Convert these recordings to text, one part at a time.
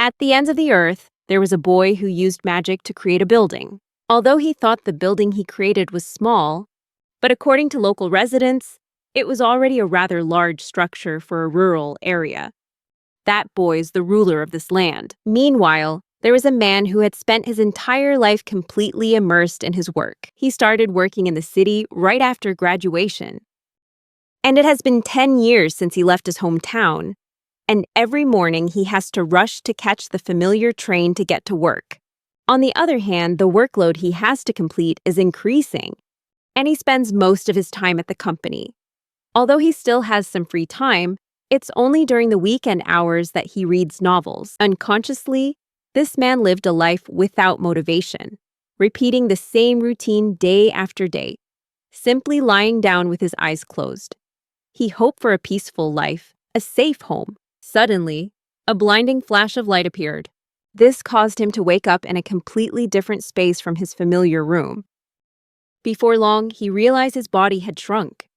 At the ends of the earth, there was a boy who used magic to create a building. Although he thought the building he created was small, but according to local residents, it was already a rather large structure for a rural area. That boy's the ruler of this land. Meanwhile, there was a man who had spent his entire life completely immersed in his work. He started working in the city right after graduation. And it has been 10 years since he left his hometown, and every morning he has to rush to catch the familiar train to get to work. On the other hand, the workload he has to complete is increasing, and he spends most of his time at the company. Although he still has some free time, it's only during the weekend hours that he reads novels. Unconsciously, this man lived a life without motivation, repeating the same routine day after day, simply lying down with his eyes closed. He hoped for a peaceful life, a safe home. Suddenly, a blinding flash of light appeared. This caused him to wake up in a completely different space from his familiar room. Before long, he realized his body had shrunk.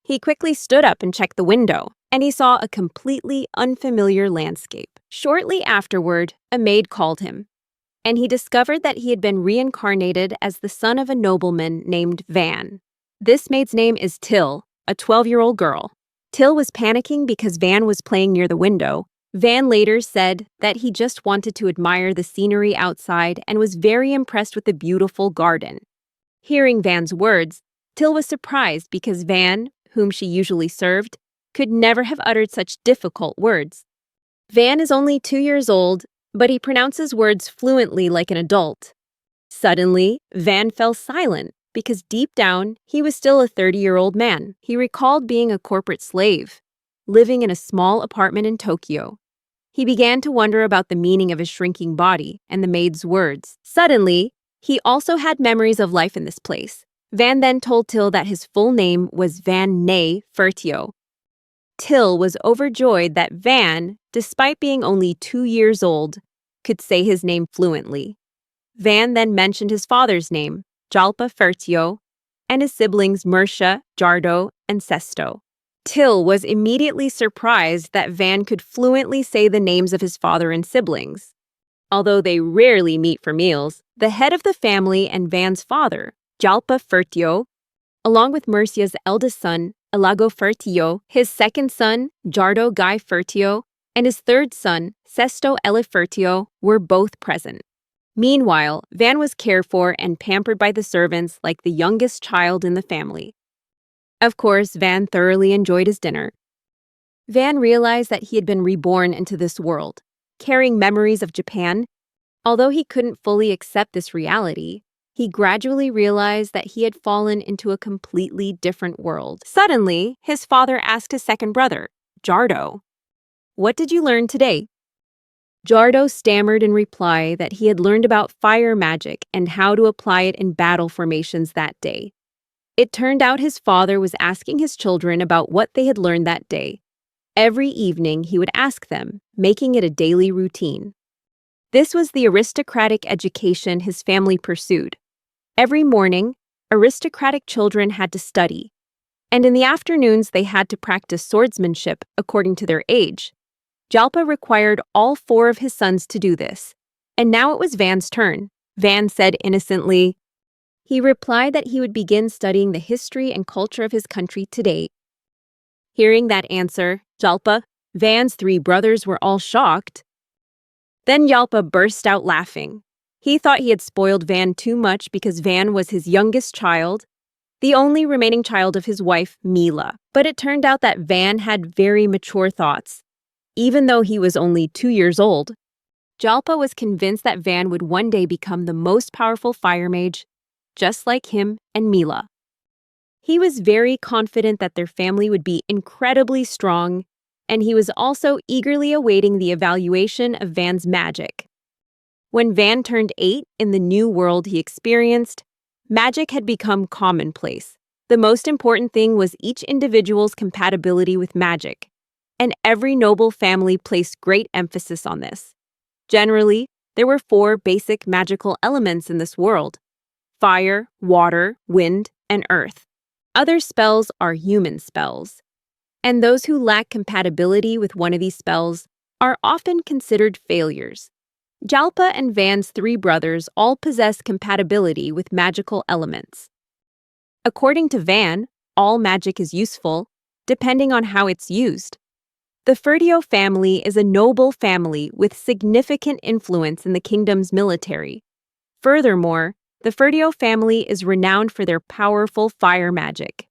He quickly stood up and checked the window, and he saw a completely unfamiliar landscape. Shortly afterward, a maid called him, and he discovered that he had been reincarnated as the son of a nobleman named Van. This maid's name is Till, a 12-year-old girl. Till was panicking because Van was playing near the window. Van later said that he just wanted to admire the scenery outside and was very impressed with the beautiful garden. Hearing Van's words, Till was surprised because Van, whom she usually served, could never have uttered such difficult words. Van is only 2 years old, but he pronounces words fluently like an adult. Suddenly, Van fell silent because deep down, he was still a 30-year-old man. He recalled being a corporate slave, living in a small apartment in Tokyo. He began to wonder about the meaning of his shrinking body and the maid's words. Suddenly, he also had memories of life in this place. Van then told Till that his full name was Van Ne Fertio. Till was overjoyed that Van, despite being only 2 years old, could say his name fluently. Van then mentioned his father's name, Jalpa Fertio, and his siblings Mersha, Jardo, and Sesto. Till was immediately surprised that Van could fluently say the names of his father and siblings. Although they rarely meet for meals, the head of the family and Van's father, Jalpa Fertio, along with Mercia's eldest son, Alago Fertio, his second son, Jardo Guy Fertio, and his third son, Sesto Ele Fertio, were both present. Meanwhile, Van was cared for and pampered by the servants like the youngest child in the family. Of course, Van thoroughly enjoyed his dinner. Van realized that he had been reborn into this world, carrying memories of Japan. Although he couldn't fully accept this reality, he gradually realized that he had fallen into a completely different world. Suddenly, his father asked his second brother, Jardo, "What did you learn today?" Jardo stammered in reply that he had learned about fire magic and how to apply it in battle formations that day. It turned out his father was asking his children about what they had learned that day. Every evening, he would ask them, making it a daily routine. This was the aristocratic education his family pursued. Every morning, aristocratic children had to study, and in the afternoons they had to practice swordsmanship according to their age. Jalpa required all 4 of his sons to do this, and now it was Van's turn. Van said innocently. He replied that he would begin studying the history and culture of his country today. Hearing that answer, Jalpa, Van's 3 brothers were all shocked. Then Jalpa burst out laughing. He thought he had spoiled Van too much because Van was his youngest child, the only remaining child of his wife, Mila. But it turned out that Van had very mature thoughts. Even though he was only 2 years old, Jalpa was convinced that Van would one day become the most powerful fire mage, just like him and Mila. He was very confident that their family would be incredibly strong, and he was also eagerly awaiting the evaluation of Van's magic. When Van turned 8 in the new world he experienced, magic had become commonplace. The most important thing was each individual's compatibility with magic, and every noble family placed great emphasis on this. Generally, there were 4 basic magical elements in this world: fire, water, wind, and earth. Other spells are human spells, and those who lack compatibility with one of these spells are often considered failures. Jalpa and Van's three brothers all possess compatibility with magical elements. According to Van, all magic is useful, depending on how it's used. The Ferdio family is a noble family with significant influence in the kingdom's military. Furthermore, the Ferdio family is renowned for their powerful fire magic.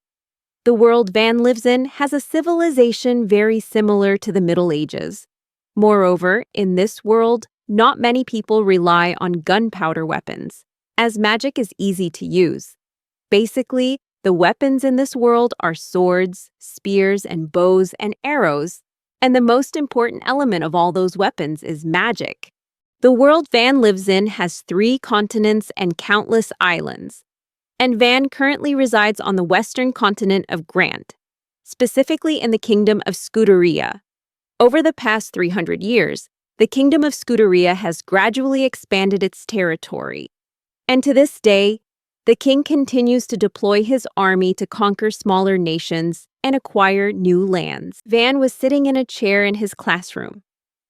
The world Van lives in has a civilization very similar to the Middle Ages. Moreover, in this world, not many people rely on gunpowder weapons, as magic is easy to use. Basically, the weapons in this world are swords, spears, and bows and arrows, and the most important element of all those weapons is magic. The world Van lives in has 3 continents and countless islands, and Van currently resides on the western continent of Grant, specifically in the kingdom of Scuderia. Over the past 300 years, the kingdom of Scuderia has gradually expanded its territory, and to this day, the king continues to deploy his army to conquer smaller nations and acquire new lands. Van was sitting in a chair in his classroom.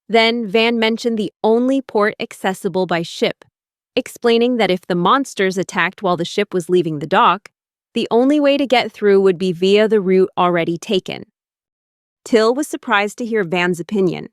Then Van mentioned the only port accessible by ship, explaining that if the monsters attacked while the ship was leaving the dock, the only way to get through would be via the route already taken. Till was surprised to hear Van's opinion.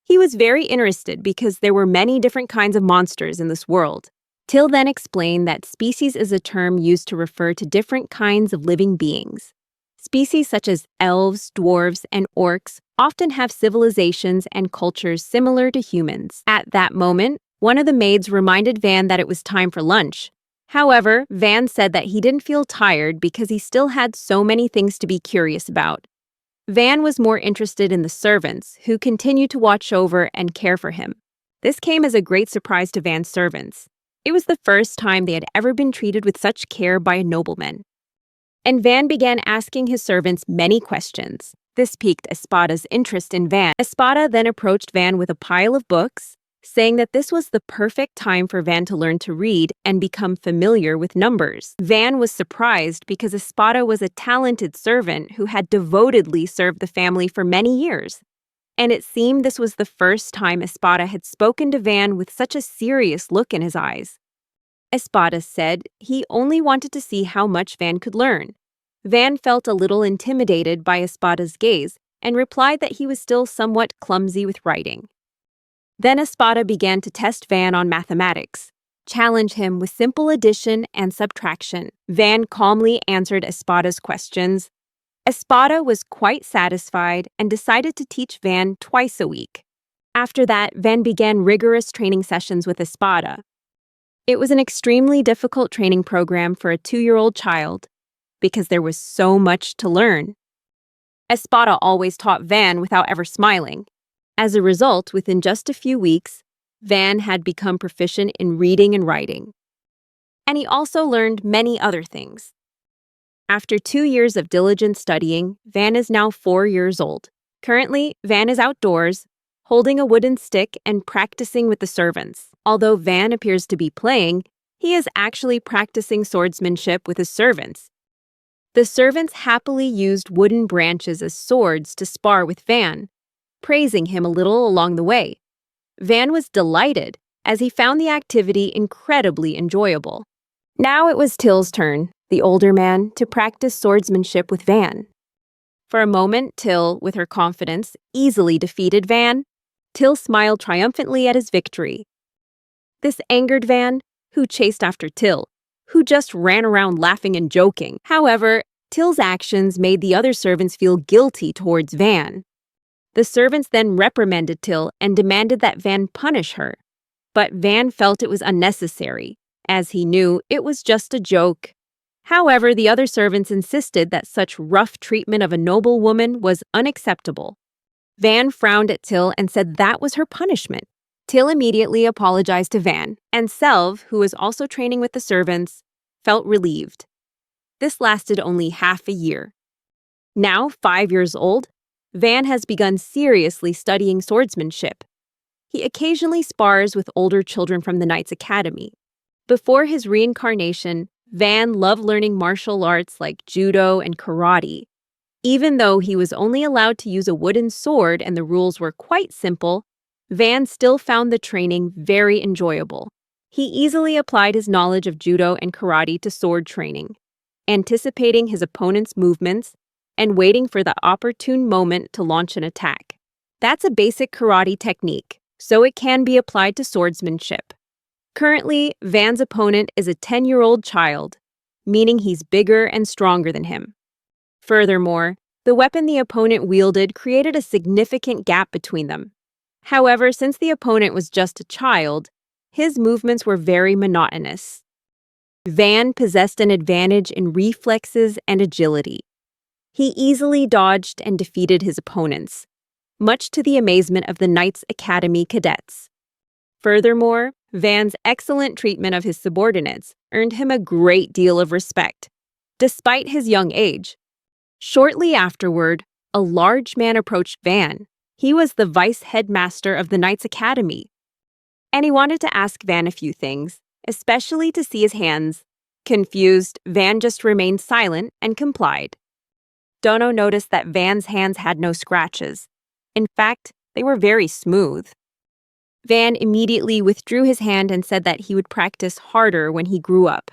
He was very interested because there were many different kinds of monsters in this world. Till then explained that species is a term used to refer to different kinds of living beings. Species such as elves, dwarves, and orcs often have civilizations and cultures similar to humans. At that moment, one of the maids reminded Van that it was time for lunch. However, Van said that he didn't feel tired because he still had so many things to be curious about. Van was more interested in the servants, who continued to watch over and care for him. This came as a great surprise to Van's servants. It was the first time they had ever been treated with such care by a nobleman. And Van began asking his servants many questions. This piqued Espada's interest in Van. Espada then approached Van with a pile of books, saying that this was the perfect time for Van to learn to read and become familiar with numbers. Van was surprised because Espada was a talented servant who had devotedly served the family for many years. And it seemed this was the first time Espada had spoken to Van with such a serious look in his eyes. Espada said he only wanted to see how much Van could learn. Van felt a little intimidated by Espada's gaze and replied that he was still somewhat clumsy with writing. Then Espada began to test Van on mathematics, challenge him with simple addition and subtraction. Van calmly answered Espada's questions. Espada was quite satisfied and decided to teach Van twice a week. After that, Van began rigorous training sessions with Espada. It was an extremely difficult training program for a 2-year-old child because there was so much to learn. Espada always taught Van without ever smiling. As a result, within just a few weeks, Van had become proficient in reading and writing. And he also learned many other things. After 2 years of diligent studying, Van is now 4 years old. Currently, Van is outdoors, holding a wooden stick and practicing with the servants. Although Van appears to be playing, he is actually practicing swordsmanship with his servants. The servants happily used wooden branches as swords to spar with Van, praising him a little along the way. Van was delighted, as he found the activity incredibly enjoyable. Now it was Till's turn, the older man, to practice swordsmanship with Van. For a moment, Till, with her confidence, easily defeated Van. Till smiled triumphantly at his victory. This angered Van, who chased after Till, who just ran around laughing and joking. However, Till's actions made the other servants feel guilty towards Van. The servants then reprimanded Till and demanded that Van punish her. But Van felt it was unnecessary, as he knew it was just a joke. However, the other servants insisted that such rough treatment of a noble woman was unacceptable. Van frowned at Till and said that was her punishment. Till immediately apologized to Van, and Selv, who was also training with the servants, felt relieved. This lasted only half a year. Now, 5 years old, Van has begun seriously studying swordsmanship. He occasionally spars with older children from the Knights Academy. Before his reincarnation, Van loved learning martial arts like judo and karate. Even though he was only allowed to use a wooden sword and the rules were quite simple, Van still found the training very enjoyable. He easily applied his knowledge of judo and karate to sword training, anticipating his opponent's movements and waiting for the opportune moment to launch an attack. That's a basic karate technique, so it can be applied to swordsmanship. Currently, Van's opponent is a 10-year-old child, meaning he's bigger and stronger than him. Furthermore, the weapon the opponent wielded created a significant gap between them. However, since the opponent was just a child, his movements were very monotonous. Van possessed an advantage in reflexes and agility. He easily dodged and defeated his opponents, much to the amazement of the Knights Academy cadets. Furthermore, Van's excellent treatment of his subordinates earned him a great deal of respect, despite his young age. Shortly afterward, a large man approached Van. He was the vice headmaster of the Knights Academy, and he wanted to ask Van a few things, especially to see his hands. Confused, Van just remained silent and complied. Dino noticed that Van's hands had no scratches. In fact, they were very smooth. Van immediately withdrew his hand and said that he would practice harder when he grew up.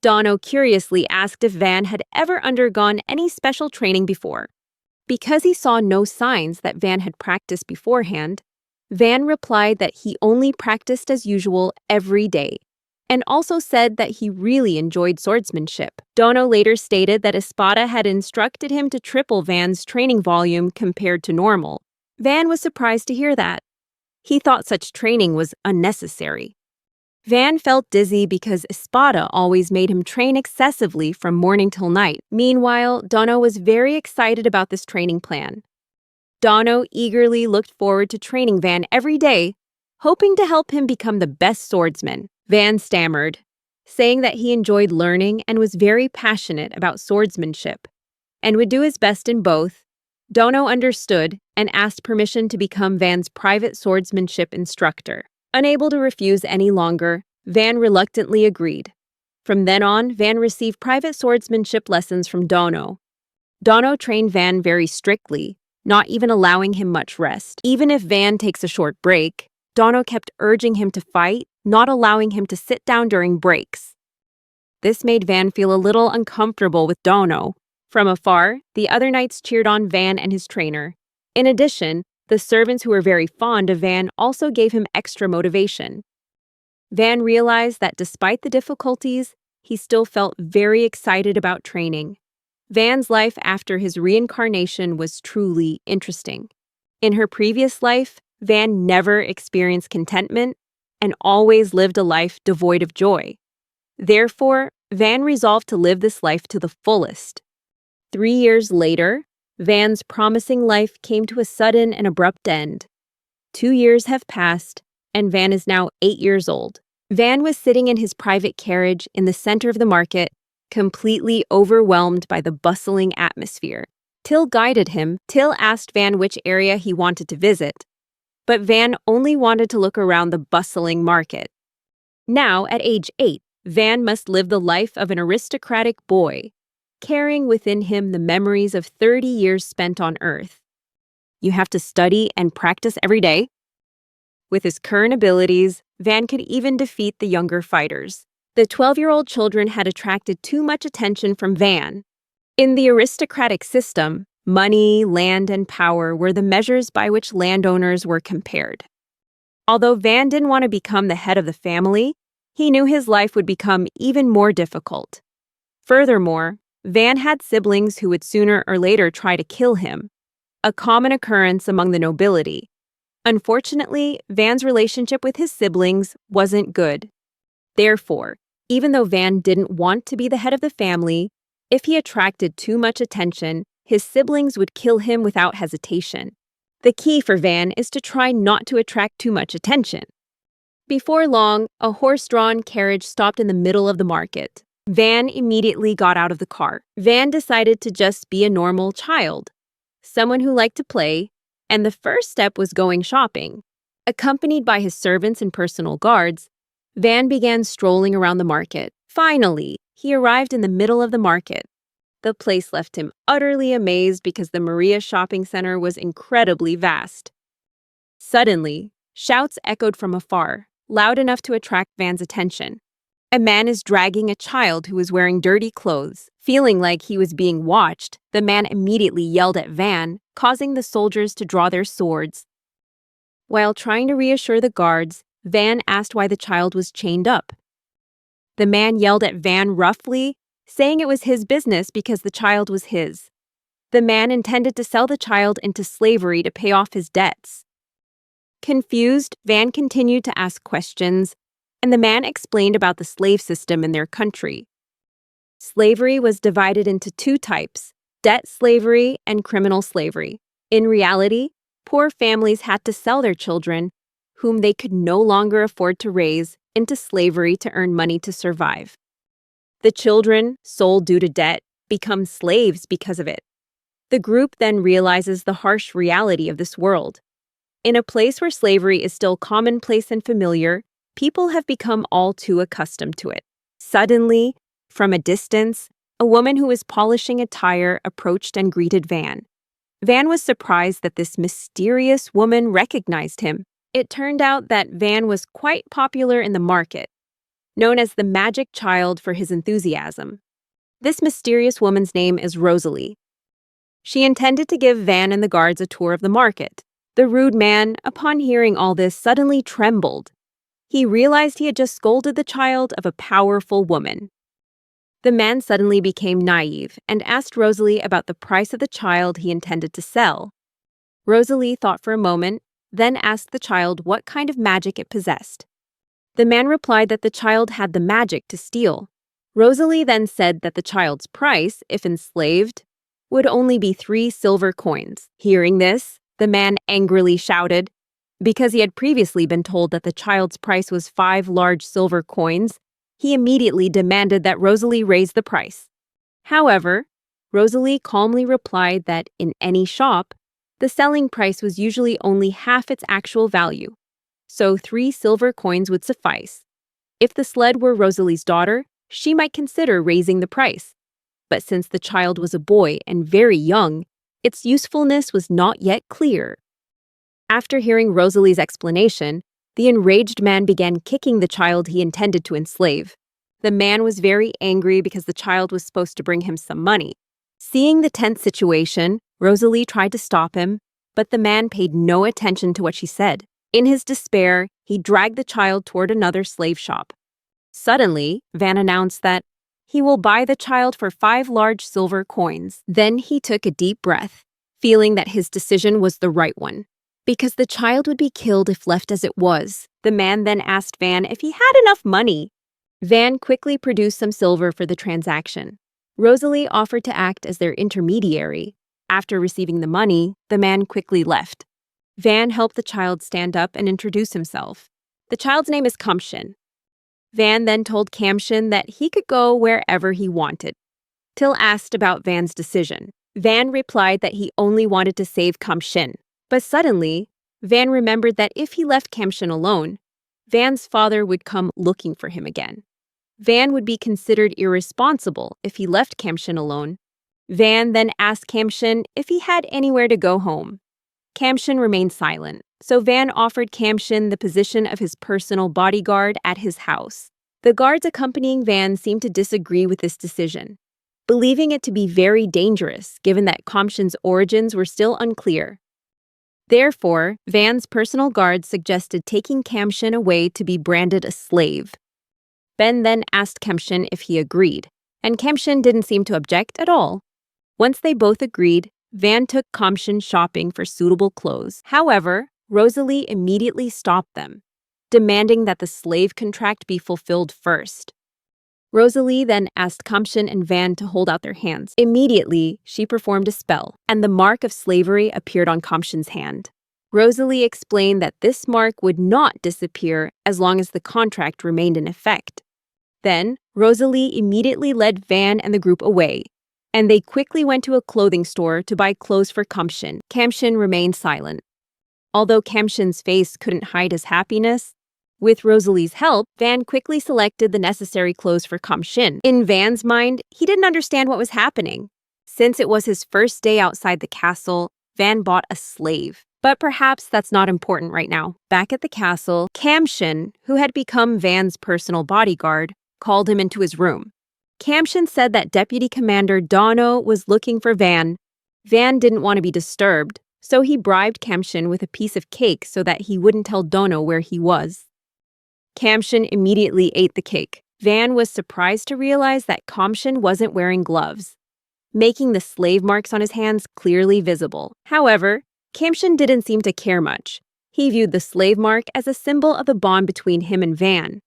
Dino curiously asked if Van had ever undergone any special training before. Because he saw no signs that Van had practiced beforehand, Van replied that he only practiced as usual every day, and also said that he really enjoyed swordsmanship. Dino later stated that Espatada had instructed him to triple Van's training volume compared to normal. Van was surprised to hear that. He thought such training was unnecessary. Van felt dizzy because Espatada always made him train excessively from morning till night. Meanwhile, Dino was very excited about this training plan. Dino eagerly looked forward to training Van every day, hoping to help him become the best swordsman. Van stammered, saying that he enjoyed learning and was very passionate about swordsmanship, and would do his best in both. Dino understood and asked permission to become Van's private swordsmanship instructor. Unable to refuse any longer, Van reluctantly agreed. From then on, Van received private swordsmanship lessons from Dino. Dino trained Van very strictly, not even allowing him much rest. Even if Van takes a short break, Dino kept urging him to fight, not allowing him to sit down during breaks. This made Van feel a little uncomfortable with Dino. From afar, the other knights cheered on Van and his trainer. In addition, the servants who were very fond of Van also gave him extra motivation. Van realized that despite the difficulties, he still felt very excited about training. Van's life after his reincarnation was truly interesting. In her previous life, Van never experienced contentment and always lived a life devoid of joy. Therefore, Van resolved to live this life to the fullest. 3 years later, Van's promising life came to a sudden and abrupt end. 2 years have passed, and Van is now 8 years old. Van was sitting in his private carriage in the center of the market, completely overwhelmed by the bustling atmosphere. Till guided him. Till asked Van which area he wanted to visit, but Van only wanted to look around the bustling market. Now, at age 8, Van must live the life of an aristocratic boy, carrying within him the memories of 30 years spent on Earth. You have to study and practice every day. With his current abilities, Van could even defeat the younger fighters. The 12-year-old children had attracted too much attention from Van. In the aristocratic system, money, land, and power were the measures by which landowners were compared. Although Van didn't want to become the head of the family, he knew his life would become even more difficult. Furthermore, Van had siblings who would sooner or later try to kill him, a common occurrence among the nobility. Unfortunately, Van's relationship with his siblings wasn't good. Therefore, even though Van didn't want to be the head of the family, if he attracted too much attention, his siblings would kill him without hesitation. The key for Van is to try not to attract too much attention. Before long, a horse-drawn carriage stopped in the middle of the market. Van immediately got out of the car. Van decided to just be a normal child, someone who liked to play, and the first step was going shopping. Accompanied by his servants and personal guards, Van began strolling around the market. Finally, he arrived in the middle of the market. The place left him utterly amazed because the Maria shopping center was incredibly vast. Suddenly, Shouts echoed from afar, loud enough to attract Van's attention. A man is dragging a child who is wearing dirty clothes. Feeling like he was being watched, the man immediately yelled at Van, causing the soldiers to draw their swords. While trying to reassure the guards, Van asked why the child was chained up. The man yelled at Van roughly, saying it was his business because the child was his. The man intended to sell the child into slavery to pay off his debts. Confused, Van continued to ask questions, and the man explained about the slave system in their country. Slavery was divided into two types, debt slavery and criminal slavery. In reality, poor families had to sell their children, whom they could no longer afford to raise, into slavery to earn money to survive. The children, sold due to debt, become slaves because of it. The group then realizes the harsh reality of this world. In a place where slavery is still commonplace and familiar, people have become all too accustomed to it. Suddenly, from a distance, a woman who was polishing a tire approached and greeted Van. Van was surprised that this mysterious woman recognized him. It turned out that Van was quite popular in the market, known as the magic child for his enthusiasm. This mysterious woman's name is Rosalie. She intended to give Van and the guards a tour of the market. The rude man, upon hearing all this, suddenly trembled. He realized he had just scolded the child of a powerful woman. The man suddenly became naive and asked Rosalie about the price of the child he intended to sell. Rosalie thought for a moment, then asked the child what kind of magic it possessed. The man replied that the child had the magic to steal. Rosalie then said that the child's price, if enslaved, would only be 3 silver coins. Hearing this, the man angrily shouted. Because he had previously been told that the child's price was 5 large silver coins, he immediately demanded that Rosalie raise the price. However, Rosalie calmly replied that in any shop, the selling price was usually only half its actual value, so 3 silver coins would suffice. If the sled were Rosalie's daughter, she might consider raising the price. But since the child was a boy and very young, its usefulness was not yet clear. After hearing Rosalie's explanation, the enraged man began kicking the child he intended to enslave. The man was very angry because the child was supposed to bring him some money. Seeing the tense situation, Rosalie tried to stop him, but the man paid no attention to what she said. In his despair, he dragged the child toward another slave shop. Suddenly, Van announced that he will buy the child for 5 large silver coins. Then he took a deep breath, feeling that his decision was the right one. Because the child would be killed if left as it was, the man then asked Van if he had enough money. Van quickly produced some silver for the transaction. Rosalie offered to act as their intermediary. After receiving the money, the man quickly left. Van helped the child stand up and introduce himself. The child's name is Kamshin. Van then told Kamshin that he could go wherever he wanted. Till asked about Van's decision. Van replied that he only wanted to save Kamshin. But suddenly, Van remembered that if he left Kamshin alone, Van's father would come looking for him again. Van would be considered irresponsible if he left Kamshin alone. Van then asked Kamshin if he had anywhere to go home. Kamshin remained silent, so Van offered Kamshin the position of his personal bodyguard at his house. The guards accompanying Van seemed to disagree with this decision, believing it to be very dangerous given that Kamshin's origins were still unclear. Therefore, Van's personal guards suggested taking Kamshin away to be branded a slave. Ben then asked Kamshin if he agreed, and Kamshin didn't seem to object at all. Once they both agreed, Van took Kamshin shopping for suitable clothes. However, Rosalie immediately stopped them, demanding that the slave contract be fulfilled first. Rosalie then asked Kamshin and Van to hold out their hands. Immediately, she performed a spell, and the mark of slavery appeared on Kamshin's hand. Rosalie explained that this mark would not disappear as long as the contract remained in effect. Then, Rosalie immediately led Van and the group away, and they quickly went to a clothing store to buy clothes for Kamshin. Kamshin remained silent. Although Kamshin's face couldn't hide his happiness, with Rosalie's help, Van quickly selected the necessary clothes for Kamshin. In Van's mind, he didn't understand what was happening. Since it was his first day outside the castle, Van bought a slave. But perhaps that's not important right now. Back at the castle, Kamshin, who had become Van's personal bodyguard, called him into his room. Kamshin said that Deputy Commander Dino was looking for Van. Van didn't want to be disturbed, so he bribed Kamshin with a piece of cake so that he wouldn't tell Dino where he was. Kamshin immediately ate the cake. Van was surprised to realize that Kamshin wasn't wearing gloves, making the slave marks on his hands clearly visible. However, Kamshin didn't seem to care much. He viewed the slave mark as a symbol of the bond between him and Van.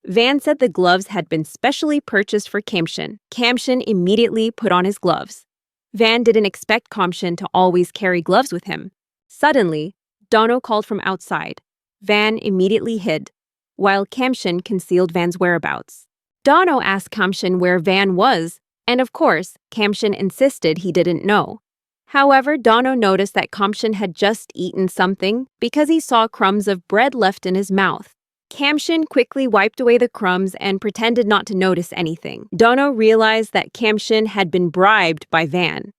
Van said the gloves had been specially purchased for Kamshin. Kamshin immediately put on his gloves. Van didn't expect Kamshin to always carry gloves with him. Suddenly, Dino called from outside. Van immediately hid, while Kamshin concealed Van's whereabouts. Dino asked Kamshin where Van was, and of course, Kamshin insisted he didn't know. However, Dino noticed that Kamshin had just eaten something because he saw crumbs of bread left in his mouth. Kamshin quickly wiped away the crumbs and pretended not to notice anything. Dino realized that Kamshin had been bribed by Van.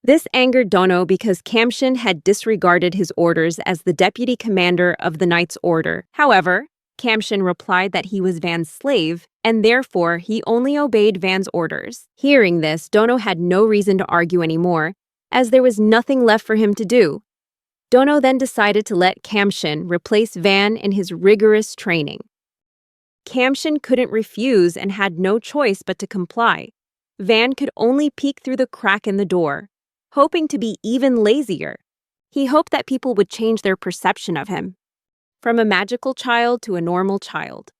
This angered Dino because Kamshin had disregarded his orders as the deputy commander of the Knight's Order. However, Kamshin replied that he was Van's slave, and therefore he only obeyed Van's orders. Hearing this, Dino had no reason to argue anymore, as there was nothing left for him to do. Dino then decided to let Kamshin replace Van in his rigorous training. Kamshin couldn't refuse and had no choice but to comply. Van could only peek through the crack in the door, hoping to be even lazier. He hoped that people would change their perception of him, from a magical child to a normal child.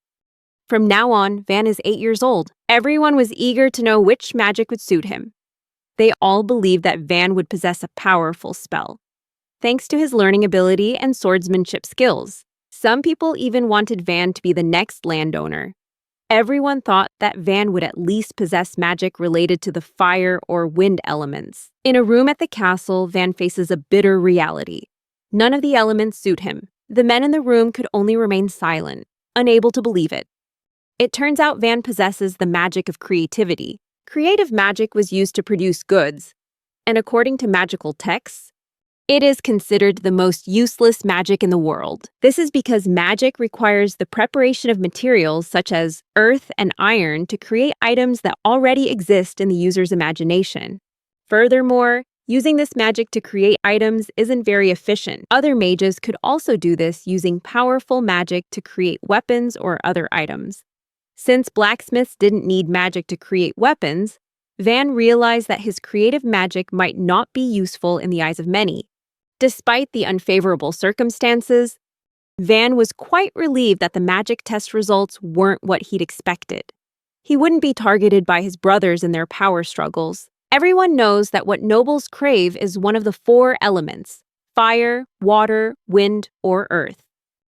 From now on, Van is 8 years old. Everyone was eager to know which magic would suit him. They all believed that Van would possess a powerful spell, thanks to his learning ability and swordsmanship skills. Some people even wanted Van to be the next landowner. Everyone thought that Van would at least possess magic related to the fire or wind elements. In a room at the castle, Van faces a bitter reality. None of the elements suit him. The men in the room could only remain silent, unable to believe it. It turns out Van possesses the magic of creativity. Creative magic was used to produce goods, and according to magical texts, it is considered the most useless magic in the world. This is because magic requires the preparation of materials such as earth and iron to create items that already exist in the user's imagination. Furthermore, using this magic to create items isn't very efficient. Other mages could also do this using powerful magic to create weapons or other items. Since blacksmiths didn't need magic to create weapons, Van realized that his creative magic might not be useful in the eyes of many. Despite the unfavorable circumstances, Van was quite relieved that the magic test results weren't what he'd expected. He wouldn't be targeted by his brothers in their power struggles. Everyone knows that what nobles crave is one of the 4 elements: fire, water, wind, or earth.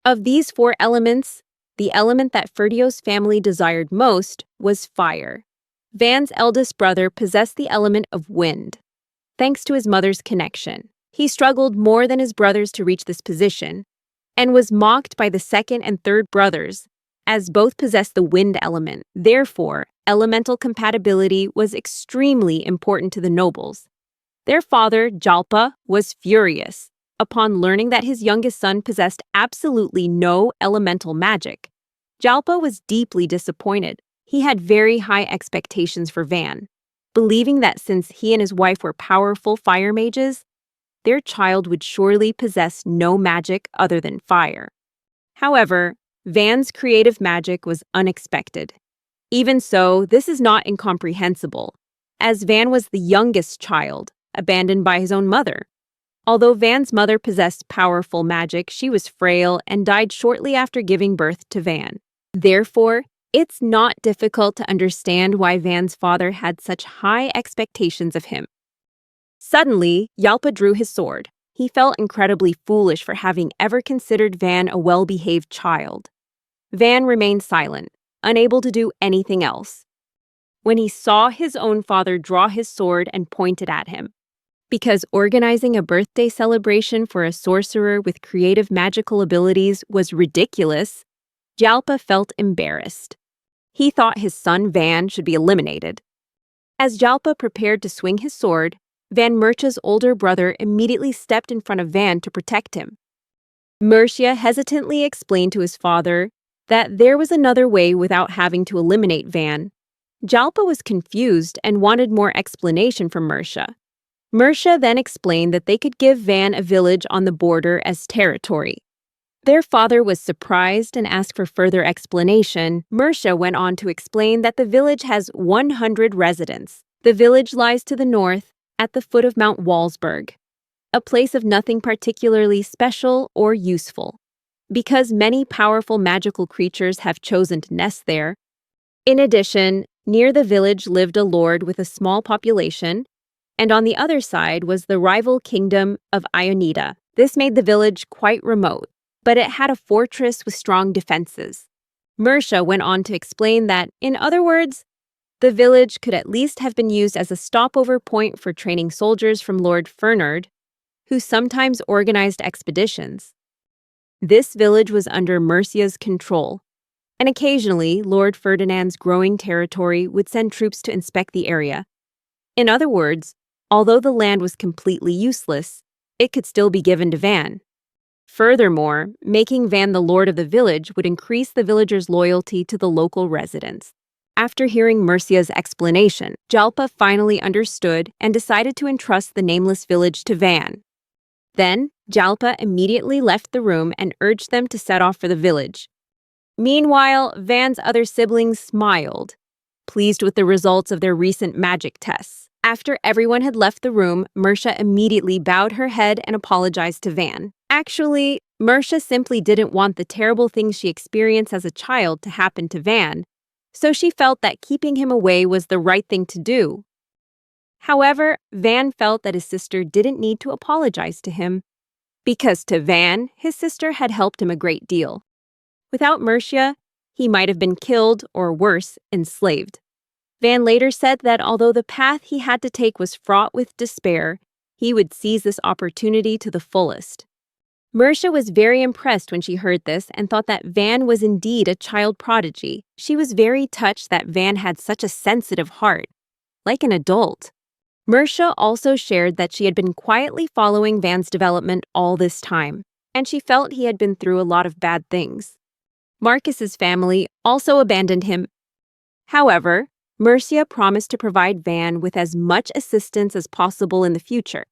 Of these 4 elements, the element that Fertio's family desired most was fire. Van's eldest brother possessed the element of wind, thanks to his mother's connection. He struggled more than his brothers to reach this position, and was mocked by the second and third brothers, as both possessed the wind element. Therefore, elemental compatibility was extremely important to the nobles. Their father, Jalpa, was furious upon learning that his youngest son possessed absolutely no elemental magic. Jalpa was deeply disappointed. He had very high expectations for Van, believing that since he and his wife were powerful fire mages, their child would surely possess no magic other than fire. However, Van's creative magic was unexpected. Even so, this is not incomprehensible, as Van was the youngest child, abandoned by his own mother. Although Van's mother possessed powerful magic, she was frail and died shortly after giving birth to Van. Therefore, it's not difficult to understand why Van's father had such high expectations of him. Suddenly, Jalpa drew his sword. He felt incredibly foolish for having ever considered Van a well-behaved child. Van remained silent, unable to do anything else, when he saw his own father draw his sword and pointed at him. Because organizing a birthday celebration for a sorcerer with creative magical abilities was ridiculous, Jalpa felt embarrassed. He thought his son Van should be eliminated. As Jalpa prepared to swing his sword, Van Mercia's older brother immediately stepped in front of Van to protect him. Mercia hesitantly explained to his father that there was another way without having to eliminate Van. Jalpa was confused and wanted more explanation from Mercia. Mercia then explained that they could give Van a village on the border as territory. Their father was surprised and asked for further explanation. Mercia went on to explain that the village has 100 residents. The village lies to the north, at the foot of Mount Walsberg, a place of nothing particularly special or useful. Because many powerful magical creatures have chosen to nest there. In addition, near the village lived a lord with a small population, and on the other side was the rival kingdom of Ionida. This made the village quite remote, but it had a fortress with strong defenses. Mercia went on to explain that, in other words, the village could at least have been used as a stopover point for training soldiers from Lord Fernard, who sometimes organized expeditions. This village was under Mercia's control, and occasionally Lord Ferdinand's growing territory would send troops to inspect the area. In other words, although the land was completely useless, it could still be given to Van. Furthermore, making Van the lord of the village would increase the villagers' loyalty to the local residents. After hearing Mercia's explanation, Jalpa finally understood and decided to entrust the nameless village to Van. Then, Jalpa immediately left the room and urged them to set off for the village. Meanwhile, Van's other siblings smiled, pleased with the results of their recent magic tests. After everyone had left the room, Mercia immediately bowed her head and apologized to Van. Actually, Mercia simply didn't want the terrible things she experienced as a child to happen to Van, so she felt that keeping him away was the right thing to do. However, Van felt that his sister didn't need to apologize to him, because to Van, his sister had helped him a great deal. Without Mercia, he might have been killed or worse, enslaved. Van later said that although the path he had to take was fraught with despair, he would seize this opportunity to the fullest. Mercia was very impressed when she heard this and thought that Van was indeed a child prodigy. She was very touched that Van had such a sensitive heart, like an adult. Mercia also shared that she had been quietly following Van's development all this time, and she felt he had been through a lot of bad things. Marcus's family also abandoned him. However, Mercia promised to provide Van with as much assistance as possible in the future,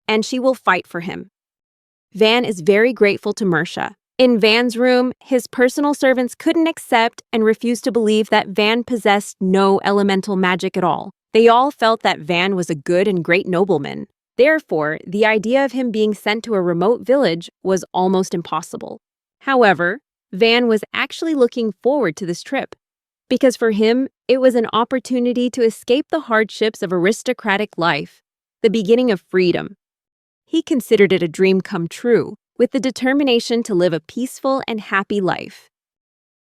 and she will fight for him. Van is very grateful to Mercia. In Van's room, his personal servants couldn't accept and refused to believe that Van possessed no elemental magic at all. They all felt that Van was a good and great nobleman. Therefore, the idea of him being sent to a remote village was almost impossible. However, Van was actually looking forward to this trip, because for him, it was an opportunity to escape the hardships of aristocratic life, the beginning of freedom. He considered it a dream come true, with the determination to live a peaceful and happy life.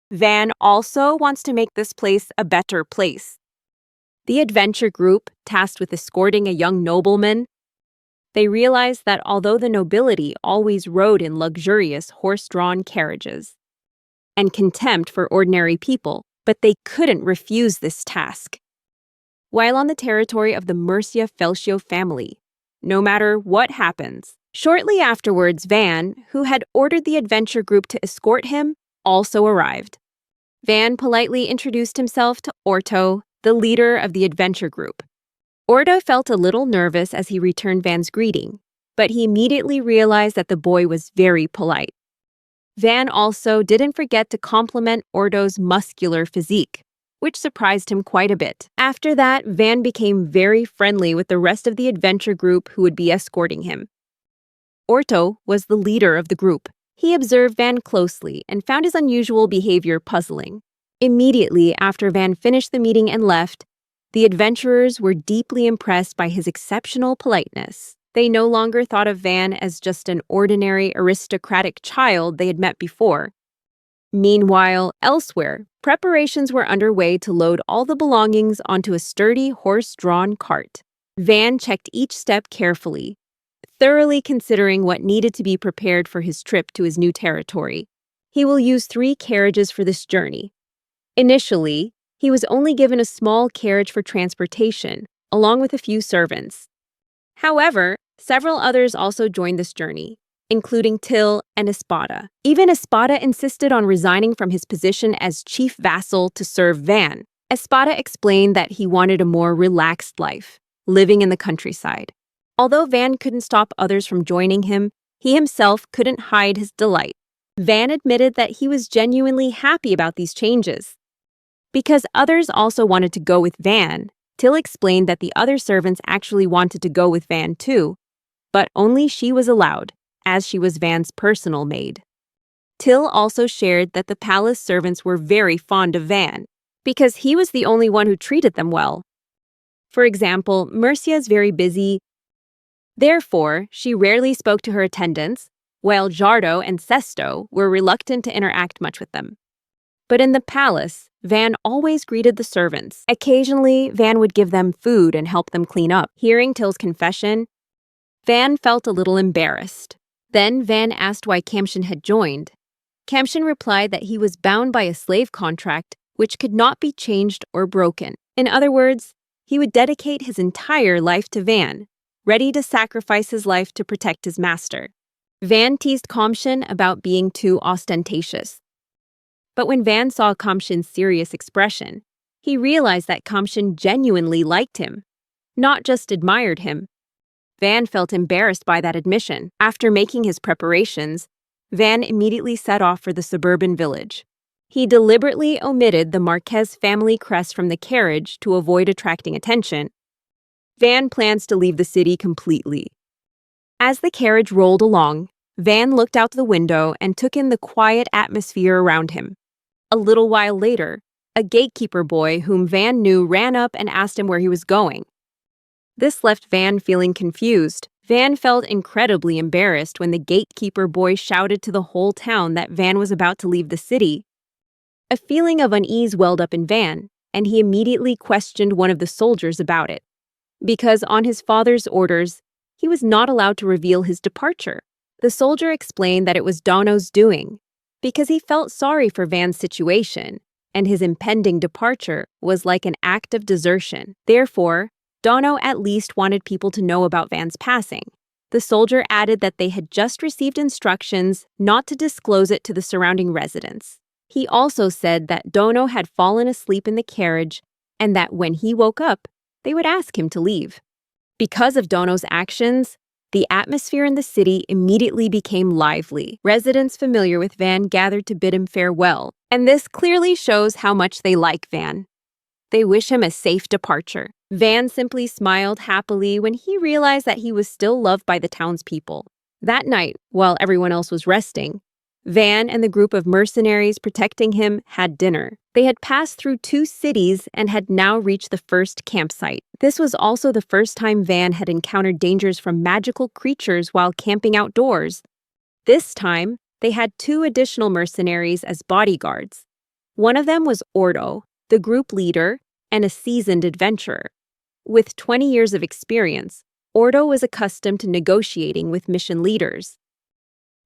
Van also wants to make this place a better place. The adventure group, tasked with escorting a young nobleman, they realized that although the nobility always rode in luxurious horse-drawn carriages, and contempt for ordinary people, but they couldn't refuse this task. While on the territory of the Mercia Felcio family, no matter what happens. Shortly afterwards, Van, who had ordered the adventure group to escort him, also arrived. Van politely introduced himself to Orto, the leader of the adventure group. Orto felt a little nervous as he returned Van's greeting, but he immediately realized that the boy was very polite. Van also didn't forget to compliment Orto's muscular physique, which surprised him quite a bit. After that, Van became very friendly with the rest of the adventure group who would be escorting him. Orto was the leader of the group. He observed Van closely and found his unusual behavior puzzling. Immediately after Van finished the meeting and left, the adventurers were deeply impressed by his exceptional politeness. They no longer thought of Van as just an ordinary aristocratic child they had met before. Meanwhile, elsewhere, preparations were underway to load all the belongings onto a sturdy horse-drawn cart. Van checked each step carefully, thoroughly considering what needed to be prepared for his trip to his new territory. He will use 3 carriages for this journey. Initially, he was only given a small carriage for transportation, along with a few servants. However, several others also joined this journey, including Till and Espada. Even Espada insisted on resigning from his position as chief vassal to serve Van. Espada explained that he wanted a more relaxed life, living in the countryside. Although Van couldn't stop others from joining him, he himself couldn't hide his delight. Van admitted that he was genuinely happy about these changes. Because others also wanted to go with Van, Till explained that the other servants actually wanted to go with Van too, but only she was allowed, as she was Van's personal maid. Till also shared that the palace servants were very fond of Van, because he was the only one who treated them well. For example, Mercia is very busy. Therefore, she rarely spoke to her attendants, while Jardo and Sesto were reluctant to interact much with them. But in the palace, Van always greeted the servants. Occasionally, Van would give them food and help them clean up. Hearing Till's confession, Van felt a little embarrassed. Then Van asked why Kamshin had joined. Kamshin replied that he was bound by a slave contract which could not be changed or broken. In other words, he would dedicate his entire life to Van, ready to sacrifice his life to protect his master. Van teased Kamshin about being too ostentatious. But when Van saw Kamshin's serious expression, he realized that Kamshin genuinely liked him, not just admired him. Van felt embarrassed by that admission. After making his preparations, Van immediately set off for the suburban village. He deliberately omitted the Marquez family crest from the carriage to avoid attracting attention. Van plans to leave the city completely. As the carriage rolled along, Van looked out the window and took in the quiet atmosphere around him. A little while later, a gatekeeper boy whom Van knew ran up and asked him where he was going. This left Van feeling confused. Van felt incredibly embarrassed when the gatekeeper boy shouted to the whole town that Van was about to leave the city. A feeling of unease welled up in Van, and he immediately questioned one of the soldiers about it. Because on his father's orders, he was not allowed to reveal his departure. The soldier explained that it was Dino's doing, because he felt sorry for Van's situation, and his impending departure was like an act of desertion. Therefore, Dino at least wanted people to know about Van's passing. The soldier added that they had just received instructions not to disclose it to the surrounding residents. He also said that Dino had fallen asleep in the carriage and that when he woke up, they would ask him to leave. Because of Dino's actions, the atmosphere in the city immediately became lively. Residents familiar with Van gathered to bid him farewell, and this clearly shows how much they like Van. They wish him a safe departure. Van simply smiled happily when he realized that he was still loved by the townspeople. That night, while everyone else was resting, Van and the group of mercenaries protecting him had dinner. They had passed through 2 cities and had now reached the first campsite. This was also the first time Van had encountered dangers from magical creatures while camping outdoors. This time, they had 2 additional mercenaries as bodyguards. One of them was Ordo, the group leader and a seasoned adventurer. With 20 years of experience, Ordo was accustomed to negotiating with mission leaders.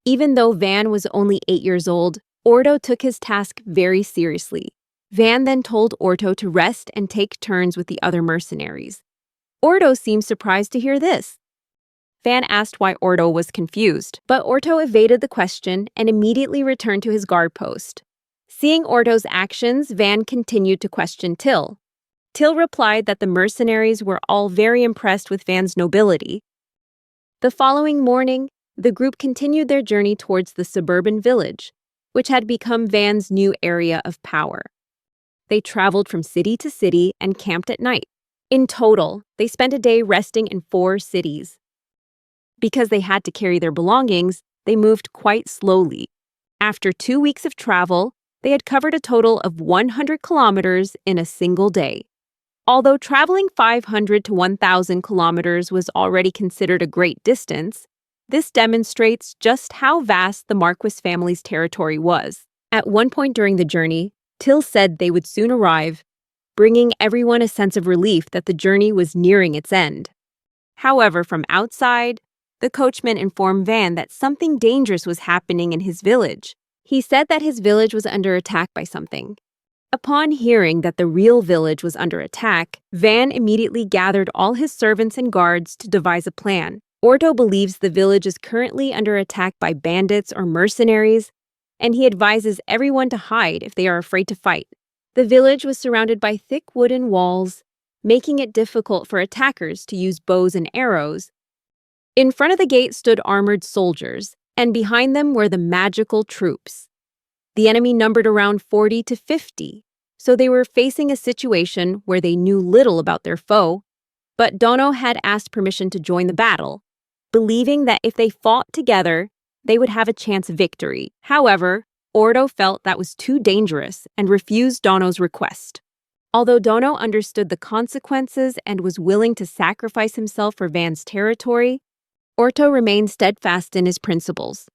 Even though Van was only 8 years old, Ordo took his task very seriously. Van then told Ordo to rest and take turns with the other mercenaries. Ordo seemed surprised to hear this. Van asked why Ordo was confused, but Ordo evaded the question and immediately returned to his guard post. Seeing Ordo's actions, Van continued to question Till. Till replied that the mercenaries were all very impressed with Van's nobility. The following morning, the group continued their journey towards the suburban village, which had become Van's new area of power. They traveled from city to city and camped at night. In total, they spent a day resting in 4 cities. Because they had to carry their belongings, they moved quite slowly. After 2 weeks of travel, they had covered a total of 100 kilometers in a single day. Although traveling 500 to 1,000 kilometers was already considered a great distance, this demonstrates just how vast the Marquis family's territory was. At one point during the journey, Till said they would soon arrive, bringing everyone a sense of relief that the journey was nearing its end. However, from outside, the coachman informed Van that something dangerous was happening in his village. He said that his village was under attack by something. Upon hearing that the real village was under attack, Van immediately gathered all his servants and guards to devise a plan. Orto believes the village is currently under attack by bandits or mercenaries, and he advises everyone to hide if they are afraid to fight. The village was surrounded by thick wooden walls, making it difficult for attackers to use bows and arrows. In front of the gate stood armored soldiers, and behind them were the magical troops. The enemy numbered around 40 to 50, so they were facing a situation where they knew little about their foe, but Dino had asked permission to join the battle, believing that if they fought together, they would have a chance of victory. However, Ordo felt that was too dangerous and refused Dino's request. Although Dino understood the consequences and was willing to sacrifice himself for Van's territory, Orto remained steadfast in his principles.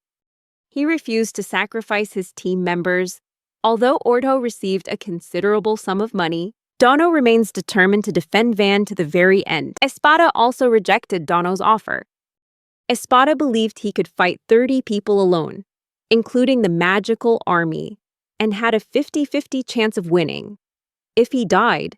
He refused to sacrifice his team members. Although Orto received a considerable sum of money, Dino remains determined to defend Van to the very end. Espada also rejected Dino's offer. Espada believed he could fight 30 people alone, including the magical army, and had a 50-50 chance of winning. If he died,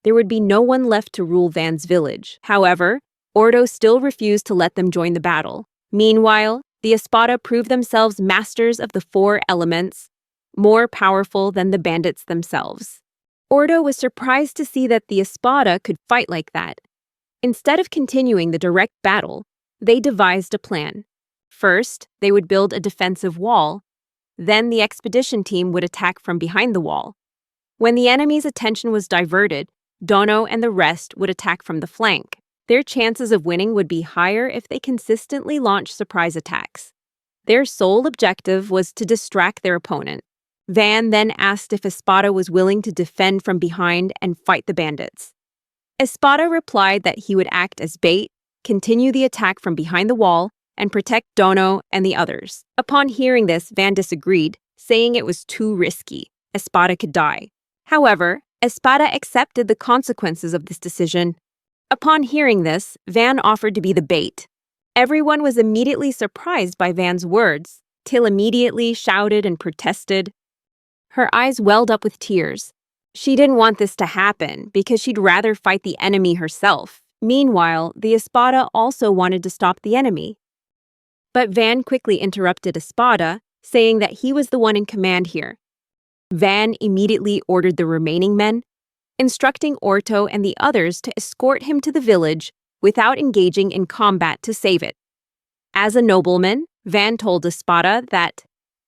there would be no one left to rule Van's village. However, Ordo still refused to let them join the battle. Meanwhile, the Espada proved themselves masters of the 4 elements, more powerful than the bandits themselves. Ordo was surprised to see that the Espada could fight like that. Instead of continuing the direct battle, they devised a plan. First, they would build a defensive wall. Then the expedition team would attack from behind the wall. When the enemy's attention was diverted, Dino and the rest would attack from the flank. Their chances of winning would be higher if they consistently launched surprise attacks. Their sole objective was to distract their opponent. Van then asked if Espada was willing to defend from behind and fight the bandits. Espada replied that he would act as bait, continue the attack from behind the wall, and protect Dino and the others. Upon hearing this, Van disagreed, saying it was too risky. Espada could die. However, Espada accepted the consequences of this decision. Upon hearing this, Van offered to be the bait. Everyone was immediately surprised by Van's words. Till immediately shouted and protested. Her eyes welled up with tears. She didn't want this to happen because she'd rather fight the enemy herself. Meanwhile, the Espada also wanted to stop the enemy. But Van quickly interrupted Espada, saying that he was the one in command here. Van immediately ordered the remaining men, instructing Orto and the others to escort him to the village without engaging in combat to save it. As a nobleman, Van told Espada that,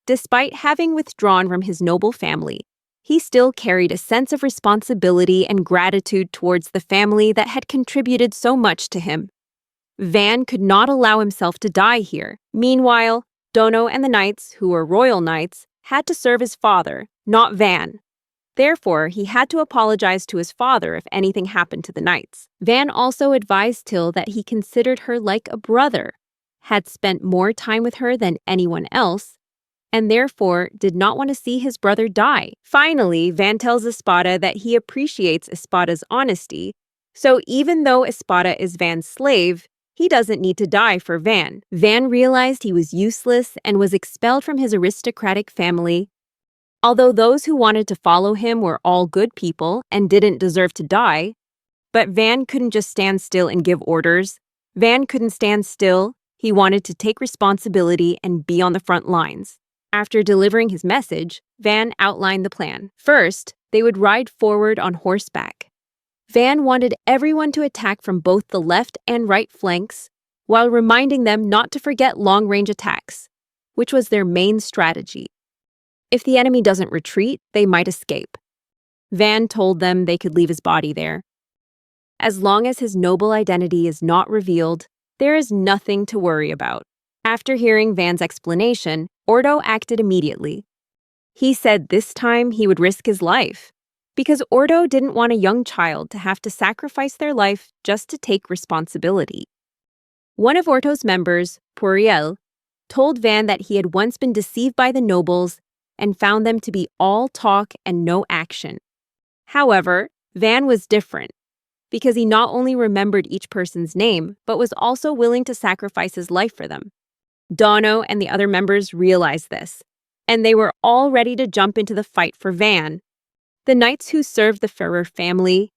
despite having withdrawn from his noble family, he still carried a sense of responsibility and gratitude towards the family that had contributed so much to him. Van could not allow himself to die here. Meanwhile, Dino and the knights, who were royal knights, had to serve his father, not Van. Therefore, he had to apologize to his father if anything happened to the knights. Van also advised Till that he considered her like a brother, had spent more time with her than anyone else, and therefore did not want to see his brother die. Finally, Van tells Espada that he appreciates Espada's honesty, so even though Espada is Van's slave, he doesn't need to die for Van. Van realized he was useless and was expelled from his aristocratic family. Although those who wanted to follow him were all good people and didn't deserve to die, but Van couldn't just stand still and give orders. Van couldn't stand still. He wanted to take responsibility and be on the front lines. After delivering his message, Van outlined the plan. First, they would ride forward on horseback. Van wanted everyone to attack from both the left and right flanks, while reminding them not to forget long-range attacks, which was their main strategy. If the enemy doesn't retreat, they might escape. Van told them they could leave his body there. As long as his noble identity is not revealed, there is nothing to worry about. After hearing Van's explanation, Ordo acted immediately. He said this time he would risk his life, because Ordo didn't want a young child to have to sacrifice their life just to take responsibility. One of Orto's members, Puriel, told Van that he had once been deceived by the nobles and found them to be all talk and no action. However, Van was different, because he not only remembered each person's name, but was also willing to sacrifice his life for them. Dino and the other members realized this, and they were all ready to jump into the fight for Van. The knights who served the Ferrer family,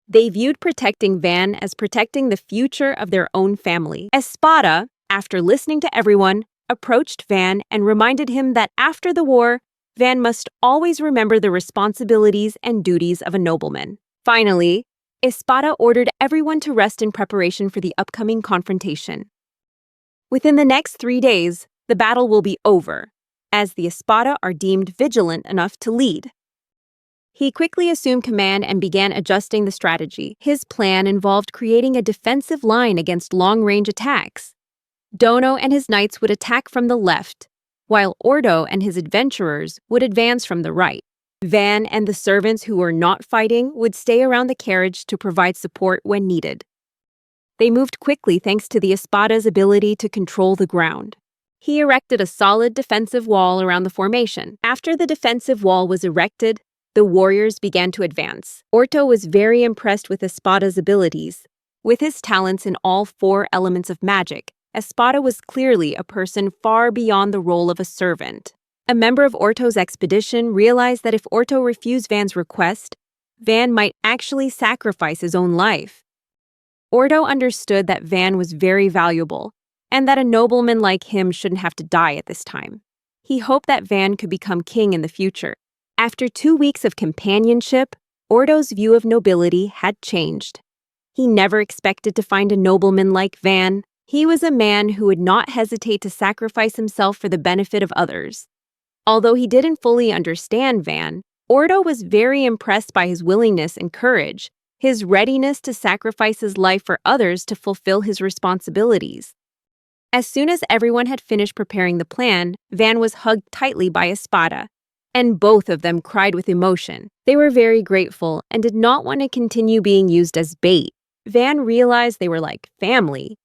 they viewed protecting Van as protecting the future of their own family. Espada, after listening to everyone, approached Van and reminded him that after the war, Van must always remember the responsibilities and duties of a nobleman. Finally, Espada ordered everyone to rest in preparation for the upcoming confrontation. Within the next 3 days, the battle will be over, as the Espada are deemed vigilant enough to lead. He quickly assumed command and began adjusting the strategy. His plan involved creating a defensive line against long-range attacks. Dino and his knights would attack from the left, while Ordo and his adventurers would advance from the right. Van and the servants who were not fighting would stay around the carriage to provide support when needed. They moved quickly thanks to the Espada's ability to control the ground. He erected a solid defensive wall around the formation. After the defensive wall was erected, the warriors began to advance. Orto was very impressed with Espada's abilities. With his talents in all 4 elements of magic, Espada was clearly a person far beyond the role of a servant. A member of Orto's expedition realized that if Orto refused Van's request, Van might actually sacrifice his own life. Orto understood that Van was very valuable, and that a nobleman like him shouldn't have to die at this time. He hoped that Van could become king in the future. After 2 weeks of companionship, Orto's view of nobility had changed. He never expected to find a nobleman like Van. He was a man who would not hesitate to sacrifice himself for the benefit of others. Although he didn't fully understand Van, Orto was very impressed by his willingness and courage, his readiness to sacrifice his life for others to fulfill his responsibilities. As soon as everyone had finished preparing the plan, Van was hugged tightly by Espada, and both of them cried with emotion. They were very grateful and did not want to continue being used as bait. Van realized they were like family.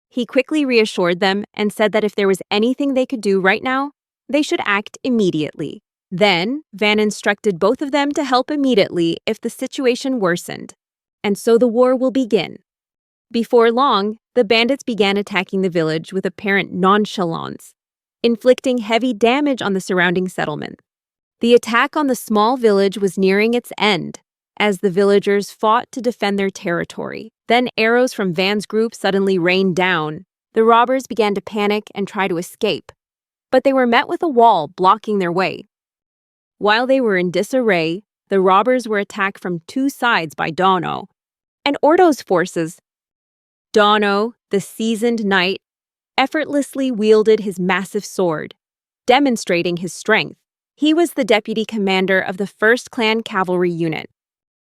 He quickly reassured them and said that if there was anything they could do right now, they should act immediately. Then, Van instructed both of them to help immediately if the situation worsened. And so the war will begin. Before long, the bandits began attacking the village with apparent nonchalance, inflicting heavy damage on the surrounding settlement. The attack on the small village was nearing its end, as the villagers fought to defend their territory. Then arrows from Van's group suddenly rained down. The robbers began to panic and try to escape, but they were met with a wall blocking their way. While they were in disarray, the robbers were attacked from 2 sides by Dino and Ordo's forces. Dino, the seasoned knight, effortlessly wielded his massive sword, demonstrating his strength. He was the deputy commander of the 1st Clan Cavalry Unit.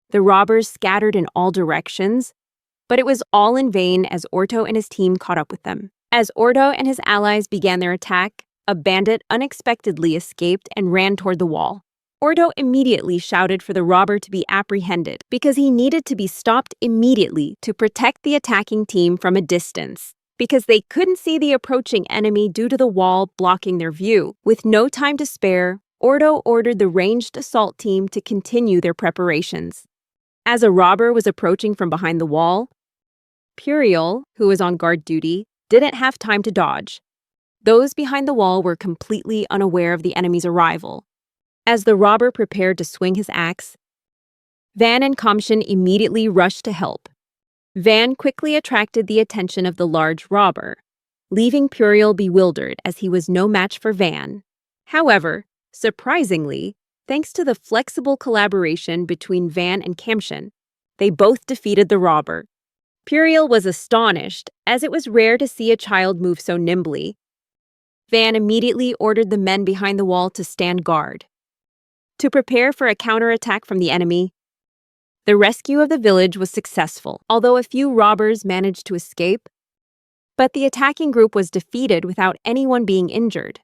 The robbers scattered in all directions, but it was all in vain as Orto and his team caught up with them. As Orto and his allies began their attack, a bandit unexpectedly escaped and ran toward the wall. Orto immediately shouted for the robber to be apprehended because he needed to be stopped immediately to protect the attacking team from a distance, because they couldn't see the approaching enemy due to the wall blocking their view. With no time to spare, Orto ordered the ranged assault team to continue their preparations. As a robber was approaching from behind the wall, Puriel, who was on guard duty, didn't have time to dodge. Those behind the wall were completely unaware of the enemy's arrival. As the robber prepared to swing his axe, Van and Kamshin immediately rushed to help. Van quickly attracted the attention of the large robber, leaving Puriel bewildered as he was no match for Van. However, surprisingly, thanks to the flexible collaboration between Van and Kamshin, they both defeated the robber. Puriel was astonished, as it was rare to see a child move so nimbly. Van immediately ordered the men behind the wall to stand guard, to prepare for a counterattack from the enemy. The rescue of the village was successful, although a few robbers managed to escape, but the attacking group was defeated without anyone being injured.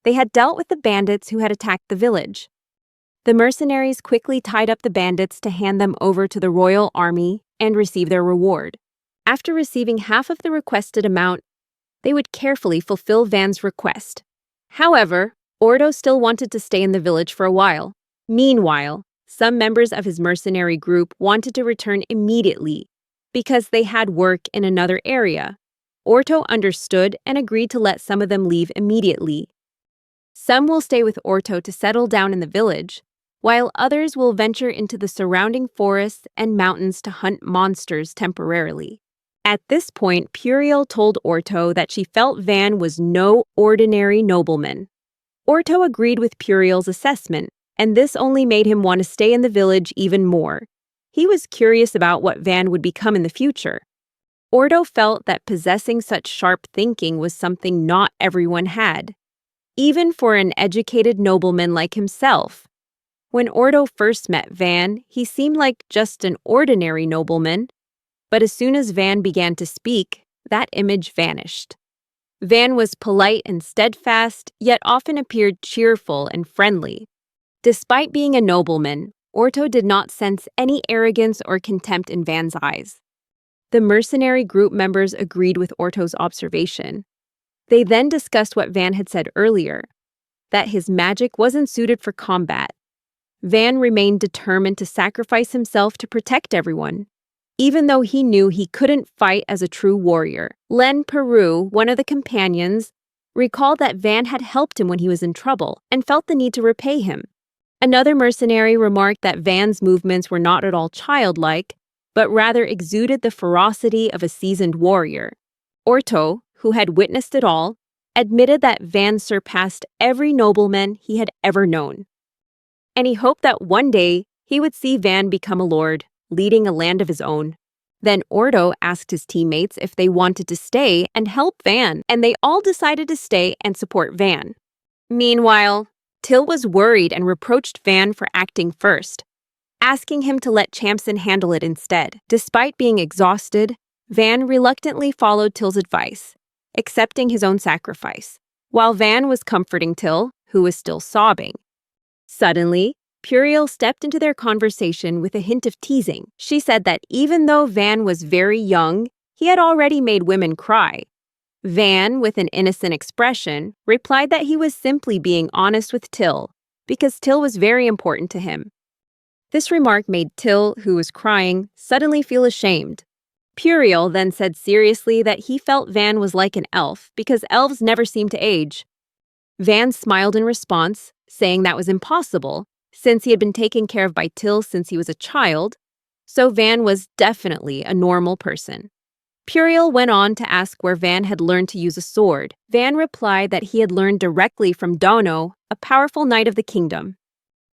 They had dealt with the bandits who had attacked the village. The mercenaries quickly tied up the bandits to hand them over to the royal army and receive their reward. After receiving half of the requested amount, they would carefully fulfill Van's request. However, Ordo still wanted to stay in the village for a while. Meanwhile, some members of his mercenary group wanted to return immediately because they had work in another area. Orto understood and agreed to let some of them leave immediately. Some will stay with Orto to settle down in the village, while others will venture into the surrounding forests and mountains to hunt monsters temporarily. At this point, Puriel told Orto that she felt Van was no ordinary nobleman. Orto agreed with Puriel's assessment, and this only made him want to stay in the village even more. He was curious about what Van would become in the future. Orto felt that possessing such sharp thinking was something not everyone had, even for an educated nobleman like himself. When Orto first met Van, he seemed like just an ordinary nobleman, but as soon as Van began to speak, that image vanished. Van was polite and steadfast, yet often appeared cheerful and friendly. Despite being a nobleman, Orto did not sense any arrogance or contempt in Van's eyes. The mercenary group members agreed with Orto's observation. They then discussed what Van had said earlier, that his magic wasn't suited for combat. Van remained determined to sacrifice himself to protect everyone, even though he knew he couldn't fight as a true warrior. Len Peru, one of the companions, recalled that Van had helped him when he was in trouble and felt the need to repay him. Another mercenary remarked that Van's movements were not at all childlike, but rather exuded the ferocity of a seasoned warrior. Orto, who had witnessed it all, admitted that Van surpassed every nobleman he had ever known. And he hoped that one day he would see Van become a lord, leading a land of his own. Then Orto asked his teammates if they wanted to stay and help Van, and they all decided to stay and support Van. Meanwhile, Till was worried and reproached Van for acting first, asking him to let Chamson handle it instead. Despite being exhausted, Van reluctantly followed Till's advice, accepting his own sacrifice, while Van was comforting Till, who was still sobbing. Suddenly, Puriel stepped into their conversation with a hint of teasing. She said that even though Van was very young, he had already made women cry. Van, with an innocent expression, replied that he was simply being honest with Till, because Till was very important to him. This remark made Till, who was crying, suddenly feel ashamed. Puriel then said seriously that he felt Van was like an elf because elves never seem to age. Van smiled in response, saying that was impossible, since he had been taken care of by Till since he was a child, so Van was definitely a normal person. Puriel went on to ask where Van had learned to use a sword. Van replied that he had learned directly from Dino, a powerful knight of the kingdom.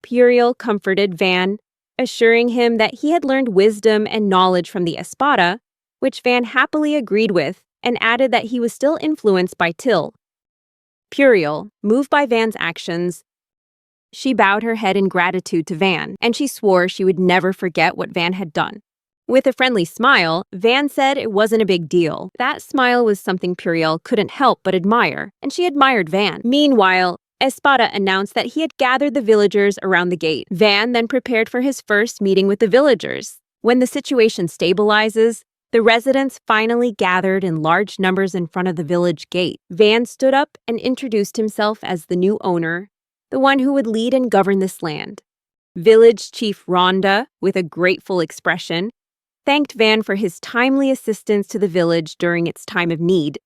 Puriel comforted Van, assuring him that he had learned wisdom and knowledge from the Espada, which Van happily agreed with, and added that he was still influenced by Till. Puriel, moved by Van's actions, she bowed her head in gratitude to Van, and she swore she would never forget what Van had done. With a friendly smile, Van said it wasn't a big deal. That smile was something Puriel couldn't help but admire, and she admired Van. Meanwhile, Espada announced that he had gathered the villagers around the gate. Van then prepared for his first meeting with the villagers. When the situation stabilizes, the residents finally gathered in large numbers in front of the village gate. Van stood up and introduced himself as the new owner, the one who would lead and govern this land. Village Chief Rhonda, with a grateful expression, thanked Van for his timely assistance to the village during its time of need.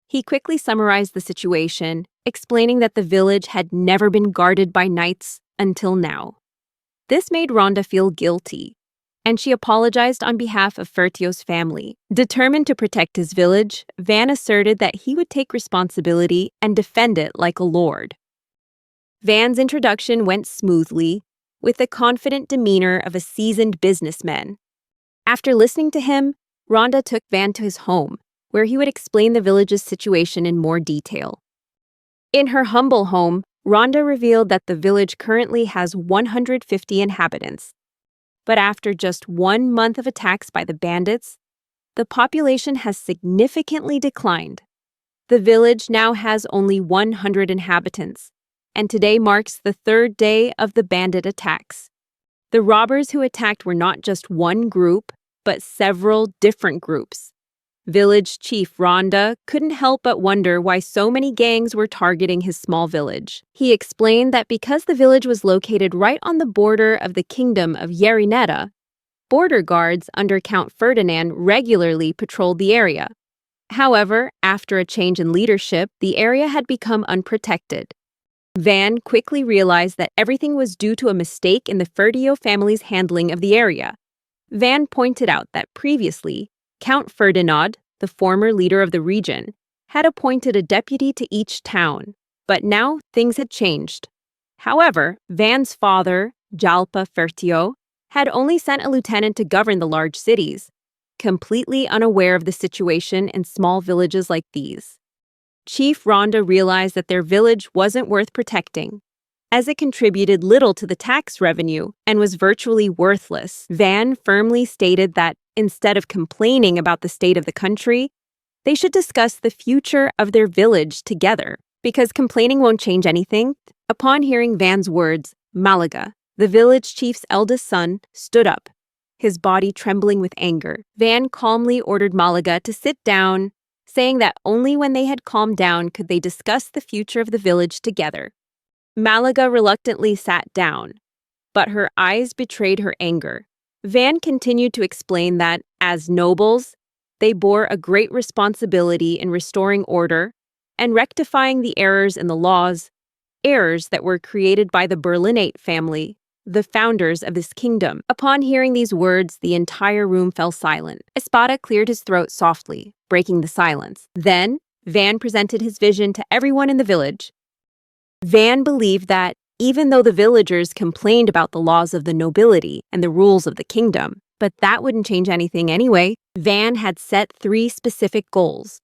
He quickly summarized the situation, explaining that the village had never been guarded by knights until now. This made Rhonda feel guilty, and she apologized on behalf of Fertio's family. Determined to protect his village, Van asserted that he would take responsibility and defend it like a lord. Van's introduction went smoothly, with the confident demeanor of a seasoned businessman. After listening to him, Rhonda took Van to his home, where he would explain the village's situation in more detail. In her humble home, Rhonda revealed that the village currently has 150 inhabitants. But after just 1 month of attacks by the bandits, the population has significantly declined. The village now has only 100 inhabitants, and today marks the 3rd day of the bandit attacks. The robbers who attacked were not just one group, but several different groups. Village Chief Rhonda couldn't help but wonder why so many gangs were targeting his small village. He explained that because the village was located right on the border of the kingdom of Yerineta, border guards under Count Ferdinand regularly patrolled the area. However, after a change in leadership, the area had become unprotected. Van quickly realized that everything was due to a mistake in the Ferdio family's handling of the area. Van pointed out that previously, Count Ferdinand, the former leader of the region, had appointed a deputy to each town, but now things had changed. However, Van's father, Jalpa Fertio, had only sent a lieutenant to govern the large cities, completely unaware of the situation in small villages like these. Chief Rhonda realized that their village wasn't worth protecting, as it contributed little to the tax revenue and was virtually worthless. Van firmly stated that instead of complaining about the state of the country, they should discuss the future of their village together, because complaining won't change anything. Upon hearing Van's words, Malaga, the village chief's eldest son, stood up, his body trembling with anger. Van calmly ordered Malaga to sit down, saying that only when they had calmed down could they discuss the future of the village together. Malaga reluctantly sat down, but her eyes betrayed her anger. Van continued to explain that, as nobles, they bore a great responsibility in restoring order and rectifying the errors in the laws, errors that were created by the Berlinate family, the founders of this kingdom. Upon hearing these words, the entire room fell silent. Espada cleared his throat softly, breaking the silence. Then, Van presented his vision to everyone in the village. Van believed that, even though the villagers complained about the laws of the nobility and the rules of the kingdom, but that wouldn't change anything anyway, Van had set 3 specific goals.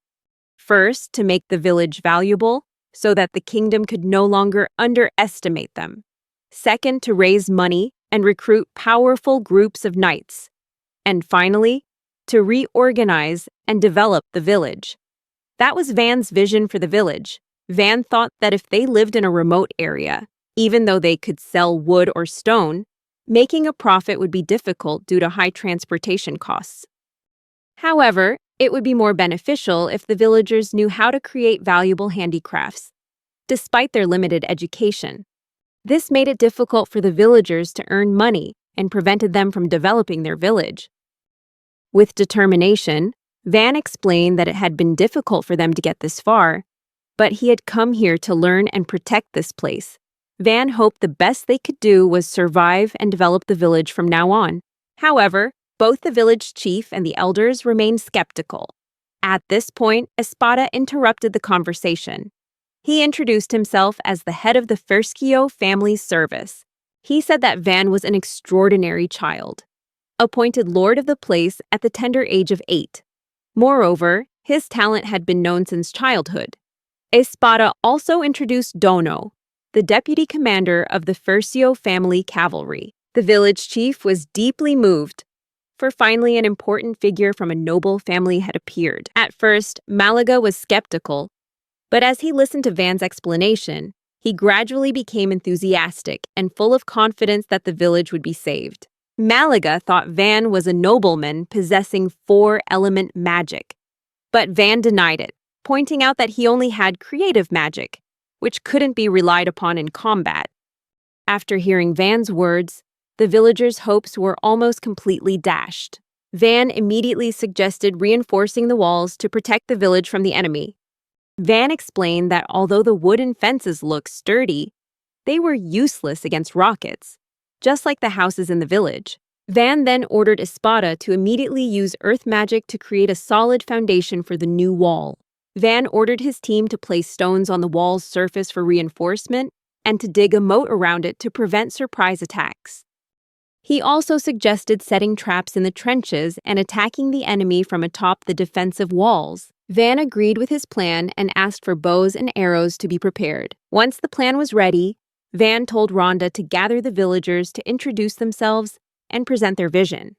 First, to make the village valuable, so that the kingdom could no longer underestimate them. Second, to raise money and recruit powerful groups of knights. And finally, to reorganize and develop the village. That was Van's vision for the village. Van thought that if they lived in a remote area, even though they could sell wood or stone, making a profit would be difficult due to high transportation costs. However, it would be more beneficial if the villagers knew how to create valuable handicrafts, despite their limited education. This made it difficult for the villagers to earn money and prevented them from developing their village. With determination, Van explained that it had been difficult for them to get this far, but he had come here to learn and protect this place. Van hoped the best they could do was survive and develop the village from now on. However, both the village chief and the elders remained skeptical. At this point, Espada interrupted the conversation. He introduced himself as the head of the Ferschio family service. He said that Van was an extraordinary child, appointed lord of the place at the tender age of 8. Moreover, his talent had been known since childhood. Espada also introduced Dino, the deputy commander of the Ferschio family cavalry. The village chief was deeply moved, for finally an important figure from a noble family had appeared. At first, Malaga was skeptical, but as he listened to Van's explanation, he gradually became enthusiastic and full of confidence that the village would be saved. Malaga thought Van was a nobleman possessing 4-element magic, but Van denied it, pointing out that he only had creative magic, which couldn't be relied upon in combat. After hearing Van's words, the villagers' hopes were almost completely dashed. Van immediately suggested reinforcing the walls to protect the village from the enemy. Van explained that although the wooden fences looked sturdy, they were useless against rockets, just like the houses in the village. Van then ordered Espada to immediately use earth magic to create a solid foundation for the new wall. Van ordered his team to place stones on the wall's surface for reinforcement and to dig a moat around it to prevent surprise attacks. He also suggested setting traps in the trenches and attacking the enemy from atop the defensive walls. Van agreed with his plan and asked for bows and arrows to be prepared. Once the plan was ready, Van told Rhonda to gather the villagers to introduce themselves and present their vision.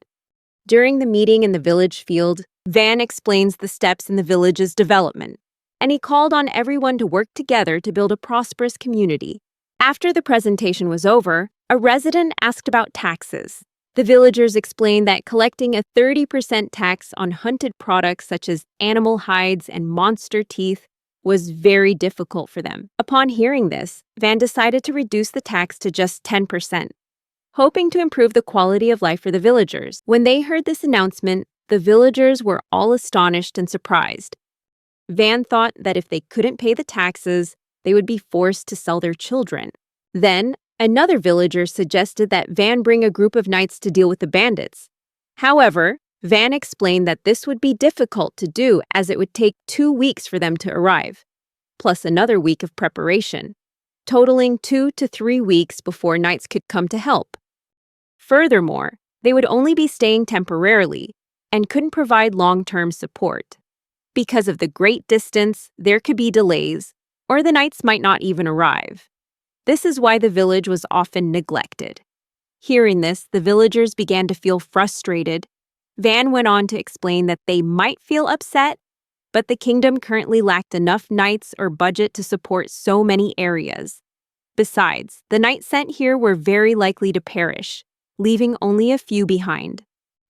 During the meeting in the village field, Van explains the steps in the village's development, and he called on everyone to work together to build a prosperous community. After the presentation was over, a resident asked about taxes. The villagers explained that collecting a 30% tax on hunted products such as animal hides and monster teeth was very difficult for them. Upon hearing this, Van decided to reduce the tax to just 10%, hoping to improve the quality of life for the villagers. When they heard this announcement, the villagers were all astonished and surprised. Van thought that if they couldn't pay the taxes, they would be forced to sell their children. Then, another villager suggested that Van bring a group of knights to deal with the bandits. However, Van explained that this would be difficult to do as it would take 2 weeks for them to arrive, plus another week of preparation, totaling 2 to 3 weeks before knights could come to help. Furthermore, they would only be staying temporarily and couldn't provide long-term support. Because of the great distance, there could be delays, or the knights might not even arrive. This is why the village was often neglected. Hearing this, the villagers began to feel frustrated. Van went on to explain that they might feel upset, but the kingdom currently lacked enough knights or budget to support so many areas. Besides, the knights sent here were very likely to perish, leaving only a few behind.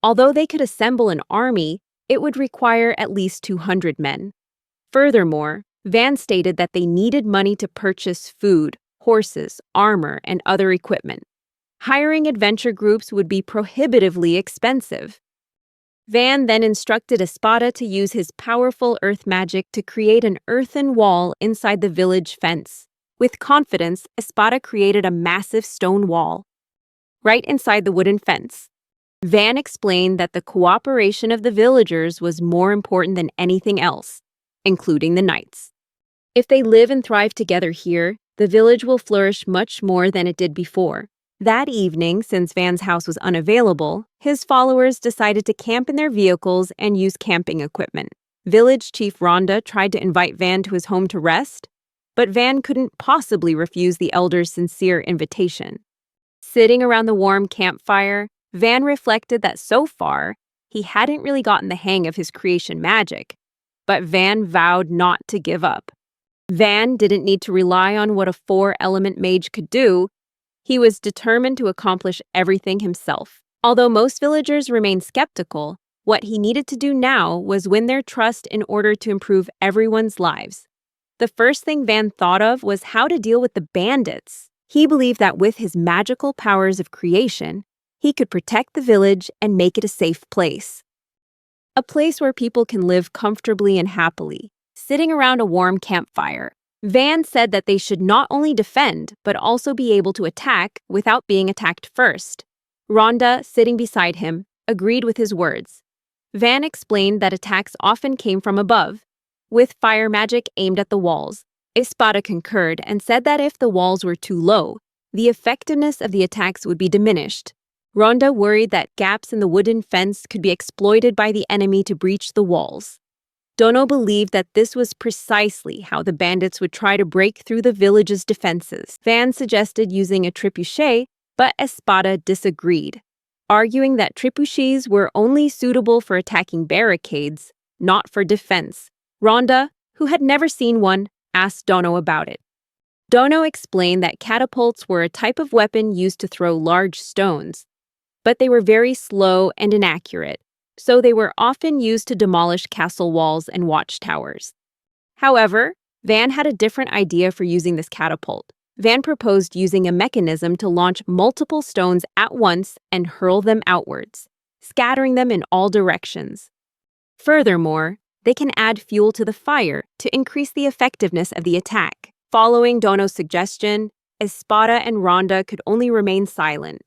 Although they could assemble an army, it would require at least 200 men. Furthermore, Van stated that they needed money to purchase food, horses, armor, and other equipment. Hiring adventure groups would be prohibitively expensive. Van then instructed Espada to use his powerful earth magic to create an earthen wall inside the village fence. With confidence, Espada created a massive stone wall right inside the wooden fence. Van explained that the cooperation of the villagers was more important than anything else, including the knights. If they live and thrive together here, the village will flourish much more than it did before. That evening, since Van's house was unavailable, his followers decided to camp in their vehicles and use camping equipment. Village Chief Rhonda tried to invite Van to his home to rest, but Van couldn't possibly refuse the elders' sincere invitation. Sitting around the warm campfire, Van reflected that so far, he hadn't really gotten the hang of his creation magic, but Van vowed not to give up. Van didn't need to rely on what a 4-element mage could do. He was determined to accomplish everything himself. Although most villagers remained skeptical, what he needed to do now was win their trust in order to improve everyone's lives. The first thing Van thought of was how to deal with the bandits. He believed that with his magical powers of creation, he could protect the village and make it a safe place. A place where people can live comfortably and happily, sitting around a warm campfire. Van said that they should not only defend, but also be able to attack without being attacked first. Rhonda, sitting beside him, agreed with his words. Van explained that attacks often came from above, with fire magic aimed at the walls. Espada concurred and said that if the walls were too low, the effectiveness of the attacks would be diminished. Rhonda worried that gaps in the wooden fence could be exploited by the enemy to breach the walls. Dino believed that this was precisely how the bandits would try to break through the village's defenses. Van suggested using a trebuchet, but Espada disagreed, arguing that trebuchets were only suitable for attacking barricades, not for defense. Rhonda, who had never seen one, asked Dino about it. Dino explained that catapults were a type of weapon used to throw large stones, but they were very slow and inaccurate, so they were often used to demolish castle walls and watchtowers. However, Van had a different idea for using this catapult. Van proposed using a mechanism to launch multiple stones at once and hurl them outwards, scattering them in all directions. Furthermore, they can add fuel to the fire to increase the effectiveness of the attack. Following Dino's suggestion, Espada and Rhonda could only remain silent.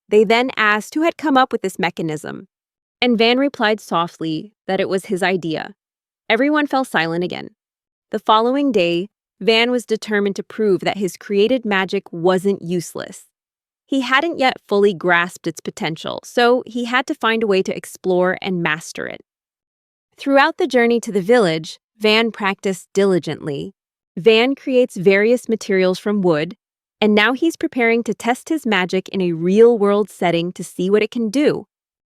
They then asked who had come up with this mechanism, and Van replied softly that it was his idea. Everyone fell silent again. The following day, Van was determined to prove that his created magic wasn't useless. He hadn't yet fully grasped its potential, so he had to find a way to explore and master it. Throughout the journey to the village, Van practiced diligently. Van creates various materials from wood, and now he's preparing to test his magic in a real-world setting to see what it can do.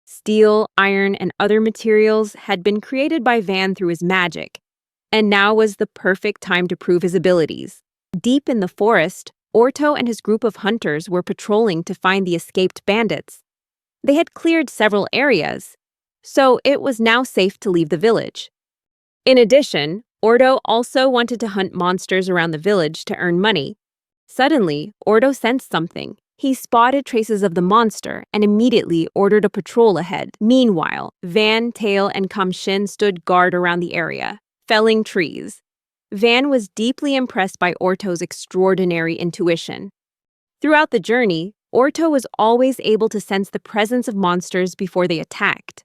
Steel, iron, and other materials had been created by Van through his magic, and now was the perfect time to prove his abilities. Deep in the forest, Orto and his group of hunters were patrolling to find the escaped bandits. They had cleared several areas, so it was now safe to leave the village. In addition, Ordo also wanted to hunt monsters around the village to earn money. Suddenly, Ordo sensed something. He spotted traces of the monster and immediately ordered a patrol ahead. Meanwhile, Van, Tail, and Kamshin stood guard around the area, felling trees. Van was deeply impressed by Orto's extraordinary intuition. Throughout the journey, Orto was always able to sense the presence of monsters before they attacked.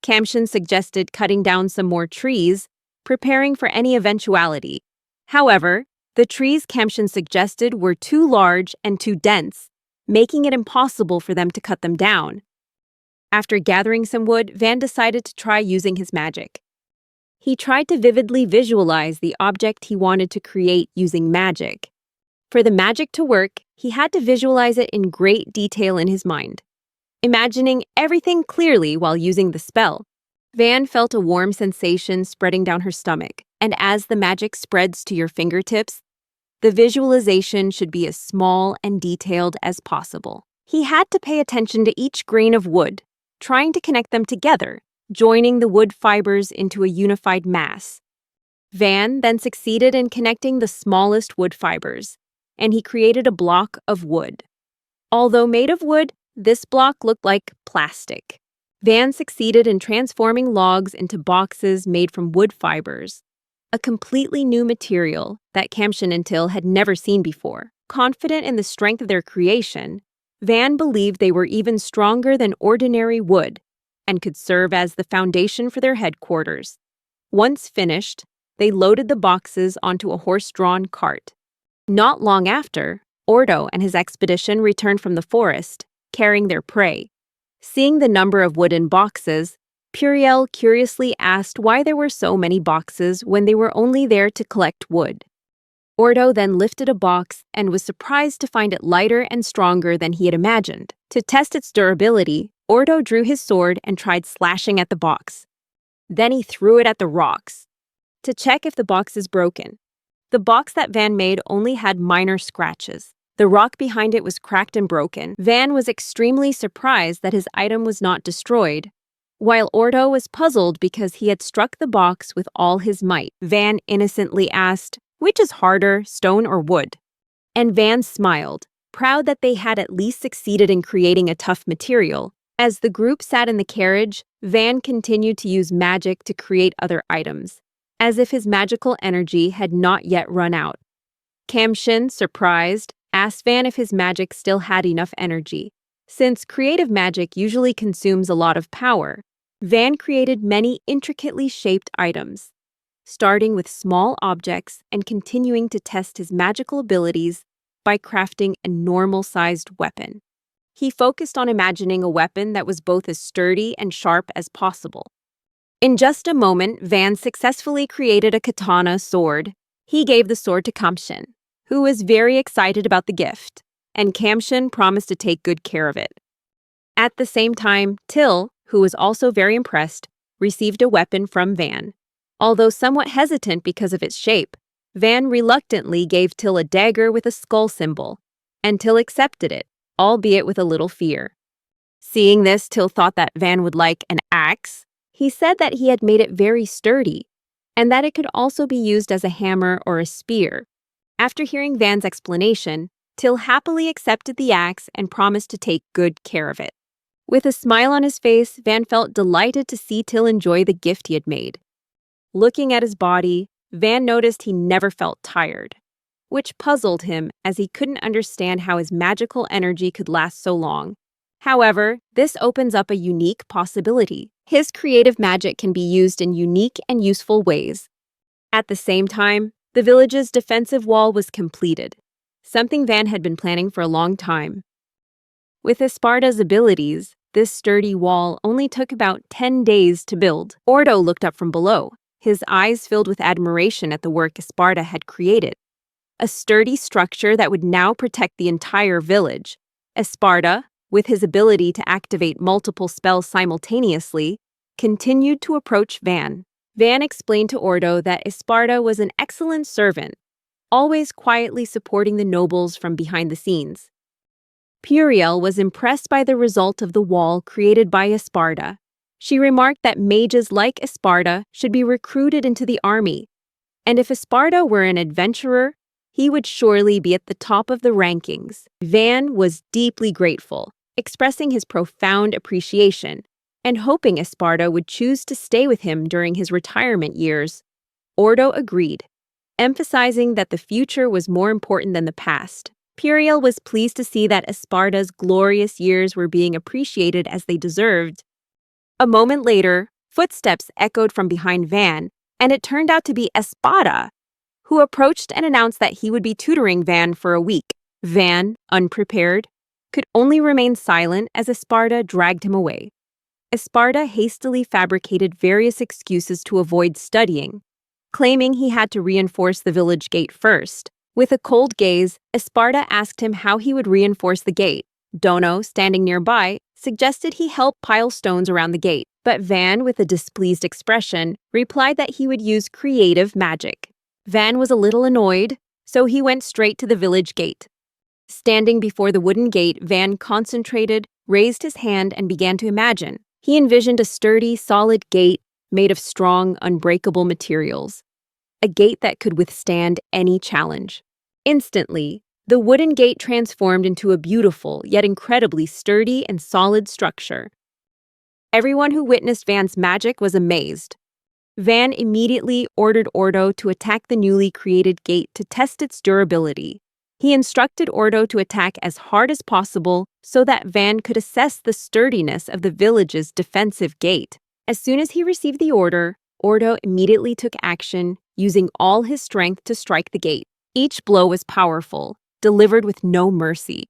Kamshin suggested cutting down some more trees, preparing for any eventuality. However, the trees Kamshin suggested were too large and too dense, making it impossible for them to cut them down. After gathering some wood, Van decided to try using his magic. He tried to vividly visualize the object he wanted to create using magic. For the magic to work, he had to visualize it in great detail in his mind, imagining everything clearly while using the spell. Van felt a warm sensation spreading down her stomach, and as the magic spreads to your fingertips, the visualization should be as small and detailed as possible. He had to pay attention to each grain of wood, trying to connect them together, joining the wood fibers into a unified mass. Van then succeeded in connecting the smallest wood fibers, and he created a block of wood. Although made of wood, this block looked like plastic. Van succeeded in transforming logs into boxes made from wood fibers, a completely new material that Kamshin and Till had never seen before. Confident in the strength of their creation, Van believed they were even stronger than ordinary wood and could serve as the foundation for their headquarters. Once finished, they loaded the boxes onto a horse-drawn cart. Not long after, Ordo and his expedition returned from the forest, carrying their prey. Seeing the number of wooden boxes, Puriel curiously asked why there were so many boxes when they were only there to collect wood. Ordo then lifted a box and was surprised to find it lighter and stronger than he had imagined. To test its durability, Ordo drew his sword and tried slashing at the box. Then he threw it at the rocks to check if the box is broken. The box that Van made only had minor scratches. The rock behind it was cracked and broken. Van was extremely surprised that his item was not destroyed, while Ordo was puzzled because he had struck the box with all his might. Van innocently asked, "Which is harder, stone or wood?" And Van smiled, proud that they had at least succeeded in creating a tough material. As the group sat in the carriage, Van continued to use magic to create other items, as if his magical energy had not yet run out. Kamshin, surprised, asked Van if his magic still had enough energy. Since creative magic usually consumes a lot of power, Van created many intricately shaped items, starting with small objects and continuing to test his magical abilities by crafting a normal-sized weapon. He focused on imagining a weapon that was both as sturdy and sharp as possible. In just a moment, Van successfully created a katana sword. He gave the sword to Kamshin, who was very excited about the gift, and Kamshin promised to take good care of it. At the same time, Till, who was also very impressed, received a weapon from Van. Although somewhat hesitant because of its shape, Van reluctantly gave Till a dagger with a skull symbol, and Till accepted it, albeit with a little fear. Seeing this, Till thought that Van would like an axe. He said that he had made it very sturdy, and that it could also be used as a hammer or a spear. After hearing Van's explanation, Till happily accepted the axe and promised to take good care of it. With a smile on his face, Van felt delighted to see Till enjoy the gift he had made. Looking at his body, Van noticed he never felt tired, which puzzled him as he couldn't understand how his magical energy could last so long. However, this opens up a unique possibility. His creative magic can be used in unique and useful ways. At the same time, the village's defensive wall was completed, something Van had been planning for a long time. With Espada's abilities, this sturdy wall only took about 10 days to build. Ordo looked up from below, his eyes filled with admiration at the work Espada had created. A sturdy structure that would now protect the entire village. Espada, with his ability to activate multiple spells simultaneously, continued to approach Van. Van explained to Ordo that Espada was an excellent servant, always quietly supporting the nobles from behind the scenes. Puriel was impressed by the result of the wall created by Espada. She remarked that mages like Espada should be recruited into the army, and if Espada were an adventurer, he would surely be at the top of the rankings. Van was deeply grateful, expressing his profound appreciation and hoping Espada would choose to stay with him during his retirement years. Ordo agreed. emphasizing that the future was more important than the past. Puriel was pleased to see that Espada's glorious years were being appreciated as they deserved. A moment later, footsteps echoed from behind Van, and it turned out to be Espada, who approached and announced that he would be tutoring Van for a week. Van, unprepared, could only remain silent as Espada dragged him away. Espada hastily fabricated various excuses to avoid studying, claiming he had to reinforce the village gate first. With a cold gaze, Espada asked him how he would reinforce the gate. Dino, standing nearby, suggested he help pile stones around the gate, but Van, with a displeased expression, replied that he would use creative magic. Van was a little annoyed, so he went straight to the village gate. Standing before the wooden gate, Van concentrated, raised his hand, and began to imagine. He envisioned a sturdy, solid gate made of strong, unbreakable materials. A gate that could withstand any challenge. Instantly, the wooden gate transformed into a beautiful, yet incredibly sturdy and solid structure. Everyone who witnessed Van's magic was amazed. Van immediately ordered Ordo to attack the newly created gate to test its durability. He instructed Ordo to attack as hard as possible so that Van could assess the sturdiness of the village's defensive gate. As soon as he received the order, Ordo immediately took action, using all his strength to strike the gate. Each blow was powerful, delivered with no mercy.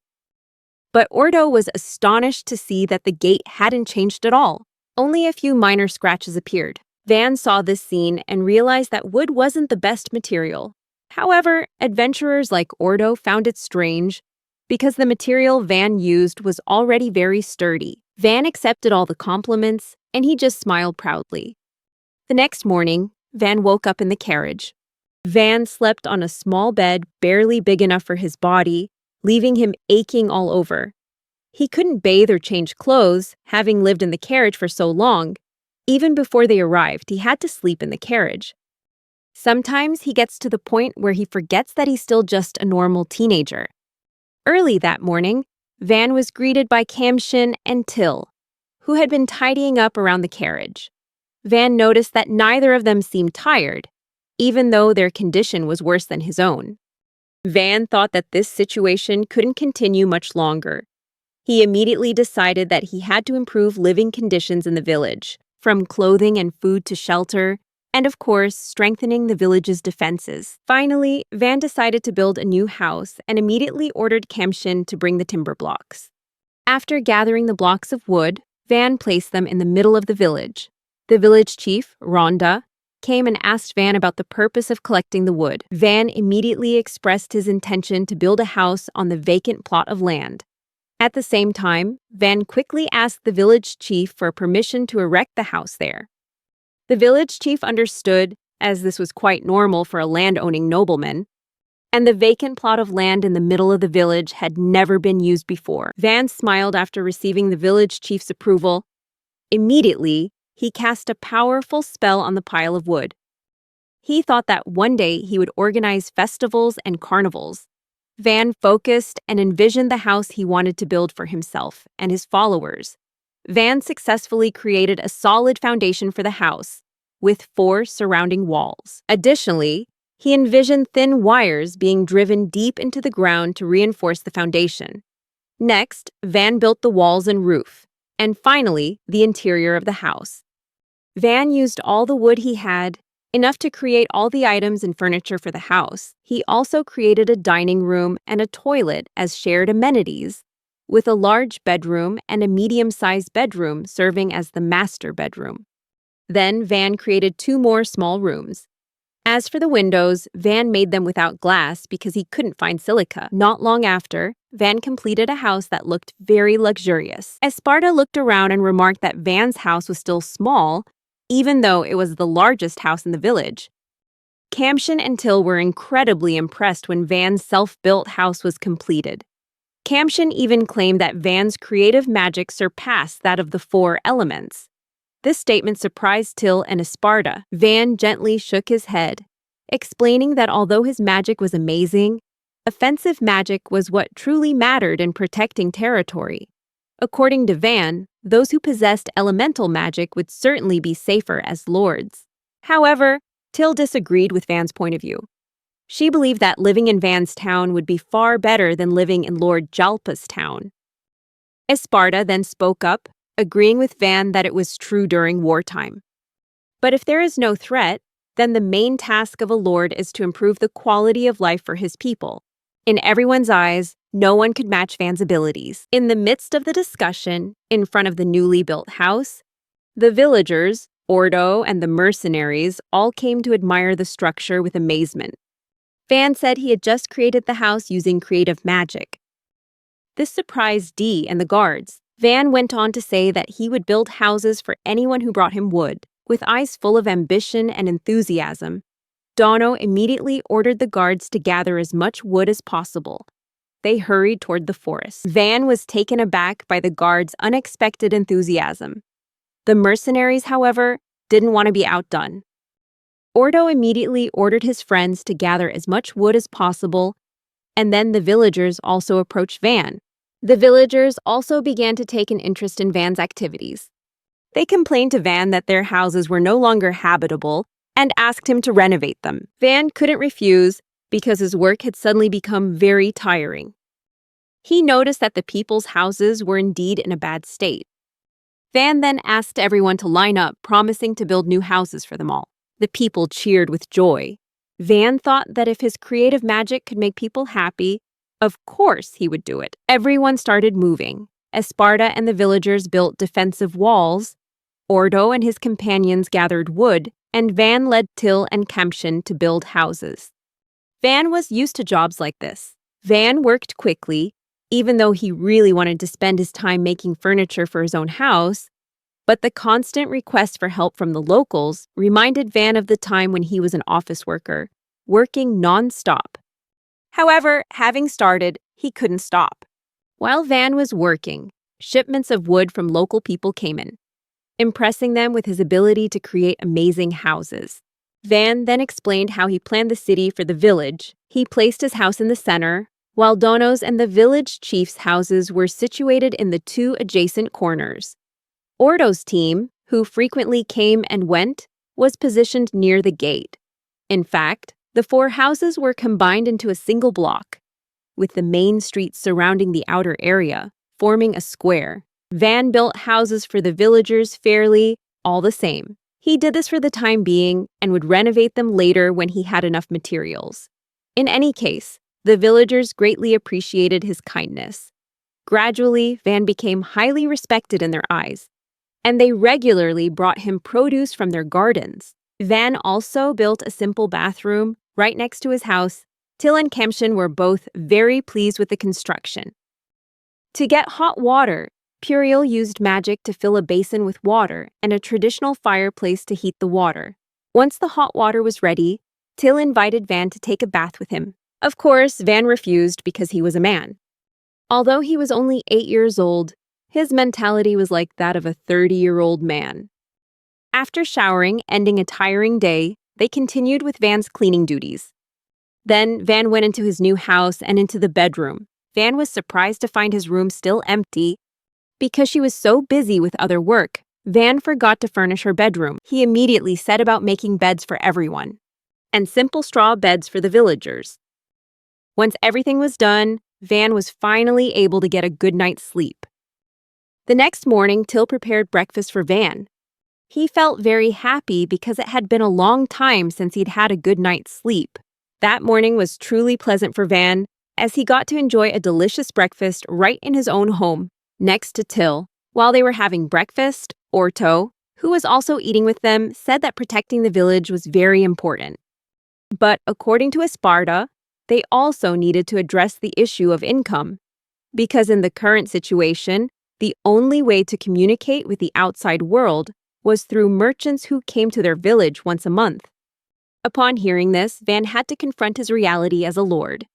But Ordo was astonished to see that the gate hadn't changed at all. Only a few minor scratches appeared. Van saw this scene and realized that wood wasn't the best material. However, adventurers like Ordo found it strange because the material Van used was already very sturdy. Van accepted all the compliments, and he just smiled proudly. The next morning, Van woke up in the carriage. Van slept on a small bed barely big enough for his body, leaving him aching all over. He couldn't bathe or change clothes, having lived in the carriage for so long. Even before they arrived, he had to sleep in the carriage. Sometimes he gets to the point where he forgets that he's still just a normal teenager. Early that morning, Van was greeted by Kamshin and Till, who had been tidying up around the carriage. Van noticed that neither of them seemed tired, even though their condition was worse than his own. Van thought that this situation couldn't continue much longer. He immediately decided that he had to improve living conditions in the village, from clothing and food to shelter, and of course, strengthening the village's defenses. Finally, Van decided to build a new house and immediately ordered Kamshin to bring the timber blocks. After gathering the blocks of wood, Van placed them in the middle of the village. The village chief, Rhonda, came and asked Van about the purpose of collecting the wood. Van immediately expressed his intention to build a house on the vacant plot of land. At the same time, Van quickly asked the village chief for permission to erect the house there. The village chief understood, as this was quite normal for a land-owning nobleman, and the vacant plot of land in the middle of the village had never been used before. Van smiled after receiving the village chief's approval. Immediately, he cast a powerful spell on the pile of wood. He thought that one day he would organize festivals and carnivals. Van focused and envisioned the house he wanted to build for himself and his followers. Van successfully created a solid foundation for the house, with 4 surrounding walls. Additionally, he envisioned thin wires being driven deep into the ground to reinforce the foundation. Next, Van built the walls and roof, and finally, the interior of the house. Van used all the wood he had, enough to create all the items and furniture for the house. He also created a dining room and a toilet as shared amenities, with a large bedroom and a medium-sized bedroom serving as the master bedroom. Then Van created 2 more small rooms. As for the windows, Van made them without glass because he couldn't find silica. Not long after, Van completed a house that looked very luxurious. Espada looked around and remarked that Van's house was still small, even though it was the largest house in the village. Kamshin and Till were incredibly impressed when Van's self-built house was completed. Kamshin even claimed that Van's creative magic surpassed that of the 4 elements. This statement surprised Till and Espada. Van gently shook his head, explaining that although his magic was amazing, offensive magic was what truly mattered in protecting territory. According to Van, those who possessed elemental magic would certainly be safer as lords. However, Till disagreed with Van's point of view. She believed that living in Van's town would be far better than living in Lord Jalpa's town. Espatada then spoke up, agreeing with Van that it was true during wartime. But if there is no threat, then the main task of a lord is to improve the quality of life for his people. In everyone's eyes, no one could match Van's abilities. In the midst of the discussion, in front of the newly built house, the villagers, Ordo, and the mercenaries all came to admire the structure with amazement. Van said he had just created the house using creative magic. This surprised Dee and the guards. Van went on to say that he would build houses for anyone who brought him wood. With eyes full of ambition and enthusiasm, Dino immediately ordered the guards to gather as much wood as possible. They hurried toward the forest. Van was taken aback by the guards' unexpected enthusiasm. The mercenaries, however, didn't want to be outdone. Ordo immediately ordered his friends to gather as much wood as possible, and then the villagers also approached Van. The villagers also began to take an interest in Van's activities. They complained to Van that their houses were no longer habitable and asked him to renovate them. Van couldn't refuse because his work had suddenly become very tiring. He noticed that the people's houses were indeed in a bad state. Van then asked everyone to line up, promising to build new houses for them all. The people cheered with joy. Van thought that if his creative magic could make people happy, of course he would do it. Everyone started moving. Espatada and the villagers built defensive walls. Ordo and his companions gathered wood, and Van led Till and Kamshin to build houses. Van was used to jobs like this. Van worked quickly, even though he really wanted to spend his time making furniture for his own house, but the constant request for help from the locals reminded Van of the time when he was an office worker, working non-stop. However, having started, he couldn't stop. While Van was working, shipments of wood from local people came in, impressing them with his ability to create amazing houses. Van then explained how he planned the city for the village. He placed his house in the center, while Dino's and the village chief's houses were situated in the two adjacent corners. Ordo's team, who frequently came and went, was positioned near the gate. In fact, the four houses were combined into a single block, with the main street surrounding the outer area, forming a square. Van built houses for the villagers fairly, all the same. He did this for the time being and would renovate them later when he had enough materials. In any case, the villagers greatly appreciated his kindness. Gradually, Van became highly respected in their eyes, and they regularly brought him produce from their gardens. Van also built a simple bathroom right next to his house. Till and Kamshin were both very pleased with the construction. To get hot water, Puriel used magic to fill a basin with water and a traditional fireplace to heat the water. Once the hot water was ready, Till invited Van to take a bath with him. Of course, Van refused because he was a man. Although he was only 8 years old, his mentality was like that of a 30-year-old man. After showering, ending a tiring day, they continued with Van's cleaning duties. Then Van went into his new house and into the bedroom. Van was surprised to find his room still empty. Because she was so busy with other work, Van forgot to furnish her bedroom. He immediately set about making beds for everyone, and simple straw beds for the villagers. Once everything was done, Van was finally able to get a good night's sleep. The next morning, Till prepared breakfast for Van. He felt very happy because it had been a long time since he'd had a good night's sleep. That morning was truly pleasant for Van, as he got to enjoy a delicious breakfast right in his own home, next to Till. While they were having breakfast, Orto, who was also eating with them, said that protecting the village was very important. But according to Espatada, they also needed to address the issue of income, because in the current situation, the only way to communicate with the outside world was through merchants who came to their village once a month. Upon hearing this, Van had to confront his reality as a lord.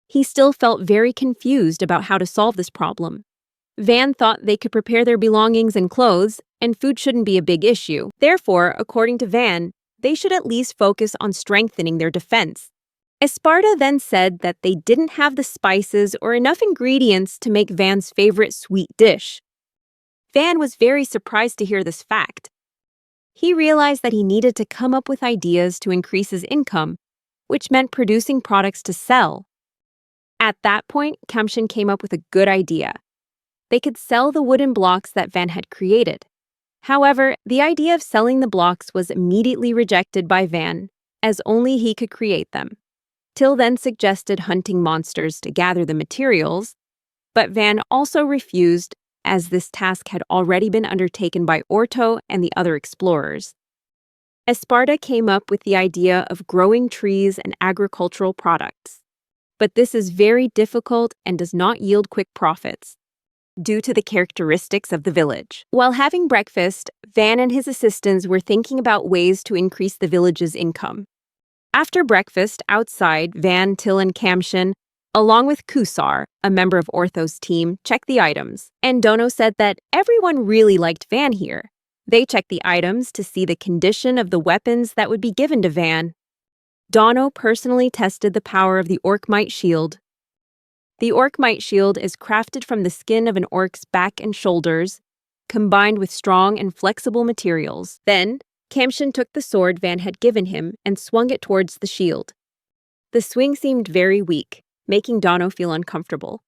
He still felt very confused about how to solve this problem. Van thought they could prepare their belongings and clothes, and food shouldn't be a big issue. Therefore, according to Van, they should at least focus on strengthening their defense. Espatada then said that they didn't have the spices or enough ingredients to make Van's favorite sweet dish. Van was very surprised to hear this fact. He realized that he needed to come up with ideas to increase his income, which meant producing products to sell. At that point, Kamshin came up with a good idea. They could sell the wooden blocks that Van had created. However, the idea of selling the blocks was immediately rejected by Van, as only he could create them. Till then suggested hunting monsters to gather the materials, but Van also refused, as this task had already been undertaken by Orto and the other explorers. Espatada came up with the idea of growing trees and agricultural products. But this is very difficult and does not yield quick profits, due to the characteristics of the village. While having breakfast, Van and his assistants were thinking about ways to increase the village's income. After breakfast, outside, Van, Till, and Kamshin, along with Kusar, a member of Ortho's team, checked the items, and Dino said that everyone really liked Van here. They checked the items to see the condition of the weapons that would be given to Van. Dino personally tested the power of the Orc-Mite shield. The Orc-Mite shield is crafted from the skin of an orc's back and shoulders, combined with strong and flexible materials. Then, Kamshin took the sword Van had given him and swung it towards the shield. The swing seemed very weak, making Dino feel uncomfortable.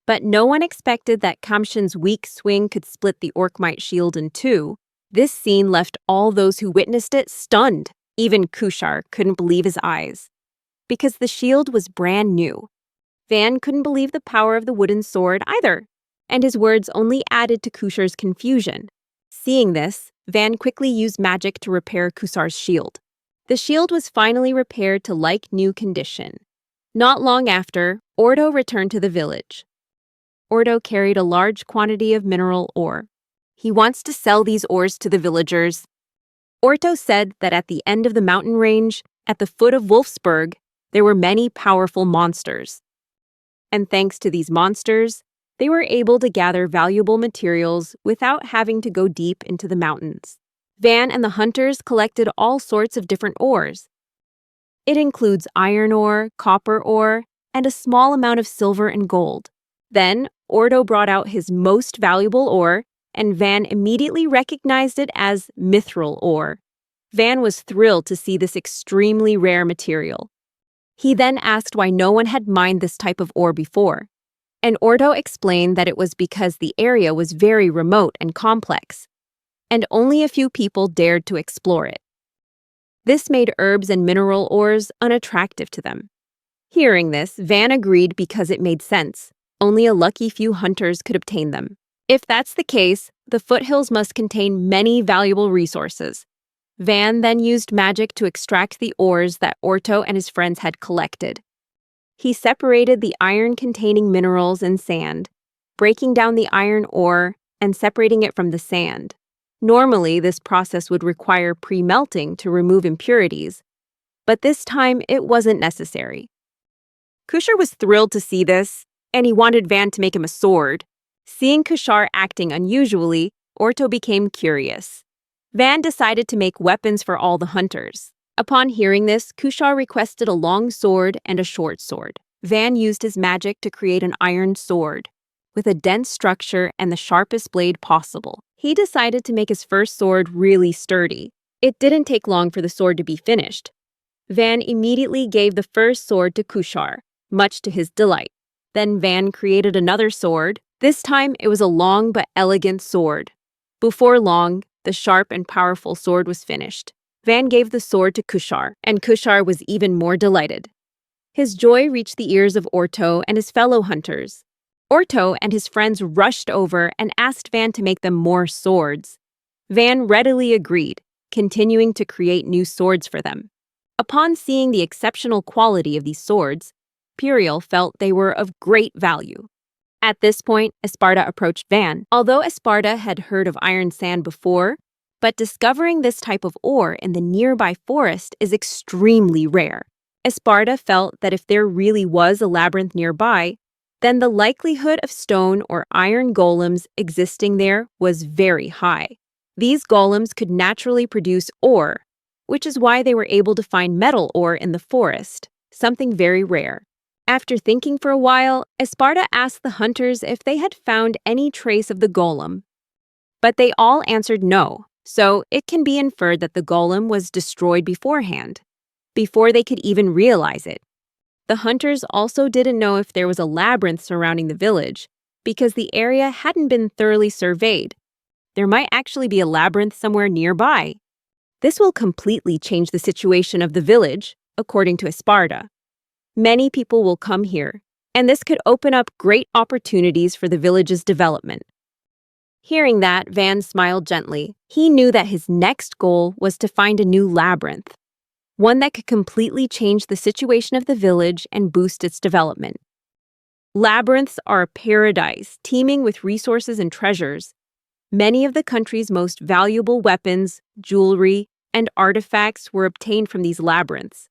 But no one expected that Kamshin's weak swing could split the Orc-Mite shield in two. This scene left all those who witnessed it stunned. Even Kushar couldn't believe his eyes, because the shield was brand new. Van couldn't believe the power of the wooden sword either, and his words only added to Kushar's confusion. Seeing this, Van quickly used magic to repair Kusar's shield. The shield was finally repaired to like-new condition. Not long after, Ordo returned to the village. Ordo carried a large quantity of mineral ore. He wants to sell these ores to the villagers. Orto said that at the end of the mountain range, at the foot of Wolfsburg, there were many powerful monsters. And thanks to these monsters, they were able to gather valuable materials without having to go deep into the mountains. Van and the hunters collected all sorts of different ores. It includes iron ore, copper ore, and a small amount of silver and gold. Then, Ordo brought out his most valuable ore, and Van immediately recognized it as mithril ore. Van was thrilled to see this extremely rare material. He then asked why no one had mined this type of ore before, and Ordo explained that it was because the area was very remote and complex, and only a few people dared to explore it. This made herbs and mineral ores unattractive to them. Hearing this, Van agreed because it made sense. Only a lucky few hunters could obtain them. If that's the case, the foothills must contain many valuable resources. Van then used magic to extract the ores that Orto and his friends had collected. He separated the iron-containing minerals and sand, breaking down the iron ore and separating it from the sand. Normally, this process would require pre-melting to remove impurities, but this time it wasn't necessary. Kushar was thrilled to see this, and he wanted Van to make him a sword. Seeing Kushar acting unusually, Orto became curious. Van decided to make weapons for all the hunters. Upon hearing this, Kushar requested a long sword and a short sword. Van used his magic to create an iron sword, with a dense structure and the sharpest blade possible. He decided to make his first sword really sturdy. It didn't take long for the sword to be finished. Van immediately gave the first sword to Kushar, much to his delight. Then Van created another sword. This time, it was a long but elegant sword. Before long, the sharp and powerful sword was finished. Van gave the sword to Kushar, and Kushar was even more delighted. His joy reached the ears of Orto and his fellow hunters. Orto and his friends rushed over and asked Van to make them more swords. Van readily agreed, continuing to create new swords for them. Upon seeing the exceptional quality of these swords, Puriel felt they were of great value. At this point, Espatada approached Van. Although Espatada had heard of iron sand before, but discovering this type of ore in the nearby forest is extremely rare. Espatada felt that if there really was a labyrinth nearby, then the likelihood of stone or iron golems existing there was very high. These golems could naturally produce ore, which is why they were able to find metal ore in the forest, something very rare. After thinking for a while, Espatada asked the hunters if they had found any trace of the golem. But they all answered no, so it can be inferred that the golem was destroyed beforehand. before they could even realize it. The hunters also didn't know if there was a labyrinth surrounding the village, because the area hadn't been thoroughly surveyed. There might actually be a labyrinth somewhere nearby. This will completely change the situation of the village, according to Espatada. Many people will come here, and this could open up great opportunities for the village's development. Hearing that, Van smiled gently. He knew that his next goal was to find a new labyrinth, one that could completely change the situation of the village and boost its development. Labyrinths are a paradise teeming with resources and treasures. Many of the country's most valuable weapons, jewelry, and artifacts were obtained from these labyrinths.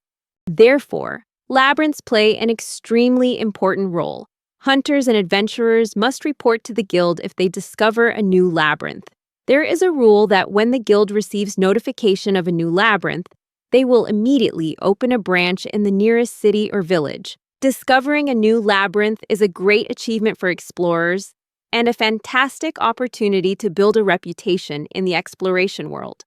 Therefore, labyrinths play an extremely important role. Hunters and adventurers must report to the guild if they discover a new labyrinth. There is a rule that when the guild receives notification of a new labyrinth, they will immediately open a branch in the nearest city or village. Discovering a new labyrinth is a great achievement for explorers and a fantastic opportunity to build a reputation in the exploration world.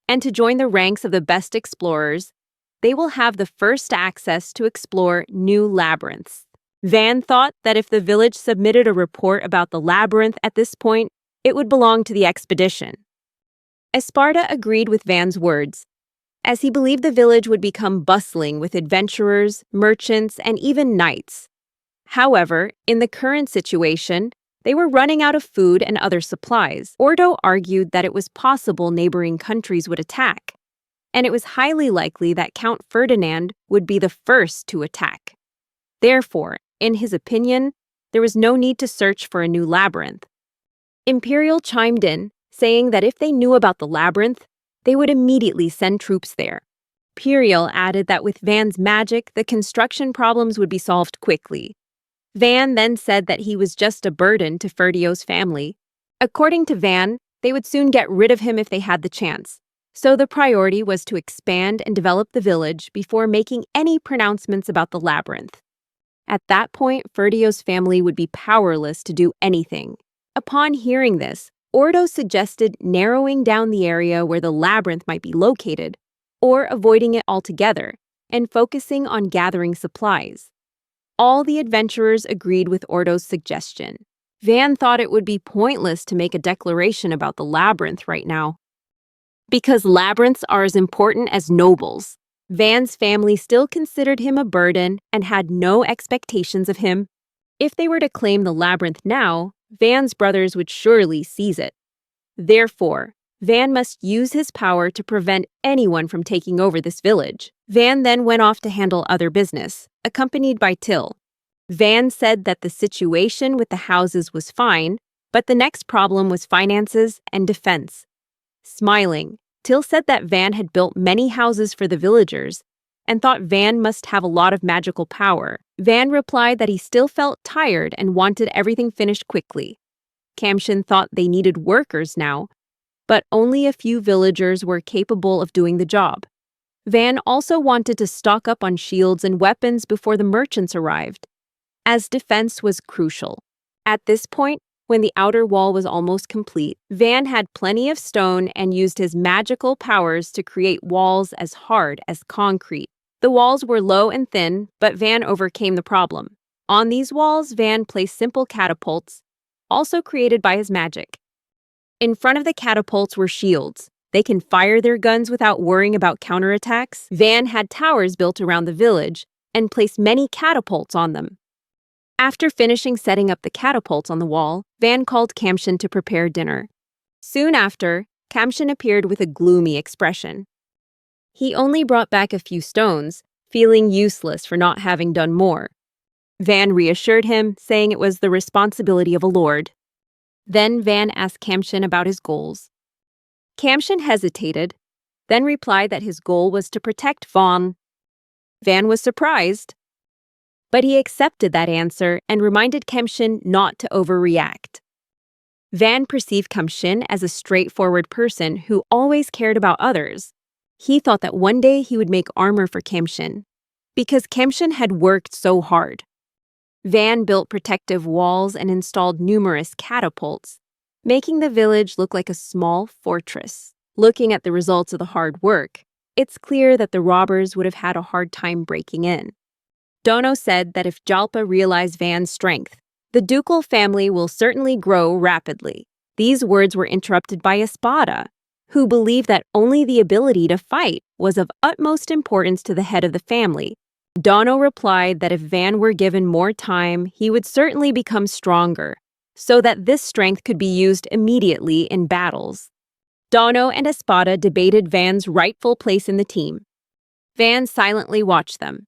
And to join the ranks of the best explorers, they will have the first access to explore new labyrinths. Van thought that if the village submitted a report about the labyrinth at this point, it would belong to the expedition. Espatada agreed with Van's words, as he believed the village would become bustling with adventurers, merchants, and even knights. However, in the current situation, they were running out of food and other supplies. Ordo argued that it was possible neighboring countries would attack, and it was highly likely that Count Ferdinand would be the first to attack. Therefore, in his opinion, there was no need to search for a new labyrinth. Imperial chimed in, saying that if they knew about the labyrinth, they would immediately send troops there. Imperial added that with Van's magic, the construction problems would be solved quickly. Van then said that he was just a burden to Ferdio's family. According to Van, they would soon get rid of him if they had the chance. So the priority was to expand and develop the village before making any pronouncements about the labyrinth. At that point, Ferdio's family would be powerless to do anything. Upon hearing this, Ordo suggested narrowing down the area where the labyrinth might be located, or avoiding it altogether, and focusing on gathering supplies. All the adventurers agreed with Ordo's suggestion. Van thought it would be pointless to make a declaration about the labyrinth right now, because labyrinths are as important as nobles. Van's family still considered him a burden and had no expectations of him. If they were to claim the labyrinth now, Van's brothers would surely seize it. Therefore, Van must use his power to prevent anyone from taking over this village. Van then went off to handle other business, accompanied by Till. Van said that the situation with the houses was fine, but the next problem was finances and defense. Smiling, Till said that Van had built many houses for the villagers and thought Van must have a lot of magical power. Van replied that he still felt tired and wanted everything finished quickly. Kamshin thought they needed workers now, but only a few villagers were capable of doing the job. Van also wanted to stock up on shields and weapons before the merchants arrived, as defense was crucial. At this point, when the outer wall was almost complete, Van had plenty of stone and used his magical powers to create walls as hard as concrete. The walls were low and thin, but Van overcame the problem. On these walls, Van placed simple catapults, also created by his magic. In front of the catapults were shields. They can fire their guns without worrying about counterattacks. Van had towers built around the village and placed many catapults on them. After finishing setting up the catapults on the wall, Van called Kamshin to prepare dinner. Soon after, Kamshin appeared with a gloomy expression. He only brought back a few stones, feeling useless for not having done more. Van reassured him, saying it was the responsibility of a lord. Then Van asked Kamshin about his goals. Kamshin hesitated, then replied that his goal was to protect Van. Van was surprised, but he accepted that answer and reminded Kamshin not to overreact. Van perceived Kamshin as a straightforward person who always cared about others. He thought that one day he would make armor for Kamshin, because Kamshin had worked so hard. Van built protective walls and installed numerous catapults, making the village look like a small fortress. Looking at the results of the hard work, it's clear that the robbers would have had a hard time breaking in. Dino said that if Jalpa realized Van's strength, the ducal family will certainly grow rapidly. These words were interrupted by Espada, who believed that only the ability to fight was of utmost importance to the head of the family. Dino replied that if Van were given more time, he would certainly become stronger, so that this strength could be used immediately in battles. Dino and Espada debated Van's rightful place in the team. Van silently watched them.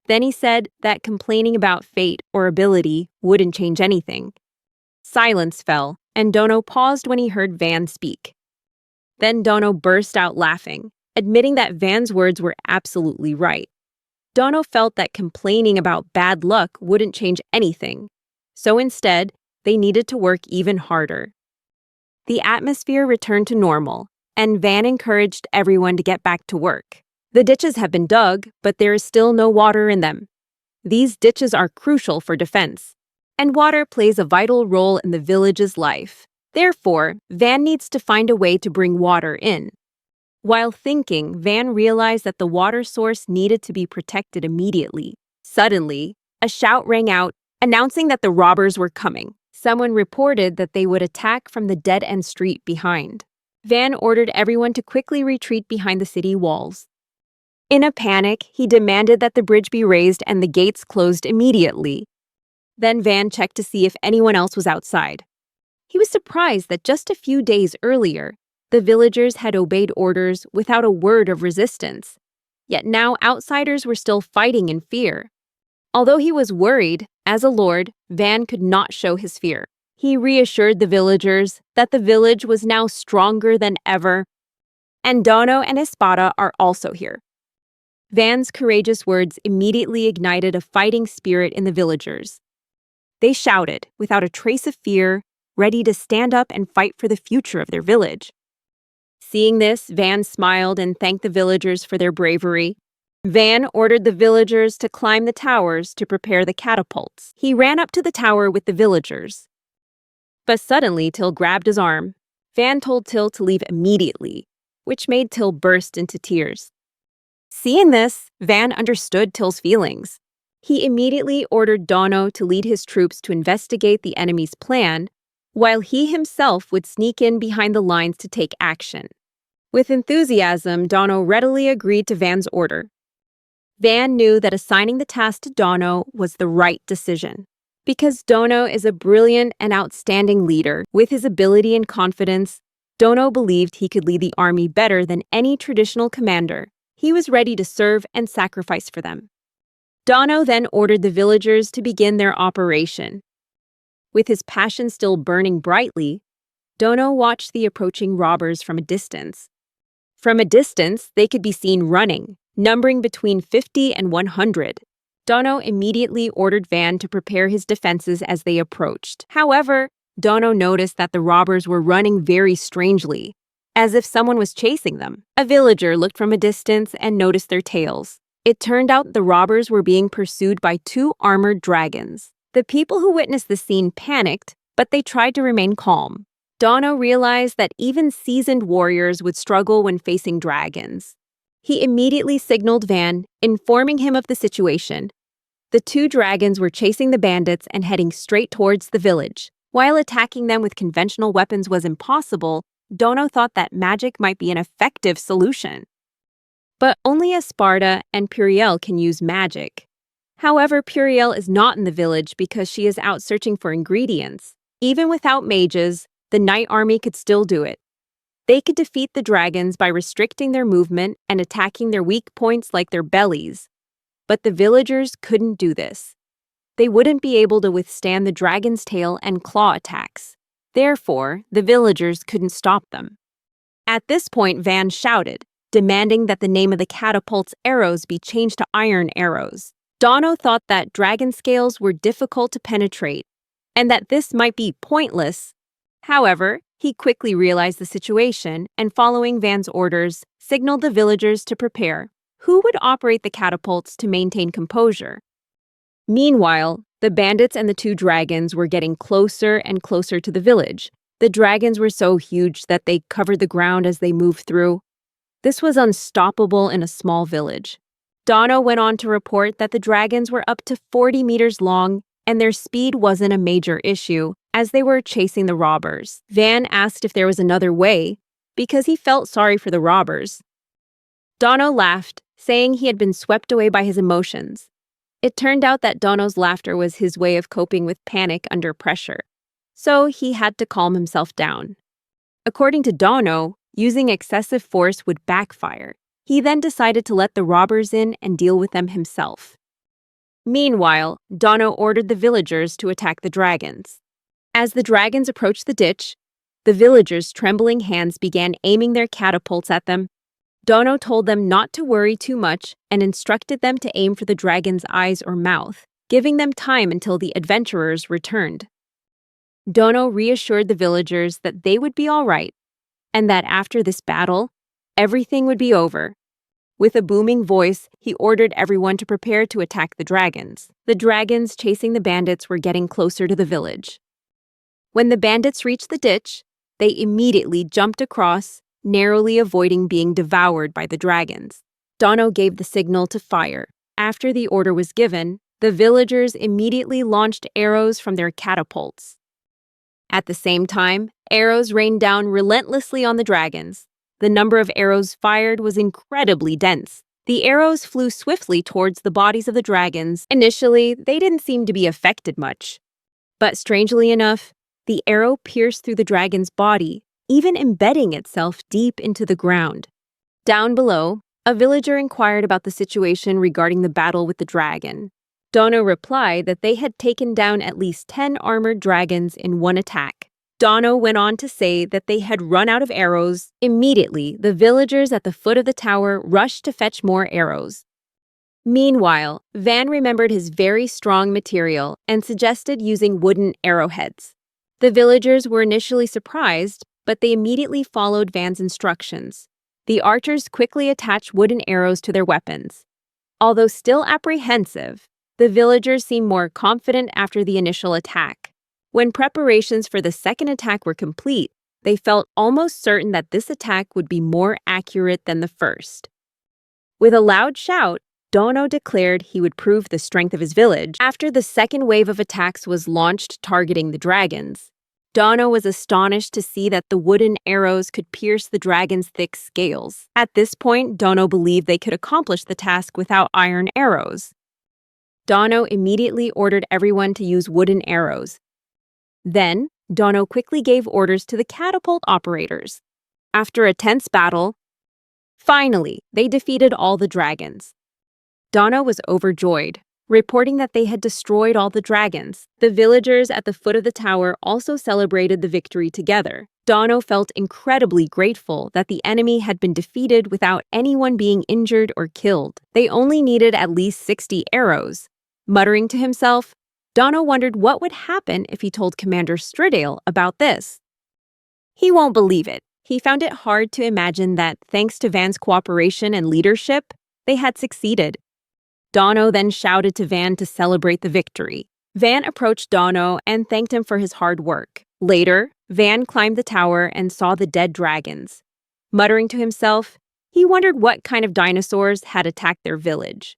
Then he said that complaining about fate or ability wouldn't change anything. Silence fell, and Dino paused when he heard Van speak. Then Dino burst out laughing, admitting that Van's words were absolutely right. Dino felt that complaining about bad luck wouldn't change anything, so instead, they needed to work even harder. The atmosphere returned to normal, and Van encouraged everyone to get back to work. The ditches have been dug, but there is still no water in them. These ditches are crucial for defense, and water plays a vital role in the village's life. Therefore, Van needs to find a way to bring water in. While thinking, Van realized that the water source needed to be protected immediately. Suddenly, a shout rang out, announcing that the robbers were coming. Someone reported that they would attack from the dead-end street behind. Van ordered everyone to quickly retreat behind the city walls. In a panic, he demanded that the bridge be raised and the gates closed immediately. Then Van checked to see if anyone else was outside. He was surprised that just a few days earlier, the villagers had obeyed orders without a word of resistance. Yet now outsiders were still fighting in fear. Although he was worried, as a lord, Van could not show his fear. He reassured the villagers that the village was now stronger than ever. And Dino and Espada are also here. Van's courageous words immediately ignited a fighting spirit in the villagers. They shouted, without a trace of fear, ready to stand up and fight for the future of their village. Seeing this, Van smiled and thanked the villagers for their bravery. Van ordered the villagers to climb the towers to prepare the catapults. He ran up to the tower with the villagers. But suddenly, Till grabbed his arm. Van told Till to leave immediately, which made Till burst into tears. Seeing this, Van understood Till's feelings. He immediately ordered Dino to lead his troops to investigate the enemy's plan, while he himself would sneak in behind the lines to take action. With enthusiasm, Dino readily agreed to Van's order. Van knew that assigning the task to Dino was the right decision. Because Dino is a brilliant and outstanding leader, with his ability and confidence, Dino believed he could lead the army better than any traditional commander. He was ready to serve and sacrifice for them. Dino then ordered the villagers to begin their operation. With his passion still burning brightly, Dino watched the approaching robbers from a distance. From a distance, they could be seen running, numbering between 50 and 100. Dino immediately ordered Van to prepare his defenses as they approached. However, Dino noticed that the robbers were running very strangely, as if someone was chasing them. A villager looked from a distance and noticed their tails. It turned out the robbers were being pursued by 2 armored dragons. The people who witnessed the scene panicked, but they tried to remain calm. Dino realized that even seasoned warriors would struggle when facing dragons. He immediately signaled Van, informing him of the situation. The 2 dragons were chasing the bandits and heading straight towards the village. While attacking them with conventional weapons was impossible, Dino thought that magic might be an effective solution. But only Espada and Puriel can use magic. However, Puriel is not in the village because she is out searching for ingredients. Even without mages, the Night Army could still do it. They could defeat the dragons by restricting their movement and attacking their weak points like their bellies. But the villagers couldn't do this. They wouldn't be able to withstand the dragon's tail and claw attacks. Therefore, the villagers couldn't stop them. At this point, Van shouted, demanding that the name of the catapult's arrows be changed to iron arrows. Dino thought that dragon scales were difficult to penetrate, and that this might be pointless. However, he quickly realized the situation and, following Van's orders, signaled the villagers to prepare. Who would operate the catapults to maintain composure? Meanwhile, the bandits and the 2 dragons were getting closer and closer to the village. The dragons were so huge that they covered the ground as they moved through. This was unstoppable in a small village. Dino went on to report that the dragons were up to 40 meters long and their speed wasn't a major issue as they were chasing the robbers. Van asked if there was another way because he felt sorry for the robbers. Dino laughed, saying he had been swept away by his emotions. It turned out that Dino's laughter was his way of coping with panic under pressure, so he had to calm himself down. According to Dino, using excessive force would backfire. He then decided to let the robbers in and deal with them himself. Meanwhile, Dino ordered the villagers to attack the dragons. As the dragons approached the ditch, the villagers' trembling hands began aiming their catapults at them. Dino told them not to worry too much and instructed them to aim for the dragon's eyes or mouth, giving them time until the adventurers returned. Dino reassured the villagers that they would be all right, and that after this battle, everything would be over. With a booming voice, he ordered everyone to prepare to attack the dragons. The dragons chasing the bandits were getting closer to the village. When the bandits reached the ditch, they immediately jumped across, narrowly avoiding being devoured by the dragons. Dino gave the signal to fire. After the order was given, the villagers immediately launched arrows from their catapults. At the same time, arrows rained down relentlessly on the dragons. The number of arrows fired was incredibly dense. The arrows flew swiftly towards the bodies of the dragons. Initially, they didn't seem to be affected much. But strangely enough, the arrow pierced through the dragon's body, even embedding itself deep into the ground. Down below, a villager inquired about the situation regarding the battle with the dragon. Dino replied that they had taken down at least 10 armored dragons in one attack. Dino went on to say that they had run out of arrows. Immediately, the villagers at the foot of the tower rushed to fetch more arrows. Meanwhile, Van remembered his very strong material and suggested using wooden arrowheads. The villagers were initially surprised, but they immediately followed Van's instructions. The archers quickly attached wooden arrows to their weapons. Although still apprehensive, the villagers seemed more confident after the initial attack. When preparations for the second attack were complete, they felt almost certain that this attack would be more accurate than the first. With a loud shout, Dino declared he would prove the strength of his village. After the second wave of attacks was launched targeting the dragons, Dino was astonished to see that the wooden arrows could pierce the dragon's thick scales. At this point, Dino believed they could accomplish the task without iron arrows. Dino immediately ordered everyone to use wooden arrows. Then, Dino quickly gave orders to the catapult operators. After a tense battle, finally, they defeated all the dragons. Dino was overjoyed, reporting that they had destroyed all the dragons. The villagers at the foot of the tower also celebrated the victory together. Dino felt incredibly grateful that the enemy had been defeated without anyone being injured or killed. They only needed at least 60 arrows. Muttering to himself, Dino wondered what would happen if he told Commander Stridale about this. He won't believe it. He found it hard to imagine that, thanks to Van's cooperation and leadership, they had succeeded. Dino then shouted to Van to celebrate the victory. Van approached Dino and thanked him for his hard work. Later, Van climbed the tower and saw the dead dragons. Muttering to himself, he wondered what kind of dinosaurs had attacked their village.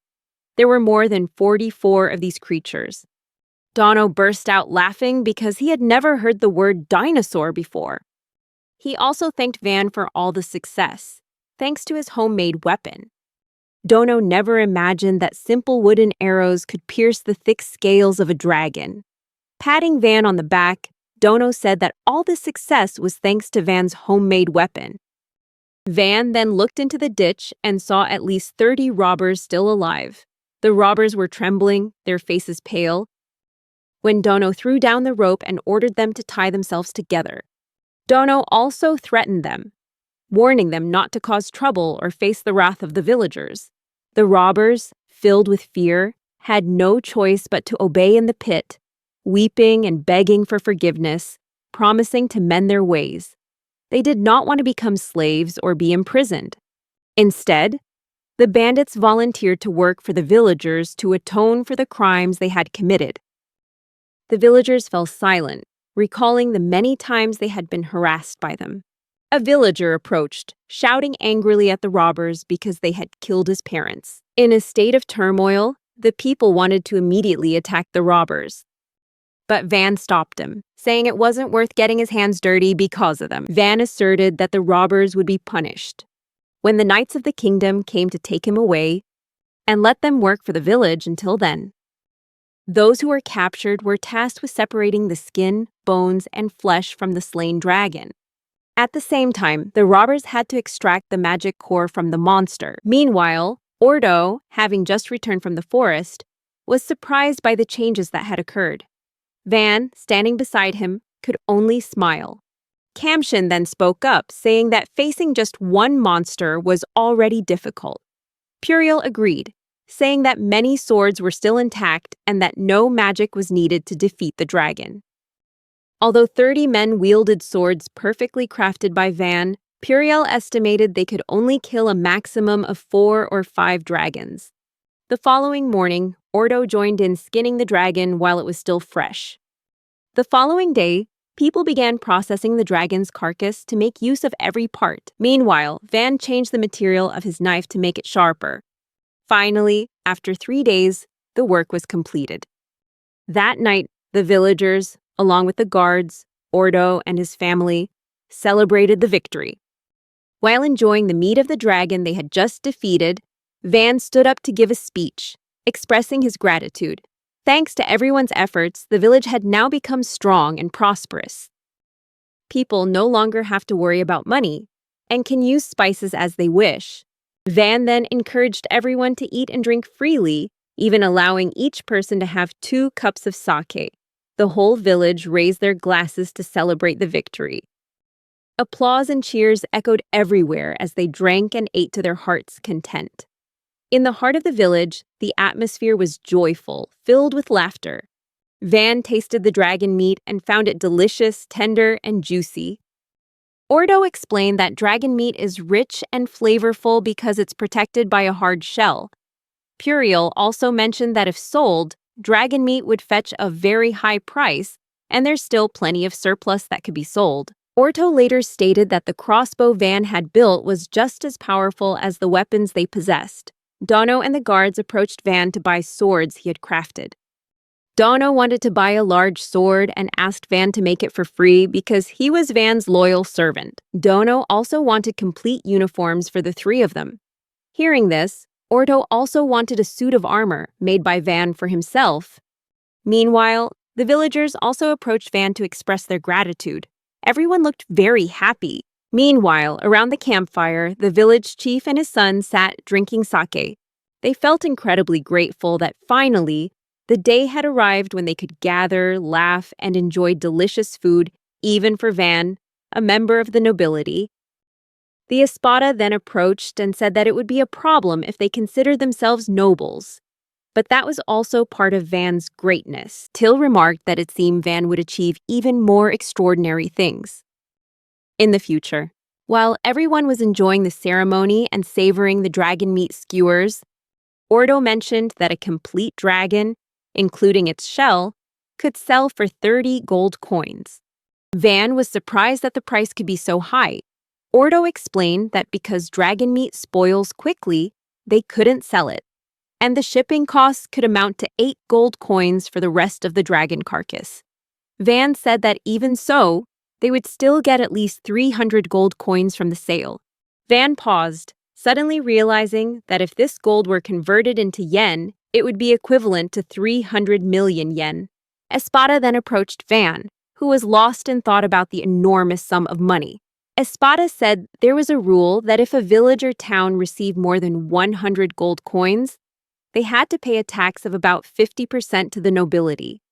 There were more than 44 of these creatures. Dino burst out laughing because he had never heard the word dinosaur before. He also thanked Van for all the success, thanks to his homemade weapon. Dino never imagined that simple wooden arrows could pierce the thick scales of a dragon. Patting Van on the back, Dino said that all this success was thanks to Van's homemade weapon. Van then looked into the ditch and saw at least 30 robbers still alive. The robbers were trembling, their faces pale, when Dino threw down the rope and ordered them to tie themselves together. Dino also threatened them, warning them not to cause trouble or face the wrath of the villagers. The robbers, filled with fear, had no choice but to obey in the pit, weeping and begging for forgiveness, promising to mend their ways. They did not want to become slaves or be imprisoned. Instead, the bandits volunteered to work for the villagers to atone for the crimes they had committed. The villagers fell silent, recalling the many times they had been harassed by them. A villager approached, shouting angrily at the robbers because they had killed his parents. In a state of turmoil, the people wanted to immediately attack the robbers. But Van stopped him, saying it wasn't worth getting his hands dirty because of them. Van asserted that the robbers would be punished when the knights of the kingdom came to take him away and let them work for the village until then. Those who were captured were tasked with separating the skin, bones, and flesh from the slain dragon. At the same time, the robbers had to extract the magic core from the monster. Meanwhile, Ordo, having just returned from the forest, was surprised by the changes that had occurred. Van, standing beside him, could only smile. Kamshin then spoke up, saying that facing just one monster was already difficult. Puriel agreed, saying that many swords were still intact and that no magic was needed to defeat the dragon. Although 30 men wielded swords perfectly crafted by Van, Puriel estimated they could only kill a maximum of 4 or 5 dragons. The following morning, Ordo joined in skinning the dragon while it was still fresh. The following day, people began processing the dragon's carcass to make use of every part. Meanwhile, Van changed the material of his knife to make it sharper. Finally, after 3 days, the work was completed. That night, the villagers, along with the guards, Ordo and his family, celebrated the victory. While enjoying the meat of the dragon they had just defeated, Van stood up to give a speech, expressing his gratitude. Thanks to everyone's efforts, the village had now become strong and prosperous. People no longer have to worry about money and can use spices as they wish. Van then encouraged everyone to eat and drink freely, even allowing each person to have 2 cups of sake. The whole village raised their glasses to celebrate the victory. Applause and cheers echoed everywhere as they drank and ate to their heart's content. In the heart of the village, the atmosphere was joyful, filled with laughter. Van tasted the dragon meat and found it delicious, tender, and juicy. Ordo explained that dragon meat is rich and flavorful because it's protected by a hard shell. Puriel also mentioned that if sold, dragon meat would fetch a very high price, and there's still plenty of surplus that could be sold. Ordo later stated that the crossbow Van had built was just as powerful as the weapons they possessed. Dino and the guards approached Van to buy swords he had crafted. Dino wanted to buy a large sword and asked Van to make it for free because he was Van's loyal servant. Dino also wanted complete uniforms for the 3 of them. Hearing this, Ordo also wanted a suit of armor made by Van for himself. Meanwhile, the villagers also approached Van to express their gratitude. Everyone looked very happy. Meanwhile, around the campfire, the village chief and his son sat drinking sake. They felt incredibly grateful that finally, the day had arrived when they could gather, laugh, and enjoy delicious food, even for Van, a member of the nobility. The Espada then approached and said that it would be a problem if they considered themselves nobles. But that was also part of Van's greatness. Till remarked that it seemed Van would achieve even more extraordinary things in the future. While everyone was enjoying the ceremony and savoring the dragon meat skewers, Ordo mentioned that a complete dragon, including its shell, could sell for 30 gold coins. Van was surprised that the price could be so high. Ordo explained that because dragon meat spoils quickly, they couldn't sell it, and the shipping costs could amount to 8 gold coins for the rest of the dragon carcass. Van said that even so, they would still get at least 300 gold coins from the sale. Van paused, suddenly realizing that if this gold were converted into yen, it would be equivalent to 300 million yen. Espada then approached Van, who was lost in thought about the enormous sum of money. Espada said there was a rule that if a village or town received more than 100 gold coins, they had to pay a tax of about 50% to the nobility.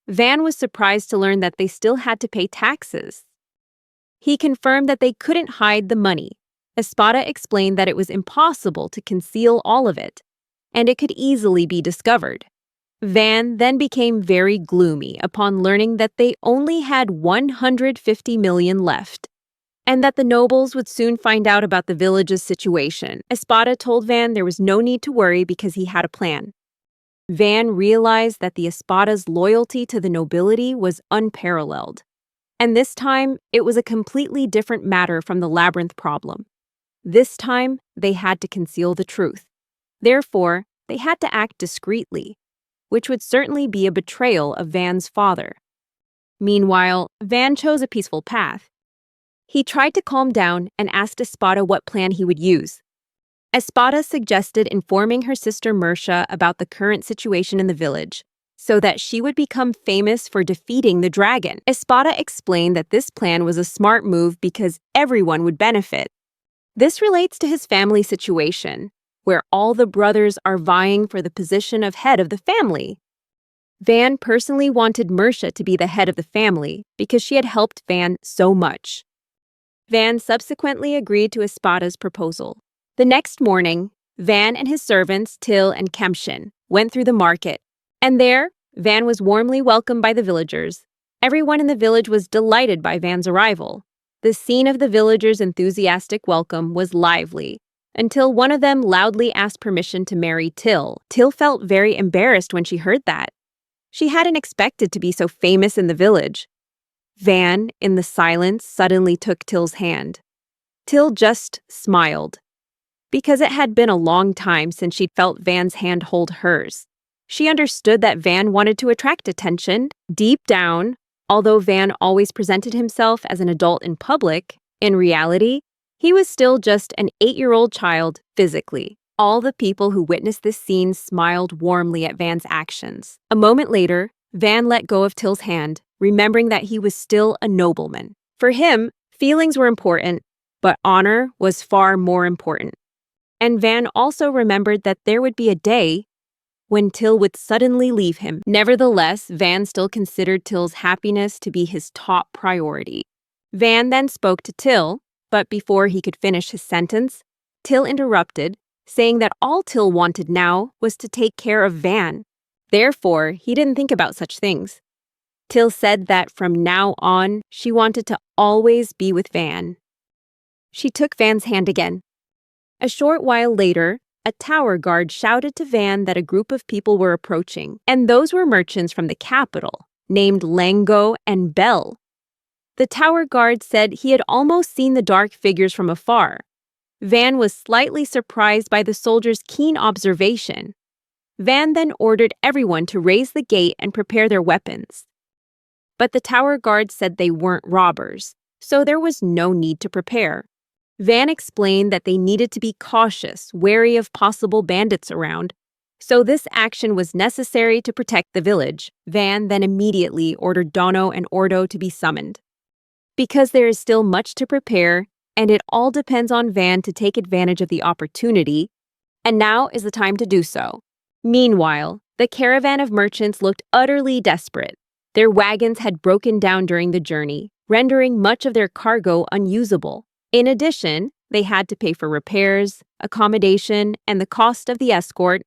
Van was surprised to learn that they still had to pay taxes. He confirmed that they couldn't hide the money. Espada explained that it was impossible to conceal all of it, and it could easily be discovered. Van then became very gloomy upon learning that they only had 150 million left, and that the nobles would soon find out about the village's situation. Espada told Van there was no need to worry because he had a plan. Van realized that the Espada's loyalty to the nobility was unparalleled. And this time, it was a completely different matter from the labyrinth problem. This time, they had to conceal the truth. Therefore, they had to act discreetly, which would certainly be a betrayal of Van's father. Meanwhile, Van chose a peaceful path. He tried to calm down and asked Espada what plan he would use. Espada suggested informing her sister Mercia about the current situation in the village, so that she would become famous for defeating the dragon. Espada explained that this plan was a smart move because everyone would benefit. This relates to his family situation, where all the brothers are vying for the position of head of the family. Van personally wanted Mercia to be the head of the family because she had helped Van so much. Van subsequently agreed to Espada's proposal. The next morning, Van and his servants, Till and Kamshin, went through the market, and there, Van was warmly welcomed by the villagers. Everyone in the village was delighted by Van's arrival. The scene of the villagers' enthusiastic welcome was lively, until one of them loudly asked permission to marry Till. Till felt very embarrassed when she heard that. She hadn't expected to be so famous in the village. Van, in the silence, suddenly took Till's hand. Till just smiled, because it had been a long time since she'd felt Van's hand hold hers. She understood that Van wanted to attract attention. Deep down, although Van always presented himself as an adult in public, in reality, he was still just an 8-year-old child physically. All the people who witnessed this scene smiled warmly at Van's actions. A moment later, Van let go of Till's hand, remembering that he was still a nobleman. For him, feelings were important, but honor was far more important. And Van also remembered that there would be a day when Till would suddenly leave him. Nevertheless, Van still considered Till's happiness to be his top priority. Van then spoke to Till, but before he could finish his sentence, Till interrupted, saying that all Till wanted now was to take care of Van. Therefore, he didn't think about such things. Till said that from now on, she wanted to always be with Van. She took Van's hand again. A short while later, a tower guard shouted to Van that a group of people were approaching, and those were merchants from the capital, named Lango and Bell. The tower guard said he had almost seen the dark figures from afar. Van was slightly surprised by the soldiers' keen observation. Van then ordered everyone to raise the gate and prepare their weapons. But the tower guard said they weren't robbers, so there was no need to prepare. Van explained that they needed to be cautious, wary of possible bandits around, so this action was necessary to protect the village. Van then immediately ordered Dino and Ordo to be summoned. Because there is still much to prepare, and it all depends on Van to take advantage of the opportunity, and now is the time to do so. Meanwhile, the caravan of merchants looked utterly desperate. Their wagons had broken down during the journey, rendering much of their cargo unusable. In addition, they had to pay for repairs, accommodation, and the cost of the escort.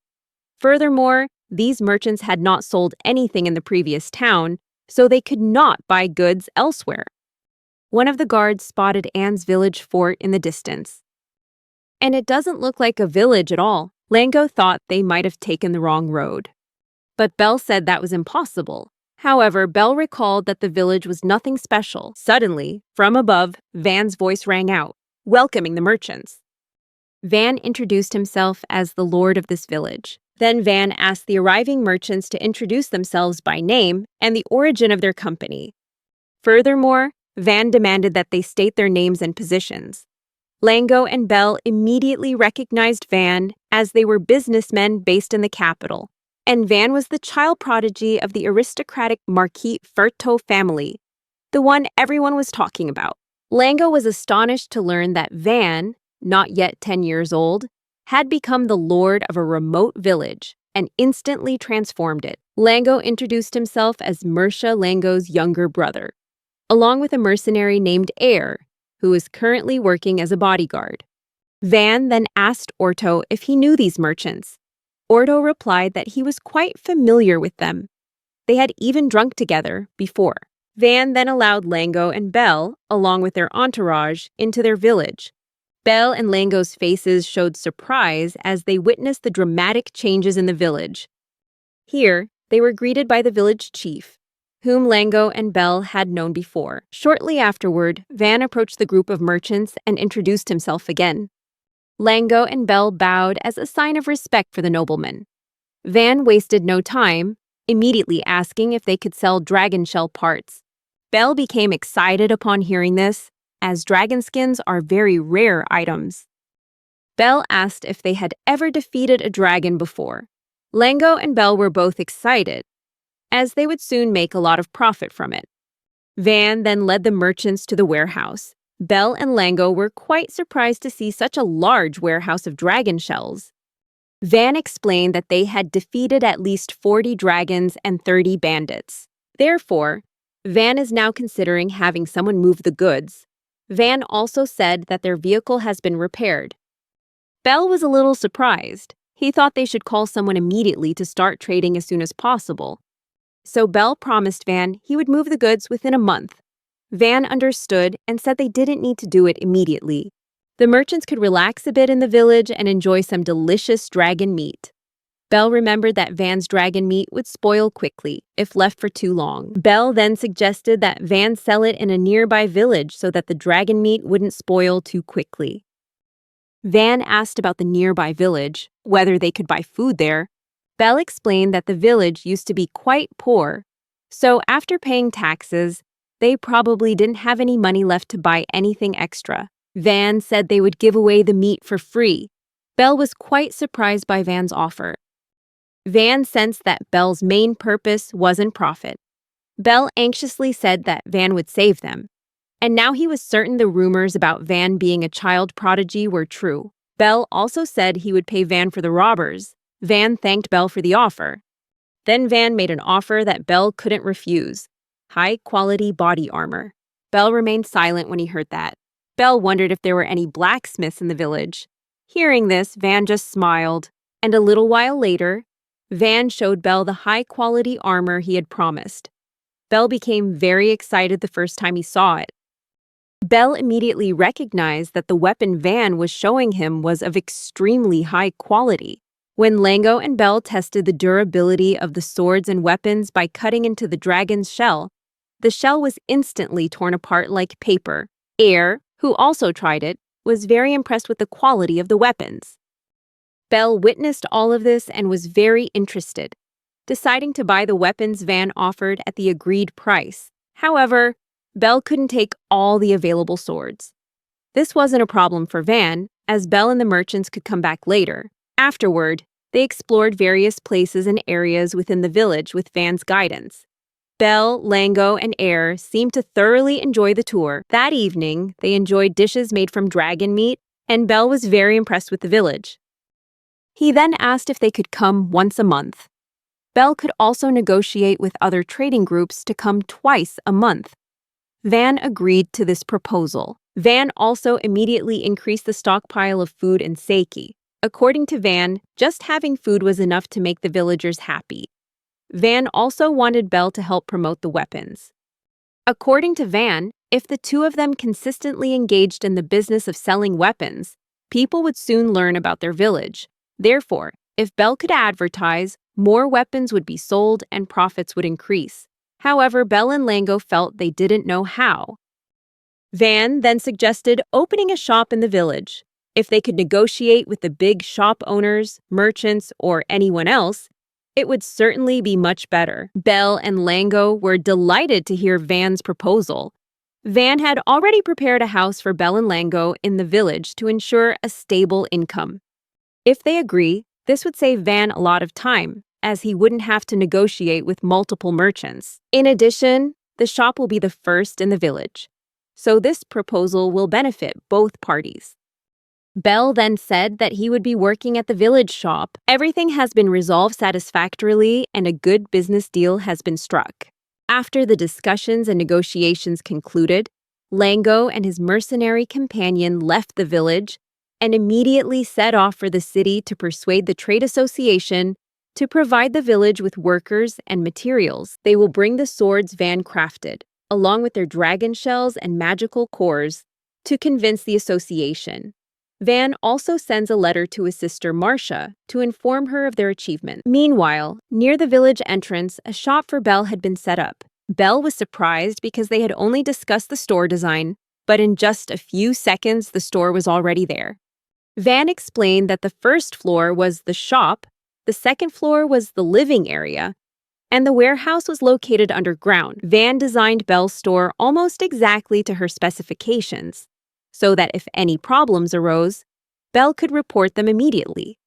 Furthermore, these merchants had not sold anything in the previous town, so they could not buy goods elsewhere. One of the guards spotted Anne's village fort in the distance. And it doesn't look like a village at all. Lango thought they might have taken the wrong road. But Bell said that was impossible. However, Bell recalled that the village was nothing special. Suddenly, from above, Van's voice rang out, welcoming the merchants. Van introduced himself as the lord of this village. Then Van asked the arriving merchants to introduce themselves by name and the origin of their company. Furthermore, Van demanded that they state their names and positions. Lango and Bell immediately recognized Van as they were businessmen based in the capital, and Van was the child prodigy of the aristocratic Marquis Ferto family, the one everyone was talking about. Lango was astonished to learn that Van, not yet 10 years old, had become the lord of a remote village and instantly transformed it. Lango introduced himself as Mercia Lango's younger brother, along with a mercenary named Air, who is currently working as a bodyguard. Van then asked Orto if he knew these merchants. Orto replied that he was quite familiar with them. They had even drunk together before. Van then allowed Lango and Bell, along with their entourage, into their village. Bell and Lango's faces showed surprise as they witnessed the dramatic changes in the village. Here, they were greeted by the village chief, whom Lango and Bell had known before. Shortly afterward, Van approached the group of merchants and introduced himself again. Lango and Bell bowed as a sign of respect for the nobleman. Van wasted no time, immediately asking if they could sell dragon shell parts. Bell became excited upon hearing this, as dragon skins are very rare items. Bell asked if they had ever defeated a dragon before. Lango and Bell were both excited, as they would soon make a lot of profit from it. Van then led the merchants to the warehouse. Bell and Lango were quite surprised to see such a large warehouse of dragon shells. Van explained that they had defeated at least 40 dragons and 30 bandits. Therefore, Van is now considering having someone move the goods. Van also said that their vehicle has been repaired. Bell was a little surprised. He thought they should call someone immediately to start trading as soon as possible. So Bell promised Van he would move the goods within a month. Van understood and said they didn't need to do it immediately. The merchants could relax a bit in the village and enjoy some delicious dragon meat. Bell remembered that Van's dragon meat would spoil quickly if left for too long. Bell then suggested that Van sell it in a nearby village so that the dragon meat wouldn't spoil too quickly. Van asked about the nearby village, whether they could buy food there. Bell explained that the village used to be quite poor, so after paying taxes, they probably didn't have any money left to buy anything extra. Van said they would give away the meat for free. Bell was quite surprised by Van's offer. Van sensed that Bell's main purpose wasn't profit. Bell anxiously said that Van would save them. And now he was certain the rumors about Van being a child prodigy were true. Bell also said he would pay Van for the robbers. Van thanked Bell for the offer. Then Van made an offer that Bell couldn't refuse: high-quality body armor. Bell remained silent when he heard that. Bell wondered if there were any blacksmiths in the village. Hearing this, Van just smiled, and a little while later, Van showed Bell the high-quality armor he had promised. Bell became very excited the first time he saw it. Bell immediately recognized that the weapon Van was showing him was of extremely high quality. When Lango and Bell tested the durability of the swords and weapons by cutting into the dragon's shell, the shell was instantly torn apart like paper. Air, who also tried it, was very impressed with the quality of the weapons. Bell witnessed all of this and was very interested, deciding to buy the weapons Van offered at the agreed price. However, Bell couldn't take all the available swords. This wasn't a problem for Van, as Bell and the merchants could come back later. Afterward, they explored various places and areas within the village with Van's guidance. Bell, Lango, and Air seemed to thoroughly enjoy the tour. That evening, they enjoyed dishes made from dragon meat, and Bell was very impressed with the village. He then asked if they could come once a month. Bell could also negotiate with other trading groups to come twice a month. Van agreed to this proposal. Van also immediately increased the stockpile of food and sake. According to Van, just having food was enough to make the villagers happy. Van also wanted Bell to help promote the weapons. According to Van, if the two of them consistently engaged in the business of selling weapons, people would soon learn about their village. Therefore, if Bell could advertise, more weapons would be sold and profits would increase. However, Bell and Lango felt they didn't know how. Van then suggested opening a shop in the village. If they could negotiate with the big shop owners, merchants, or anyone else, it would certainly be much better. Bell and Lango were delighted to hear Van's proposal. Van had already prepared a house for Bell and Lango in the village to ensure a stable income. If they agree, this would save Van a lot of time, as he wouldn't have to negotiate with multiple merchants. In addition, the shop will be the first in the village, so this proposal will benefit both parties. Bell then said that he would be working at the village shop. Everything has been resolved satisfactorily and a good business deal has been struck. After the discussions and negotiations concluded, Lango and his mercenary companion left the village and immediately set off for the city to persuade the trade association to provide the village with workers and materials. They will bring the swords Van crafted, along with their dragon shells and magical cores, to convince the association. Van also sends a letter to his sister Marcia to inform her of their achievement. Meanwhile, near the village entrance, a shop for Bell had been set up. Belle was surprised because they had only discussed the store design, but in just a few seconds, the store was already there. Van explained that the first floor was the shop, the second floor was the living area, and the warehouse was located underground. Van designed Belle's store almost exactly to her specifications, so that if any problems arose, Belle could report them immediately.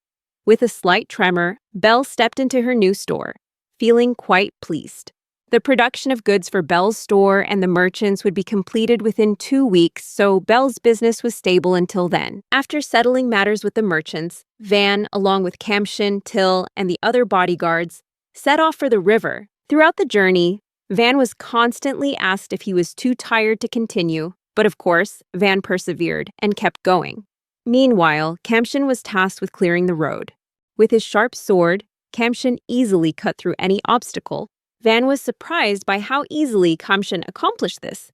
With a slight tremor, Belle stepped into her new store, feeling quite pleased. The production of goods for Belle's store and the merchants would be completed within 2 weeks, so Belle's business was stable until then. After settling matters with the merchants, Van, along with Kamshin, Till, and the other bodyguards, set off for the river. Throughout the journey, Van was constantly asked if he was too tired to continue, but of course, Van persevered and kept going. Meanwhile, Kamshin was tasked with clearing the road. With his sharp sword, Kamshin easily cut through any obstacle. Van was surprised by how easily Kamshin accomplished this.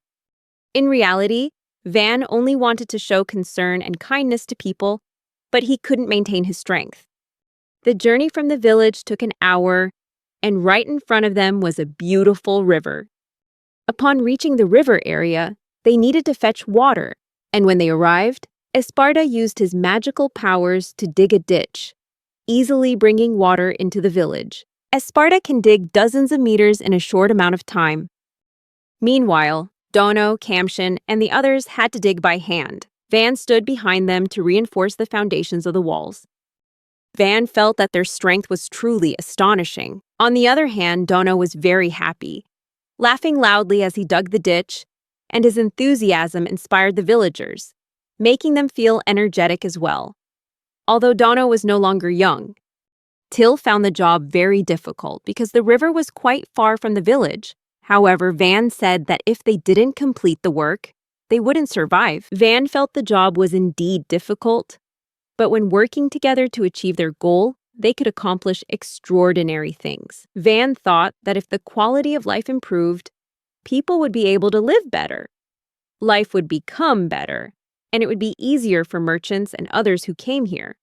In reality, Van only wanted to show concern and kindness to people, but he couldn't maintain his strength. The journey from the village took an hour, and right in front of them was a beautiful river. Upon reaching the river area, they needed to fetch water, and when they arrived, Espatada used his magical powers to dig a ditch, easily bringing water into the village. Espatada can dig dozens of meters in a short amount of time. Meanwhile, Dino, Kamshin, and the others had to dig by hand. Van stood behind them to reinforce the foundations of the walls. Van felt that their strength was truly astonishing. On the other hand, Dino was very happy, laughing loudly as he dug the ditch, and his enthusiasm inspired the villagers, making them feel energetic as well. Although Dino was no longer young, Till found the job very difficult because the river was quite far from the village. However, Van said that if they didn't complete the work, they wouldn't survive. Van felt the job was indeed difficult, but when working together to achieve their goal, they could accomplish extraordinary things. Van thought that if the quality of life improved, people would be able to live better. Life would become better, and it would be easier for merchants and others who came here.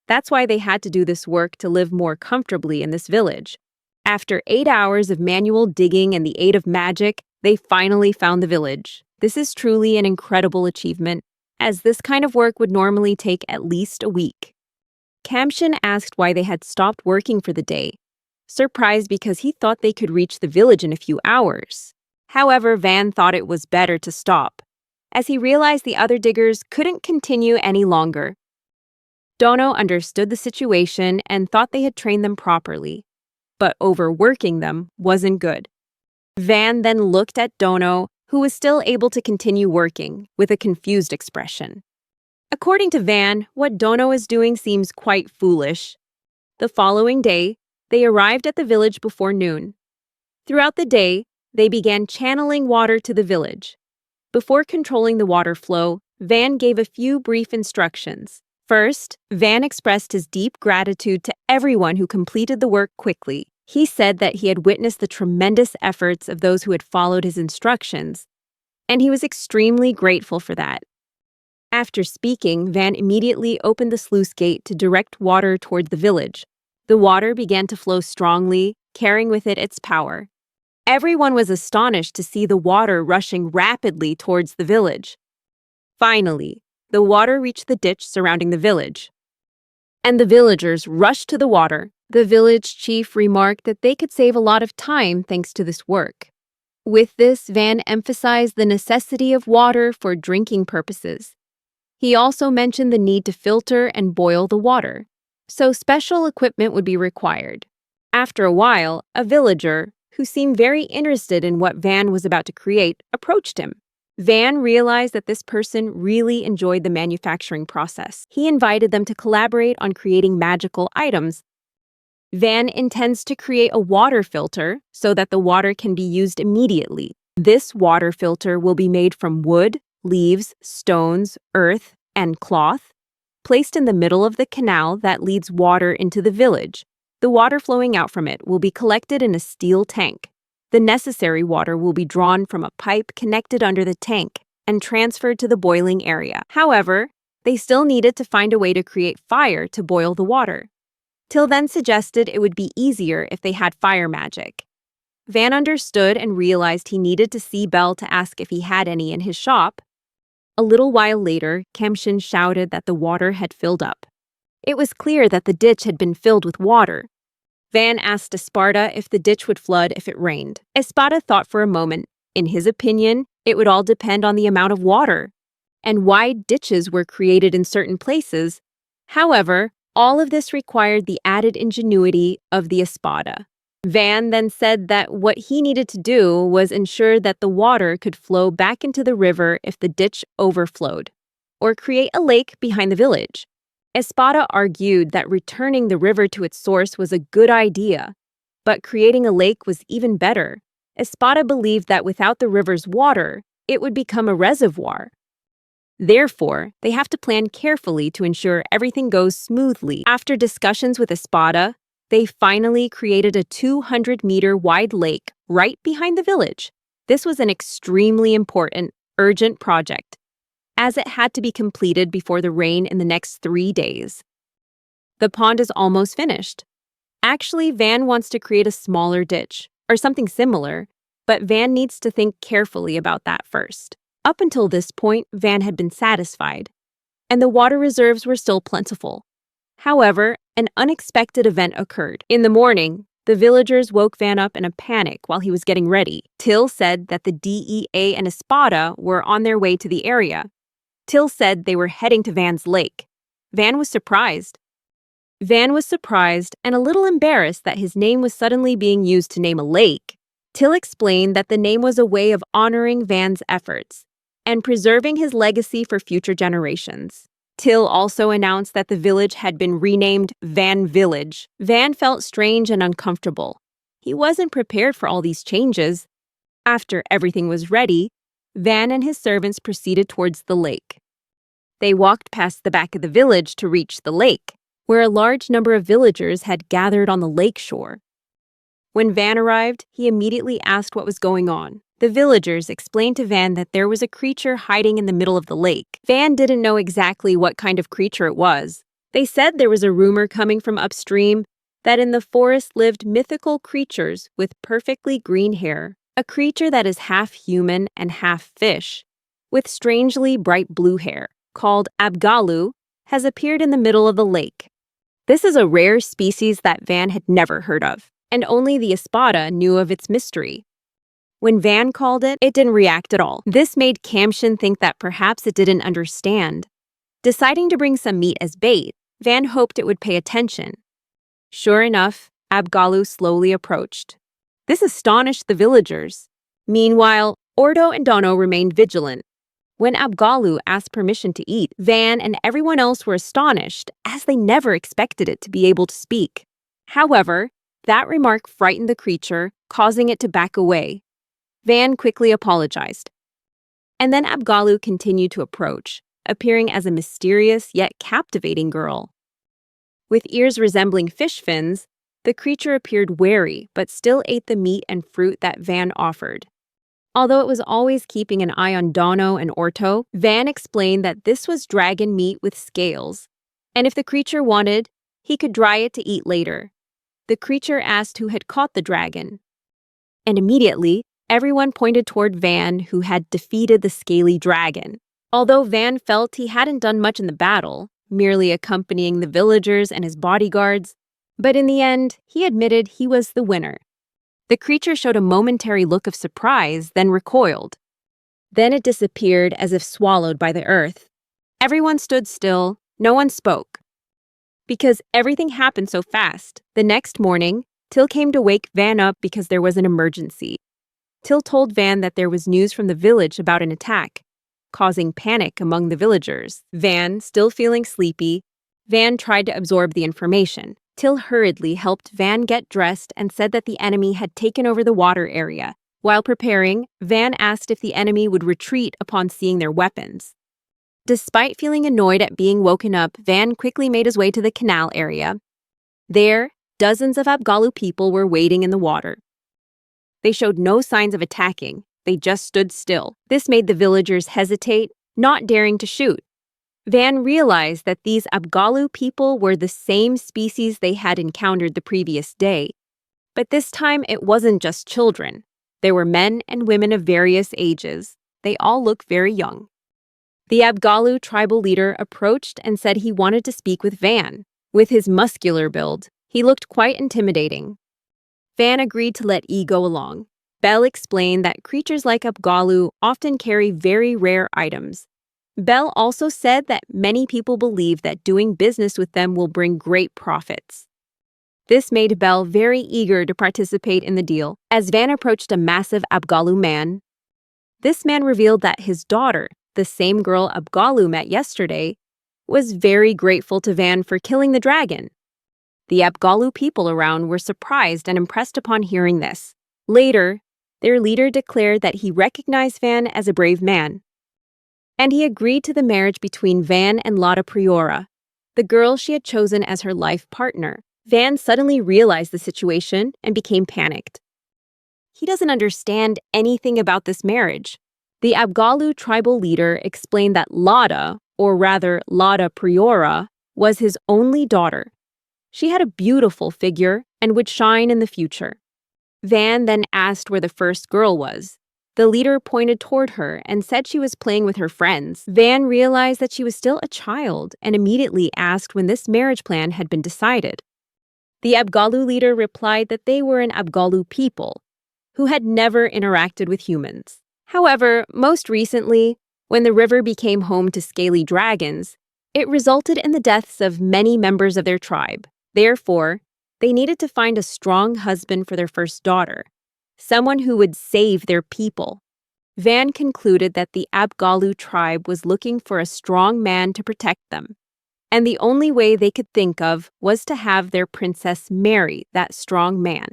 That's why they had to do this work to live more comfortably in this village. After 8 hours of manual digging and the aid of magic, they finally found the village. This is truly an incredible achievement, as this kind of work would normally take at least a week. Kamshin asked why they had stopped working for the day, surprised because he thought they could reach the village in a few hours. However, Van thought it was better to stop, as he realized the other diggers couldn't continue any longer. Dino understood the situation and thought they had trained them properly, but overworking them wasn't good. Van then looked at Dino, who was still able to continue working, with a confused expression. According to Van, what Dino is doing seems quite foolish. The following day, they arrived at the village before noon. Throughout the day, they began channeling water to the village. Before controlling the water flow, Van gave a few brief instructions. First, Van expressed his deep gratitude to everyone who completed the work quickly. He said that he had witnessed the tremendous efforts of those who had followed his instructions, and he was extremely grateful for that. After speaking, Van immediately opened the sluice gate to direct water toward the village. The water began to flow strongly, carrying with it its power. Everyone was astonished to see the water rushing rapidly towards the village. Finally, the water reached the ditch surrounding the village, and the villagers rushed to the water. The village chief remarked that they could save a lot of time thanks to this work. With this, Van emphasized the necessity of water for drinking purposes. He also mentioned the need to filter and boil the water, so special equipment would be required. After a while, a villager, who seemed very interested in what Van was about to create, approached him. Van realized that this person really enjoyed the manufacturing process. He invited them to collaborate on creating magical items. Van intends to create a water filter so that the water can be used immediately. This water filter will be made from wood, leaves, stones, earth, and cloth, placed in the middle of the canal that leads water into the village. The water flowing out from it will be collected in a steel tank. The necessary water will be drawn from a pipe connected under the tank and transferred to the boiling area. However, they still needed to find a way to create fire to boil the water. Till then suggested it would be easier if they had fire magic. Van understood and realized he needed to see Bell to ask if he had any in his shop. A little while later, Kamshin shouted that the water had filled up. It was clear that the ditch had been filled with water. Van asked Espatada if the ditch would flood if it rained. Espada thought for a moment. In his opinion, it would all depend on the amount of water and wide ditches were created in certain places. However, all of this required the added ingenuity of the Espada. Van then said that what he needed to do was ensure that the water could flow back into the river if the ditch overflowed, or create a lake behind the village. Espada argued that returning the river to its source was a good idea, but creating a lake was even better. Espada believed that without the river's water, it would become a reservoir. Therefore, they have to plan carefully to ensure everything goes smoothly. After discussions with Espada, they finally created a 200-meter wide lake right behind the village. This was an extremely important, urgent project, as it had to be completed before the rain in the next 3 days. The pond is almost finished. Actually, Van wants to create a smaller ditch, or something similar, but Van needs to think carefully about that first. Up until this point, Van had been satisfied, and the water reserves were still plentiful. However, an unexpected event occurred. In the morning, the villagers woke Van up in a panic while he was getting ready. Till said that the DEA and Espada were on their way to the area. Till said they were heading to Van's lake. Van was surprised. Van was surprised and a little embarrassed that his name was suddenly being used to name a lake. Till explained that the name was a way of honoring Van's efforts and preserving his legacy for future generations. Till also announced that the village had been renamed Van Village. Van felt strange and uncomfortable. He wasn't prepared for all these changes. After everything was ready, Van and his servants proceeded towards the lake. They walked past the back of the village to reach the lake, where a large number of villagers had gathered on the lake shore. When Van arrived, he immediately asked what was going on. The villagers explained to Van that there was a creature hiding in the middle of the lake. Van didn't know exactly what kind of creature it was. They said there was a rumor coming from upstream that in the forest lived mythical creatures with perfectly green hair, a creature that is half human and half fish, with strangely bright blue hair, called Abgalu, has appeared in the middle of the lake. This is a rare species that Van had never heard of, and only the Espada knew of its mystery. When Van called it, it didn't react at all. This made Kamshin think that perhaps it didn't understand. Deciding to bring some meat as bait, Van hoped it would pay attention. Sure enough, Abgalu slowly approached. This astonished the villagers. Meanwhile, Ordo and Dino remained vigilant. When Abgalu asked permission to eat, Van and everyone else were astonished, as they never expected it to be able to speak. However, that remark frightened the creature, causing it to back away. Van quickly apologized. And then Abgalu continued to approach, appearing as a mysterious yet captivating girl. With ears resembling fish fins, the creature appeared wary but still ate the meat and fruit that Van offered. Although it was always keeping an eye on Dino and Orto, Van explained that this was dragon meat with scales, and if the creature wanted, he could dry it to eat later. The creature asked who had caught the dragon, and immediately, everyone pointed toward Van, who had defeated the scaly dragon. Although Van felt he hadn't done much in the battle, merely accompanying the villagers and his bodyguards, but in the end, he admitted he was the winner. The creature showed a momentary look of surprise, then recoiled. Then it disappeared as if swallowed by the earth. Everyone stood still, no one spoke. Because everything happened so fast, the next morning, Till came to wake Van up because there was an emergency. Till told Van that there was news from the village about an attack, causing panic among the villagers. Van, still feeling sleepy, Van tried to absorb the information. Till hurriedly helped Van get dressed and said that the enemy had taken over the water area. While preparing, Van asked if the enemy would retreat upon seeing their weapons. Despite feeling annoyed at being woken up, Van quickly made his way to the canal area. There, dozens of Abgalu people were wading in the water. They showed no signs of attacking, they just stood still. This made the villagers hesitate, not daring to shoot. Van realized that these Abgalu people were the same species they had encountered the previous day. But this time, it wasn't just children. There were men and women of various ages. They all look very young. The Abgalu tribal leader approached and said he wanted to speak with Van. With his muscular build, he looked quite intimidating. Van agreed to let E go along. Bell explained that creatures like Abgalu often carry very rare items. Bell also said that many people believe that doing business with them will bring great profits. This made Bell very eager to participate in the deal as Van approached a massive Abgalu man. This man revealed that his daughter, the same girl Abgalu met yesterday, was very grateful to Van for killing the dragon. The Abgalu people around were surprised and impressed upon hearing this. Later, their leader declared that he recognized Van as a brave man. And he agreed to the marriage between Van and Lotta Priora, the girl she had chosen as her life partner. Van suddenly realized the situation and became panicked. He doesn't understand anything about this marriage. The Abgalu tribal leader explained that Lotta, or rather Lotta Priora, was his only daughter. She had a beautiful figure and would shine in the future. Van then asked where the first girl was. The leader pointed toward her and said she was playing with her friends. Van realized that she was still a child and immediately asked when this marriage plan had been decided. The Abgalu leader replied that they were an Abgalu people who had never interacted with humans. However, most recently, when the river became home to scaly dragons, it resulted in the deaths of many members of their tribe. Therefore, they needed to find a strong husband for their first daughter, someone who would save their people. Van concluded that the Abgalu tribe was looking for a strong man to protect them, and the only way they could think of was to have their princess marry that strong man.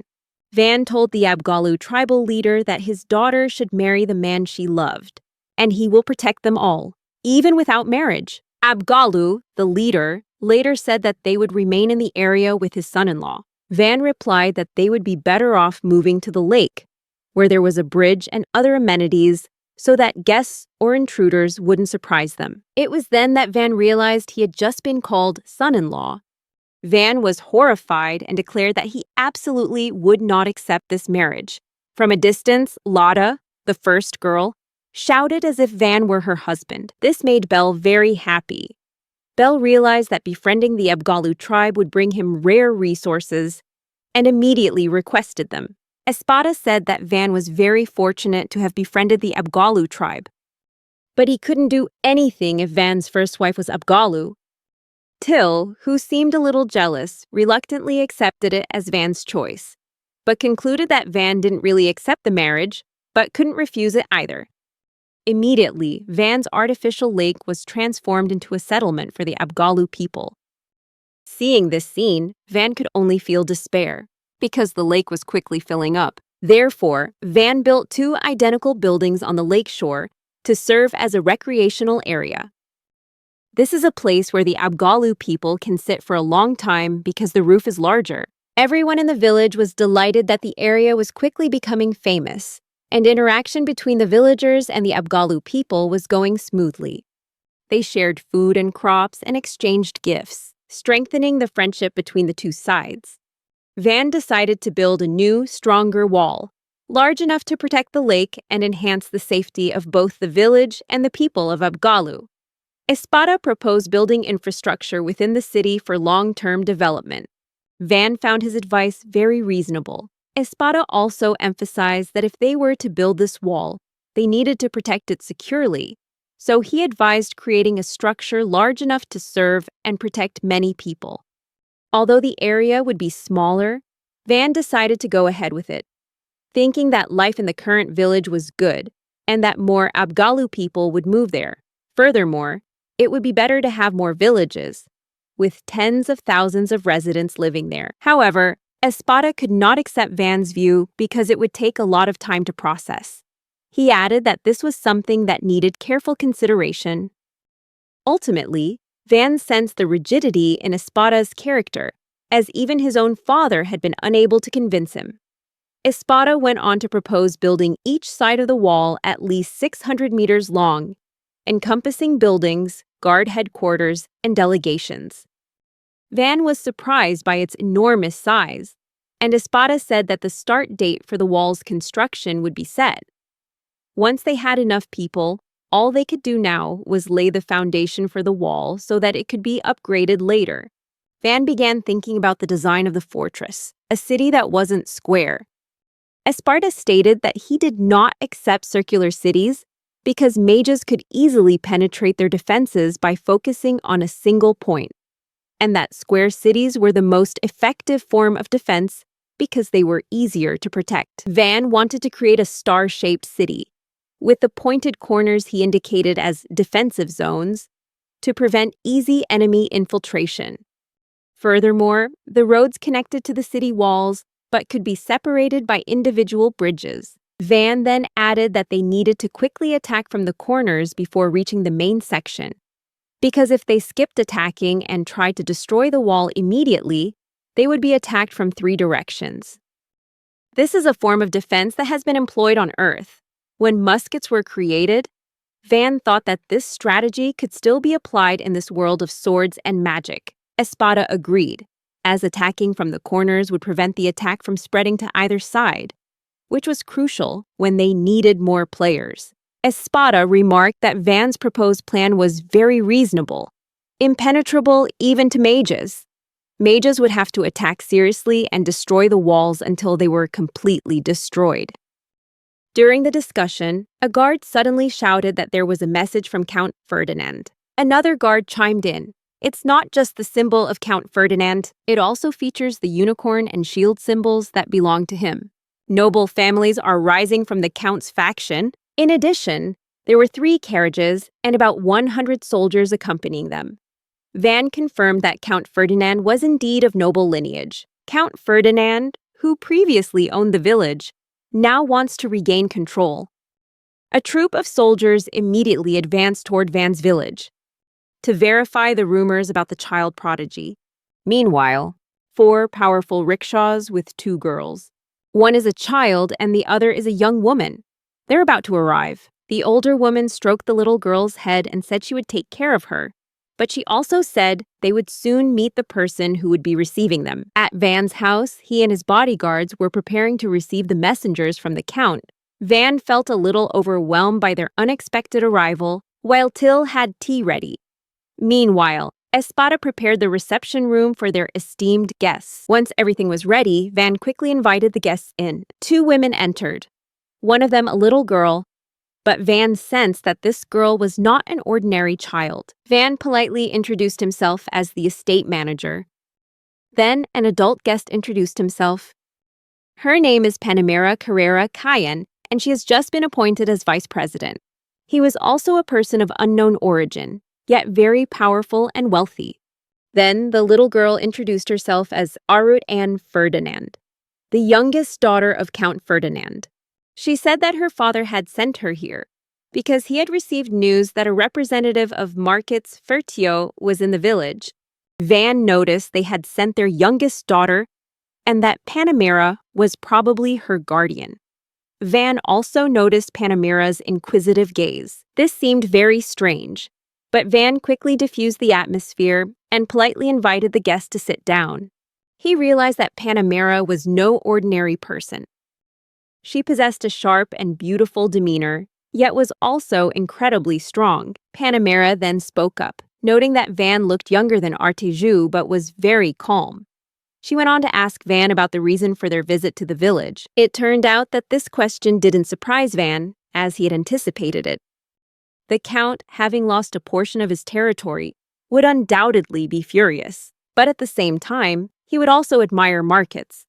Van told the Abgalu tribal leader that his daughter should marry the man she loved, and he will protect them all, even without marriage. Abgalu, the leader, later said that they would remain in the area with his son-in-law. Van replied that they would be better off moving to the lake, where there was a bridge and other amenities so that guests or intruders wouldn't surprise them. It was then that Van realized he had just been called son-in-law. Van was horrified and declared that he absolutely would not accept this marriage. From a distance, Lotta, the first girl, shouted as if Van were her husband. This made Bell very happy. Bell realized that befriending the Abgalu tribe would bring him rare resources and immediately requested them. Espatada said that Van was very fortunate to have befriended the Abgalu tribe, but he couldn't do anything if Van's first wife was Abgalu. Till, who seemed a little jealous, reluctantly accepted it as Van's choice, but concluded that Van didn't really accept the marriage, but couldn't refuse it either. Immediately, Van's artificial lake was transformed into a settlement for the Abgalu people. Seeing this scene, Van could only feel despair, because the lake was quickly filling up. Therefore, Van built 2 identical buildings on the lake shore to serve as a recreational area. This is a place where the Abgalu people can sit for a long time because the roof is larger. Everyone in the village was delighted that the area was quickly becoming famous, and interaction between the villagers and the Abgalu people was going smoothly. They shared food and crops and exchanged gifts, strengthening the friendship between the 2 sides. Van decided to build a new, stronger wall, large enough to protect the lake and enhance the safety of both the village and the people of Abgalu. Espada proposed building infrastructure within the city for long-term development. Van found his advice very reasonable. Espada also emphasized that if they were to build this wall, they needed to protect it securely, so he advised creating a structure large enough to serve and protect many people. Although the area would be smaller, Van decided to go ahead with it, thinking that life in the current village was good and that more Abgalu people would move there. Furthermore, it would be better to have more villages, with tens of thousands of residents living there. However, Espada could not accept Van's view because it would take a lot of time to process. He added that this was something that needed careful consideration. Ultimately, Van sensed the rigidity in Espada's character, as even his own father had been unable to convince him. Espada went on to propose building each side of the wall at least 600 meters long, encompassing buildings, guard headquarters, and delegations. Van was surprised by its enormous size, and Espada said that the start date for the wall's construction would be set. Once they had enough people, all they could do now was lay the foundation for the wall so that it could be upgraded later. Van began thinking about the design of the fortress, a city that wasn't square. Espada stated that he did not accept circular cities because mages could easily penetrate their defenses by focusing on a single point, and that square cities were the most effective form of defense because they were easier to protect. Van wanted to create a star-shaped city, with the pointed corners he indicated as defensive zones, to prevent easy enemy infiltration. Furthermore, the roads connected to the city walls but could be separated by individual bridges. Van then added that they needed to quickly attack from the corners before reaching the main section, because if they skipped attacking and tried to destroy the wall immediately, they would be attacked from 3 directions. This is a form of defense that has been employed on Earth. When muskets were created, Van thought that this strategy could still be applied in this world of swords and magic. Espada agreed, as attacking from the corners would prevent the attack from spreading to either side, which was crucial when they needed more players. Espada remarked that Van's proposed plan was very reasonable, impenetrable even to mages. Mages would have to attack seriously and destroy the walls until they were completely destroyed. During the discussion, a guard suddenly shouted that there was a message from Count Ferdinand. Another guard chimed in. It's not just the symbol of Count Ferdinand, it also features the unicorn and shield symbols that belong to him. Noble families are rising from the Count's faction. In addition, there were 3 carriages and about 100 soldiers accompanying them. Van confirmed that Count Ferdinand was indeed of noble lineage. Count Ferdinand, who previously owned the village, now wants to regain control. A troop of soldiers immediately advanced toward Van's village to verify the rumors about the child prodigy. Meanwhile, 4 powerful rickshaws with 2 girls. One is a child and the other is a young woman. They're about to arrive. The older woman stroked the little girl's head and said she would take care of her, but she also said they would soon meet the person who would be receiving them. At Van's house, he and his bodyguards were preparing to receive the messengers from the Count. Van felt a little overwhelmed by their unexpected arrival, while Till had tea ready. Meanwhile, Espada prepared the reception room for their esteemed guests. Once everything was ready, Van quickly invited the guests in. 2 women entered, one of them a little girl, but Van sensed that this girl was not an ordinary child. Van politely introduced himself as the estate manager. Then an adult guest introduced himself. Her name is Panamera Carrera Cayenne, and she has just been appointed as vice president. He was also a person of unknown origin, yet very powerful and wealthy. Then the little girl introduced herself as Arit Anne Ferdinand, the youngest daughter of Count Ferdinand. She said that her father had sent her here because he had received news that a representative of Markets Fertio was in the village. Van noticed they had sent their youngest daughter and that Panamera was probably her guardian. Van also noticed Panamera's inquisitive gaze. This seemed very strange, but Van quickly diffused the atmosphere and politely invited the guest to sit down. He realized that Panamera was no ordinary person. She possessed a sharp and beautiful demeanor, yet was also incredibly strong. Panamera then spoke up, noting that Van looked younger than Artejou but was very calm. She went on to ask Van about the reason for their visit to the village. It turned out that this question didn't surprise Van, as he had anticipated it. The Count, having lost a portion of his territory, would undoubtedly be furious, but at the same time, he would also admire Markets.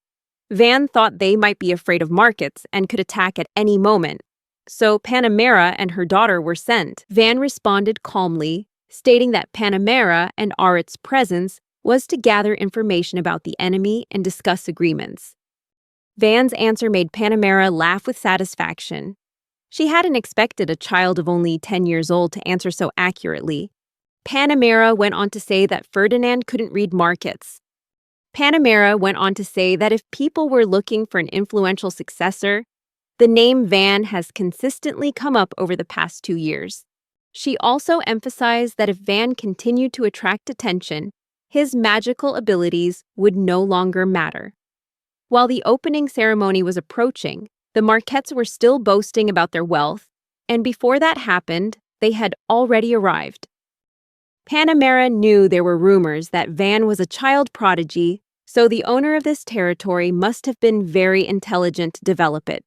Van thought they might be afraid of Markets and could attack at any moment, so Panamera and her daughter were sent. Van responded calmly, stating that Panamera and Arit's presence was to gather information about the enemy and discuss agreements. Van's answer made Panamera laugh with satisfaction. She hadn't expected a child of only 10 years old to answer so accurately. Panamera went on to say that Ferdinand couldn't read Markets. Panamera went on to say that if people were looking for an influential successor, the name Van has consistently come up over the past 2 years. She also emphasized that if Van continued to attract attention, his magical abilities would no longer matter. While the opening ceremony was approaching, the Marquettes were still boasting about their wealth, and before that happened, they had already arrived. Panamera knew there were rumors that Van was a child prodigy, so the owner of this territory must have been very intelligent to develop it.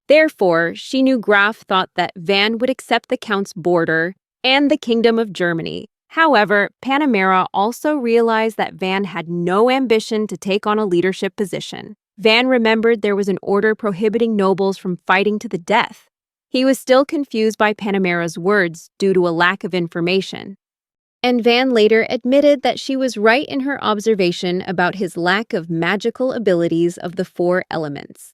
Therefore, she knew Graf thought that Van would accept the Count's border and the Kingdom of Germany. However, Panamera also realized that Van had no ambition to take on a leadership position. Van remembered there was an order prohibiting nobles from fighting to the death. He was still confused by Panamera's words due to a lack of information. And Van later admitted that she was right in her observation about his lack of magical abilities of the 4 elements.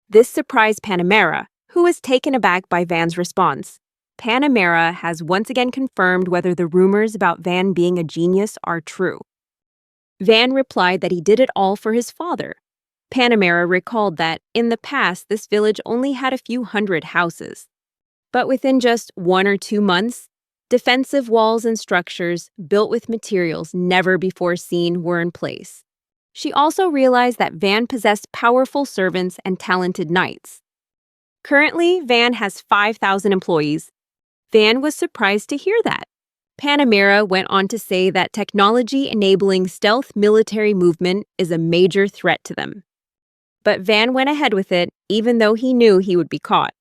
This surprised Panamera, who was taken aback by Van's response. Panamera has once again confirmed whether the rumors about Van being a genius are true. Van replied that he did it all for his father. Panamera recalled that, in the past, this village only had a few hundred houses. But within just 1 or 2 months, defensive walls and structures built with materials never before seen were in place. She also realized that Van possessed powerful servants and talented knights. Currently, Van has 5,000 employees. Van was surprised to hear that. Panamera went on to say that technology enabling stealth military movement is a major threat to them. But Van went ahead with it, even though he knew he would be caught.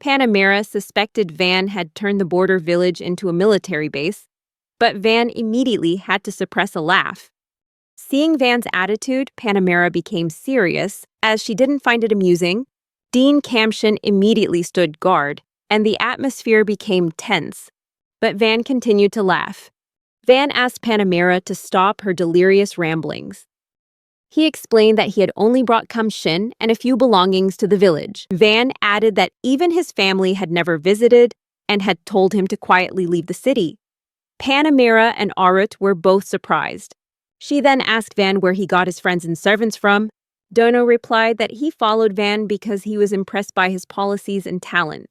Panamera suspected Van had turned the border village into a military base, but Van immediately had to suppress a laugh. Seeing Van's attitude, Panamera became serious, as she didn't find it amusing. Dean Kamshin immediately stood guard, and the atmosphere became tense. But Van continued to laugh. Van asked Panamera to stop her delirious ramblings. He explained that he had only brought Kamshin and a few belongings to the village. Van added that even his family had never visited and had told him to quietly leave the city. Panamera and Arit were both surprised. She then asked Van where he got his friends and servants from. Dino replied that he followed Van because he was impressed by his policies and talent.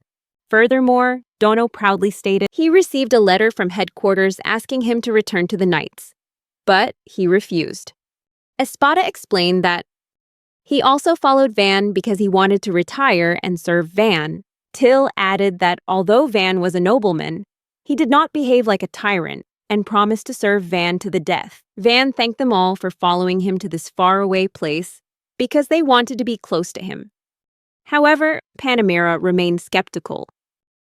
Furthermore, Dino proudly stated he received a letter from headquarters asking him to return to the Knights, but he refused. Espada explained that he also followed Van because he wanted to retire and serve Van. Till added that although Van was a nobleman, he did not behave like a tyrant and promised to serve Van to the death. Van thanked them all for following him to this faraway place because they wanted to be close to him. However, Panamera remained skeptical.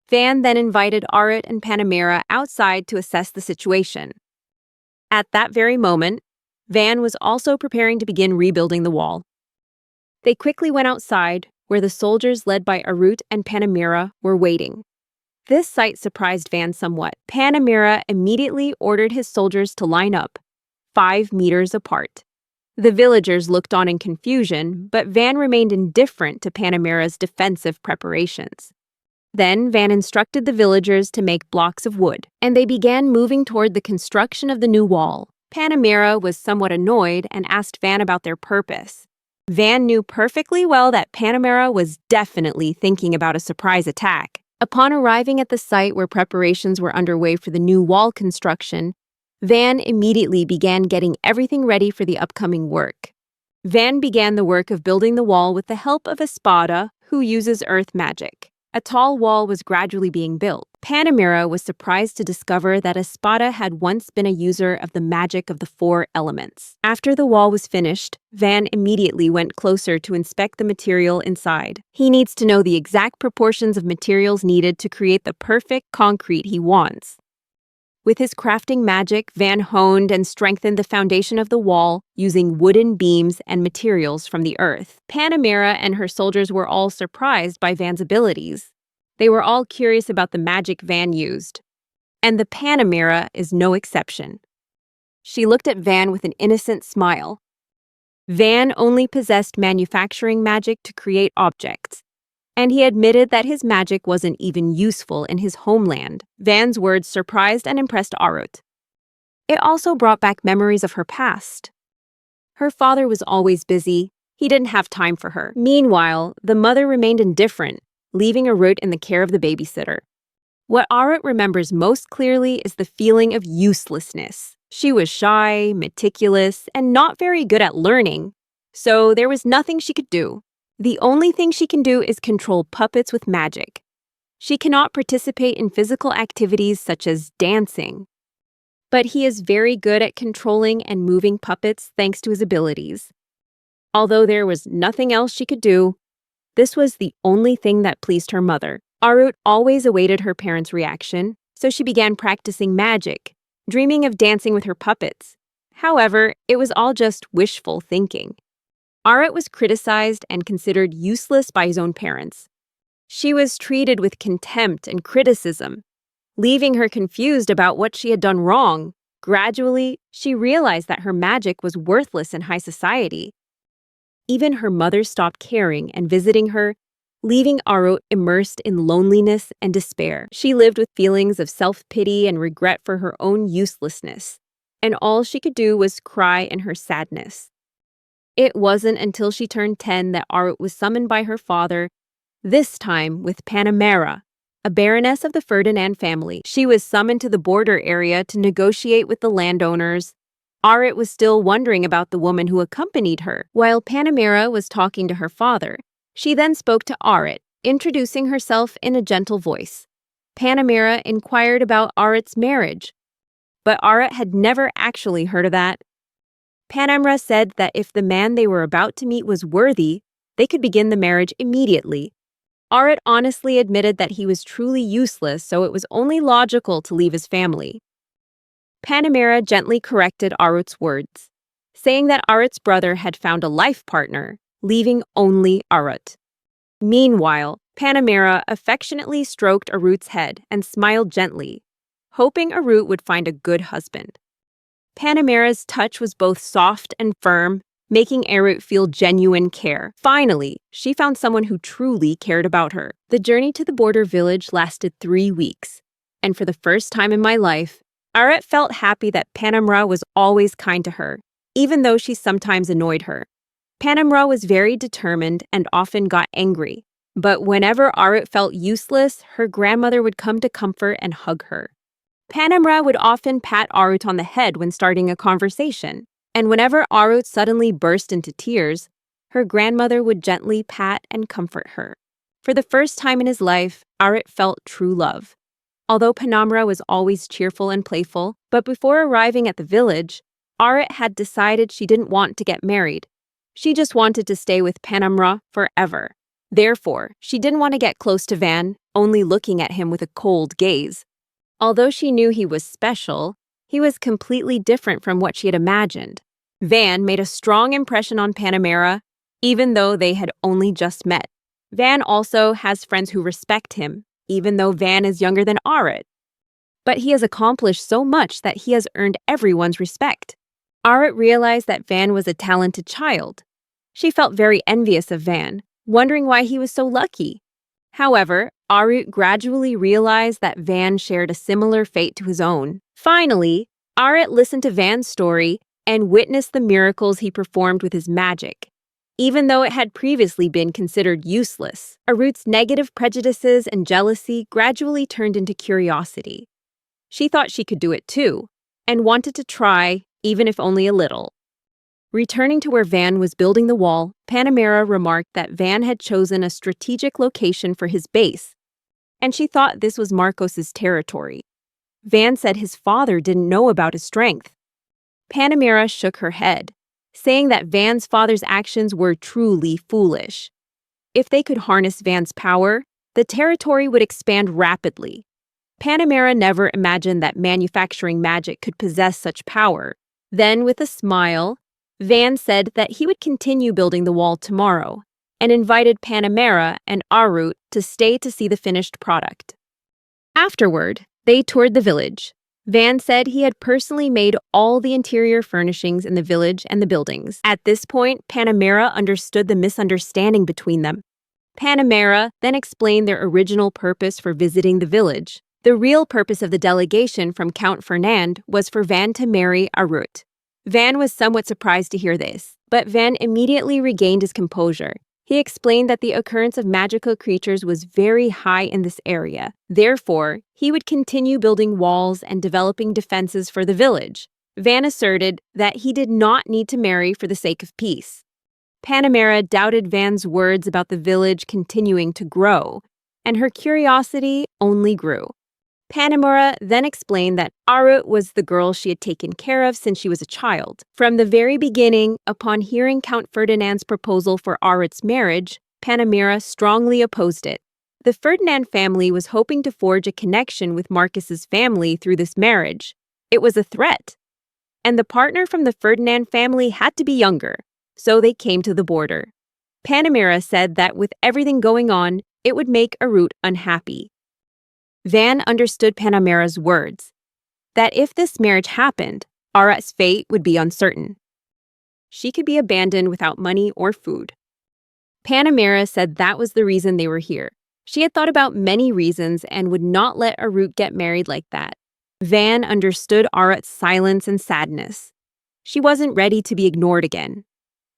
Van then invited Arit and Panamera outside to assess the situation. At that very moment, Van was also preparing to begin rebuilding the wall. They quickly went outside, where the soldiers led by Arit and Panamera were waiting. This sight surprised Van somewhat. Panamera immediately ordered his soldiers to line up, 5 meters apart. The villagers looked on in confusion, but Van remained indifferent to Panamera's defensive preparations. Then Van instructed the villagers to make blocks of wood, and they began moving toward the construction of the new wall. Panamera was somewhat annoyed and asked Van about their purpose. Van knew perfectly well that Panamera was definitely thinking about a surprise attack. Upon arriving at the site where preparations were underway for the new wall construction, Van immediately began getting everything ready for the upcoming work. Van began the work of building the wall with the help of Espada, who uses earth magic. A tall wall was gradually being built. Panamera was surprised to discover that Espada had once been a user of the magic of the 4 elements. After the wall was finished, Van immediately went closer to inspect the material inside. He needs to know the exact proportions of materials needed to create the perfect concrete he wants. With his crafting magic, Van honed and strengthened the foundation of the wall using wooden beams and materials from the earth. Panamera and her soldiers were all surprised by Van's abilities. They were all curious about the magic Van used. And the Panamera is no exception. She looked at Van with an innocent smile. Van only possessed manufacturing magic to create objects, and he admitted that his magic wasn't even useful in his homeland. Van's words surprised and impressed Arit. It also brought back memories of her past. Her father was always busy. He didn't have time for her. Meanwhile, the mother remained indifferent, leaving Arit in the care of the babysitter. What Arit remembers most clearly is the feeling of uselessness. She was shy, meticulous, and not very good at learning, so there was nothing she could do. The only thing she can do is control puppets with magic. She cannot participate in physical activities such as dancing. But he is very good at controlling and moving puppets thanks to his abilities. Although there was nothing else she could do, this was the only thing that pleased her mother. Arit always awaited her parents' reaction, so she began practicing magic, dreaming of dancing with her puppets. However, it was all just wishful thinking. Arit was criticized and considered useless by his own parents. She was treated with contempt and criticism, leaving her confused about what she had done wrong. Gradually, she realized that her magic was worthless in high society. Even her mother stopped caring and visiting her, leaving Arit immersed in loneliness and despair. She lived with feelings of self-pity and regret for her own uselessness, and all she could do was cry in her sadness. It wasn't until she turned 10 that Arit was summoned by her father, this time with Panamera, a baroness of the Ferdinand family. She was summoned to the border area to negotiate with the landowners. Arit was still wondering about the woman who accompanied her. While Panamera was talking to her father, she then spoke to Arit, introducing herself in a gentle voice. Panamera inquired about Arit's marriage, but Arit had never actually heard of that. Panamera said that if the man they were about to meet was worthy, they could begin the marriage immediately. Arit honestly admitted that he was truly useless, so it was only logical to leave his family. Panamera gently corrected Arit's words, saying that Arit's brother had found a life partner, leaving only Arit. Meanwhile, Panamera affectionately stroked Arit's head and smiled gently, hoping Arit would find a good husband. Panamera's touch was both soft and firm, making Arit feel genuine care. Finally, she found someone who truly cared about her. The journey to the border village lasted 3 weeks, and for the first time in my life, Arit felt happy that Panamera was always kind to her, even though she sometimes annoyed her. Panamera was very determined and often got angry, but whenever Arit felt useless, her grandmother would come to comfort and hug her. Panamera would often pat Arit on the head when starting a conversation, and whenever Arit suddenly burst into tears, her grandmother would gently pat and comfort her. For the first time in his life, Arit felt true love. Although Panamera was always cheerful and playful, but before arriving at the village, Arit had decided she didn't want to get married. She just wanted to stay with Panamera forever. Therefore, she didn't want to get close to Van, only looking at him with a cold gaze. Although she knew he was special, he was completely different from what she had imagined. Van made a strong impression on Panamera, even though they had only just met. Van also has friends who respect him, even though Van is younger than Arit. But he has accomplished so much that he has earned everyone's respect. Arit realized that Van was a talented child. She felt very envious of Van, wondering why he was so lucky. However, Arit gradually realized that Van shared a similar fate to his own. Finally, Arit listened to Van's story and witnessed the miracles he performed with his magic. Even though it had previously been considered useless, Arit's negative prejudices and jealousy gradually turned into curiosity. She thought she could do it too, and wanted to try, even if only a little. Returning to where Van was building the wall, Panamera remarked that Van had chosen a strategic location for his base, and she thought this was Marcos's territory. Van said his father didn't know about his strength. Panamera shook her head, saying that Van's father's actions were truly foolish. If they could harness Van's power, the territory would expand rapidly. Panamera never imagined that manufacturing magic could possess such power. Then, with a smile, Van said that he would continue building the wall tomorrow, and invited Panamera and Arit to stay to see the finished product. Afterward, they toured the village. Van said he had personally made all the interior furnishings in the village and the buildings. At this point, Panamera understood the misunderstanding between them. Panamera then explained their original purpose for visiting the village. The real purpose of the delegation from Count Fernand was for Van to marry Arit. Van was somewhat surprised to hear this, but Van immediately regained his composure. He explained that the occurrence of magical creatures was very high in this area. Therefore, he would continue building walls and developing defenses for the village. Van asserted that he did not need to marry for the sake of peace. Panamera doubted Van's words about the village continuing to grow, and her curiosity only grew. Panamera then explained that Arit was the girl she had taken care of since she was a child. From the very beginning, upon hearing Count Ferdinand's proposal for Arit's marriage, Panamera strongly opposed it. The Ferdinand family was hoping to forge a connection with Marcus's family through this marriage. It was a threat. And the partner from the Ferdinand family had to be younger, so they came to the border. Panamera said that with everything going on, it would make Arit unhappy. Van understood Panamera's words, that if this marriage happened, Arit's fate would be uncertain. She could be abandoned without money or food. Panamera said that was the reason they were here. She had thought about many reasons and would not let Arit get married like that. Van understood Arit's silence and sadness. She wasn't ready to be ignored again.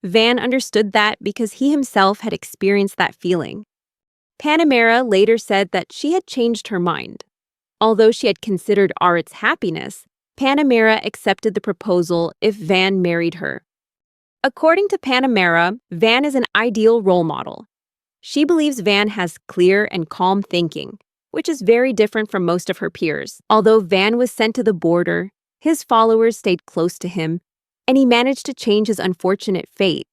Van understood that because he himself had experienced that feeling. Panamera later said that she had changed her mind. Although she had considered Arit's happiness, Panamera accepted the proposal if Van married her. According to Panamera, Van is an ideal role model. She believes Van has clear and calm thinking, which is very different from most of her peers. Although Van was sent to the border, his followers stayed close to him, and he managed to change his unfortunate fate,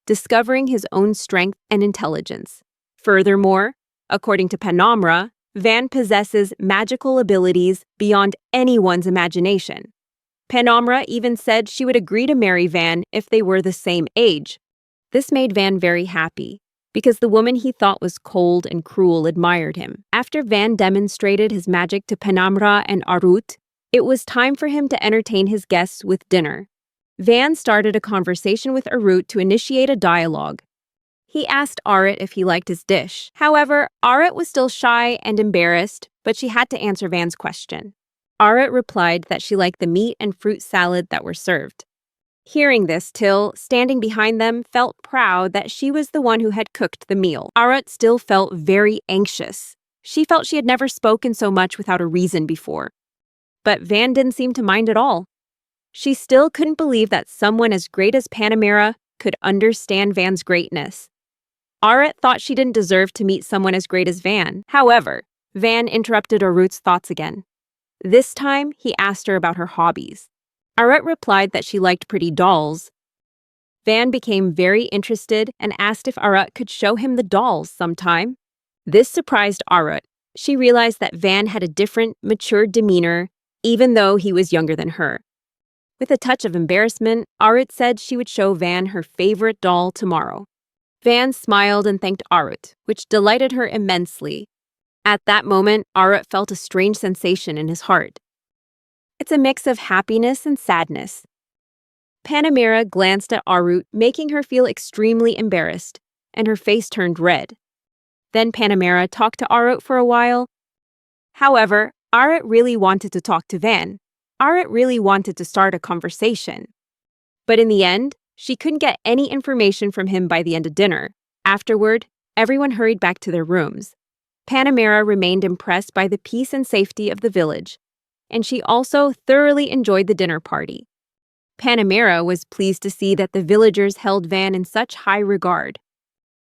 discovering his own strength and intelligence. Furthermore, according to Panamera, Van possesses magical abilities beyond anyone's imagination. Panamera even said she would agree to marry Van if they were the same age. This made Van very happy, because the woman he thought was cold and cruel admired him. After Van demonstrated his magic to Panamera and Arit, it was time for him to entertain his guests with dinner. Van started a conversation with Arit to initiate a dialogue. He asked Arit if he liked his dish. However, Arit was still shy and embarrassed, but she had to answer Van's question. Arit replied that she liked the meat and fruit salad that were served. Hearing this, Till, standing behind them, felt proud that she was the one who had cooked the meal. Arit still felt very anxious. She felt she had never spoken so much without a reason before. But Van didn't seem to mind at all. She still couldn't believe that someone as great as Panamera could understand Van's greatness. Arit thought she didn't deserve to meet someone as great as Van. However, Van interrupted Arit's thoughts again. This time, he asked her about her hobbies. Arit replied that she liked pretty dolls. Van became very interested and asked if Arit could show him the dolls sometime. This surprised Arit. She realized that Van had a different, mature demeanor, even though he was younger than her. With a touch of embarrassment, Arit said she would show Van her favorite doll tomorrow. Van smiled and thanked Arit, which delighted her immensely. At that moment, Arit felt a strange sensation in his heart. It's a mix of happiness and sadness. Panamera glanced at Arit, making her feel extremely embarrassed, and her face turned red. Then Panamera talked to Arit for a while. However, Arit really wanted to talk to Van. Arit really wanted to start a conversation. But in the end, she couldn't get any information from him by the end of dinner. Afterward, everyone hurried back to their rooms. Panamera remained impressed by the peace and safety of the village, and she also thoroughly enjoyed the dinner party. Panamera was pleased to see that the villagers held Van in such high regard.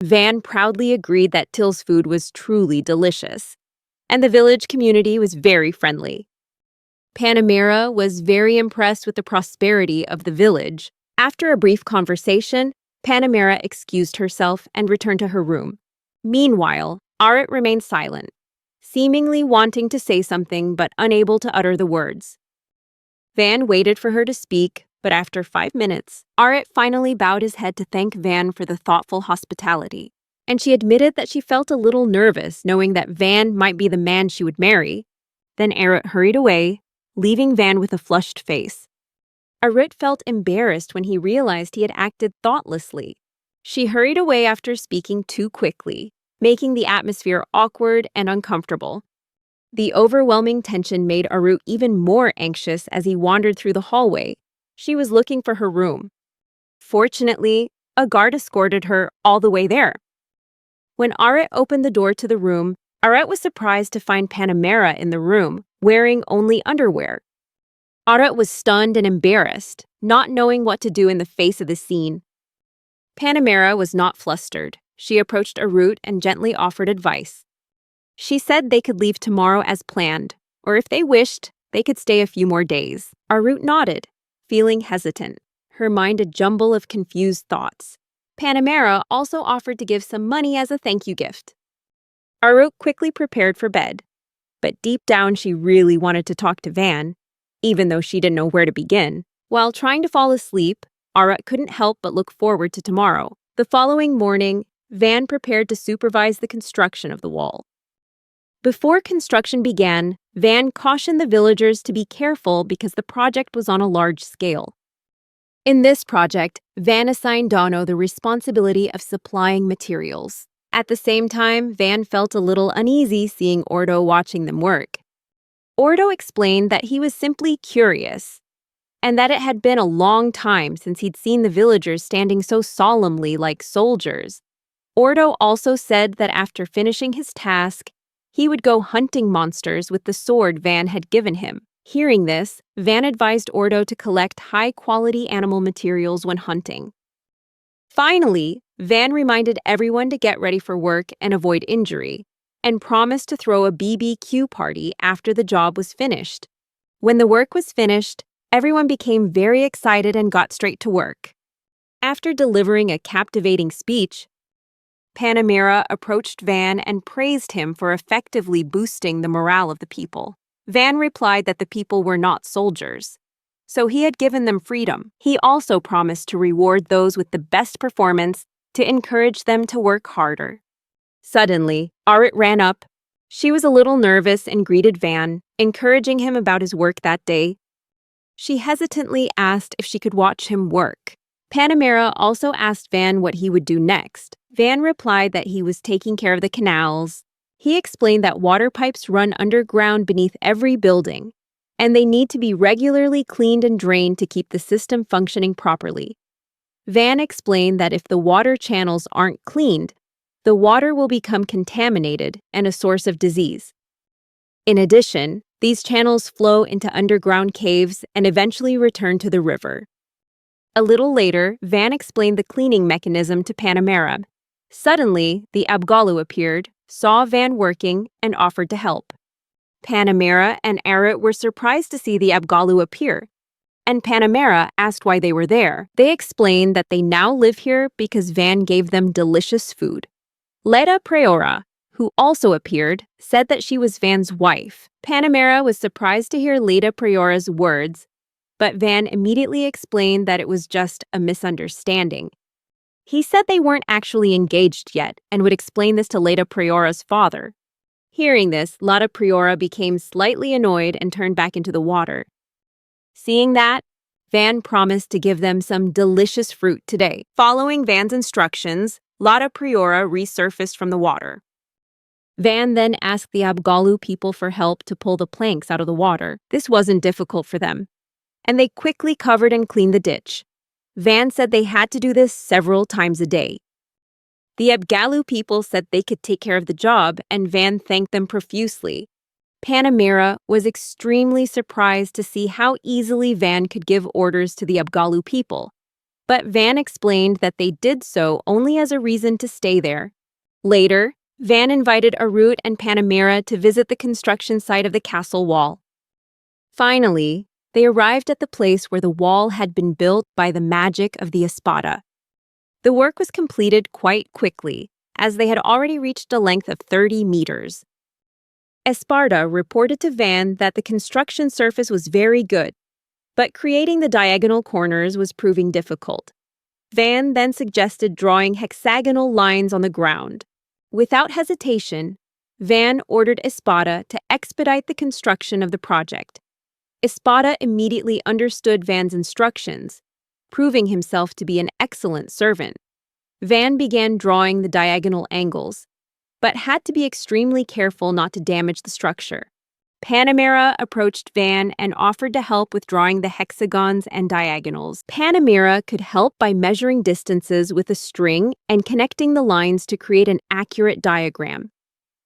Van proudly agreed that Till's food was truly delicious, and the village community was very friendly. Panamera was very impressed with the prosperity of the village. After a brief conversation, Panamera excused herself and returned to her room. Meanwhile, Arit remained silent, seemingly wanting to say something but unable to utter the words. Van waited for her to speak, but after 5 minutes, Arit finally bowed his head to thank Van for the thoughtful hospitality, and she admitted that she felt a little nervous knowing that Van might be the man she would marry. Then Arit hurried away, leaving Van with a flushed face. Arit felt embarrassed when he realized he had acted thoughtlessly. She hurried away after speaking too quickly, making the atmosphere awkward and uncomfortable. The overwhelming tension made Arit even more anxious as he wandered through the hallway. She was looking for her room. Fortunately, a guard escorted her all the way there. When Arit opened the door to the room, Arit was surprised to find Panamera in the room, wearing only underwear. Arit was stunned and embarrassed, not knowing what to do in the face of the scene. Panamera was not flustered. She approached Arit and gently offered advice. She said they could leave tomorrow as planned, or if they wished, they could stay a few more days. Arit nodded, feeling hesitant, her mind a jumble of confused thoughts. Panamera also offered to give some money as a thank you gift. Arit quickly prepared for bed, but deep down she really wanted to talk to Van, even though she didn't know where to begin. While trying to fall asleep, Arit couldn't help but look forward to tomorrow. The following morning, Van prepared to supervise the construction of the wall. Before construction began, Van cautioned the villagers to be careful because the project was on a large scale. In this project, Van assigned Dino the responsibility of supplying materials. At the same time, Van felt a little uneasy seeing Ordo watching them work. Ordo explained that he was simply curious, and that it had been a long time since he'd seen the villagers standing so solemnly like soldiers. Ordo also said that after finishing his task, he would go hunting monsters with the sword Van had given him. Hearing this, Van advised Ordo to collect high-quality animal materials when hunting. Finally, Van reminded everyone to get ready for work and avoid injury, and promised to throw a BBQ party after the job was finished. When the work was finished, everyone became very excited and got straight to work. After delivering a captivating speech, Panamera approached Van and praised him for effectively boosting the morale of the people. Van replied that the people were not soldiers, so he had given them freedom. He also promised to reward those with the best performance to encourage them to work harder. Suddenly, Arit ran up. She was a little nervous and greeted Van, encouraging him about his work that day. She hesitantly asked if she could watch him work. Panamera also asked Van what he would do next. Van replied that he was taking care of the canals. He explained that water pipes run underground beneath every building, and they need to be regularly cleaned and drained to keep the system functioning properly. Van explained that if the water channels aren't cleaned, the water will become contaminated and a source of disease. In addition, these channels flow into underground caves and eventually return to the river. A little later, Van explained the cleaning mechanism to Panamera. Suddenly, the Abgalu appeared, saw Van working, and offered to help. Panamera and Arit were surprised to see the Abgalu appear, and Panamera asked why they were there. They explained that they now live here because Van gave them delicious food. Leda Priora, who also appeared, said that she was Van's wife. Panamera was surprised to hear Leda Priora's words, but Van immediately explained that it was just a misunderstanding. He said they weren't actually engaged yet and would explain this to Leda Priora's father. Hearing this, Leda Priora became slightly annoyed and turned back into the water. Seeing that, Van promised to give them some delicious fruit today. Following Van's instructions, Leda Priora resurfaced from the water. Van then asked the Abgalu people for help to pull the planks out of the water. This wasn't difficult for them, and they quickly covered and cleaned the ditch. Van said they had to do this several times a day. The Abgalu people said they could take care of the job, and Van thanked them profusely. Panamera was extremely surprised to see how easily Van could give orders to the Abgalu people, but Van explained that they did so only as a reason to stay there. Later, Van invited Arit and Panamera to visit the construction site of the castle wall. Finally, they arrived at the place where the wall had been built by the magic of the Espada. The work was completed quite quickly, as they had already reached a length of 30 meters. Espatada reported to Van that the construction surface was very good, but creating the diagonal corners was proving difficult. Van then suggested drawing hexagonal lines on the ground. Without hesitation, Van ordered Espatada to expedite the construction of the project. Espatada immediately understood Van's instructions, proving himself to be an excellent servant. Van began drawing the diagonal angles, but had to be extremely careful not to damage the structure. Panamera approached Van and offered to help with drawing the hexagons and diagonals. Panamera could help by measuring distances with a string and connecting the lines to create an accurate diagram.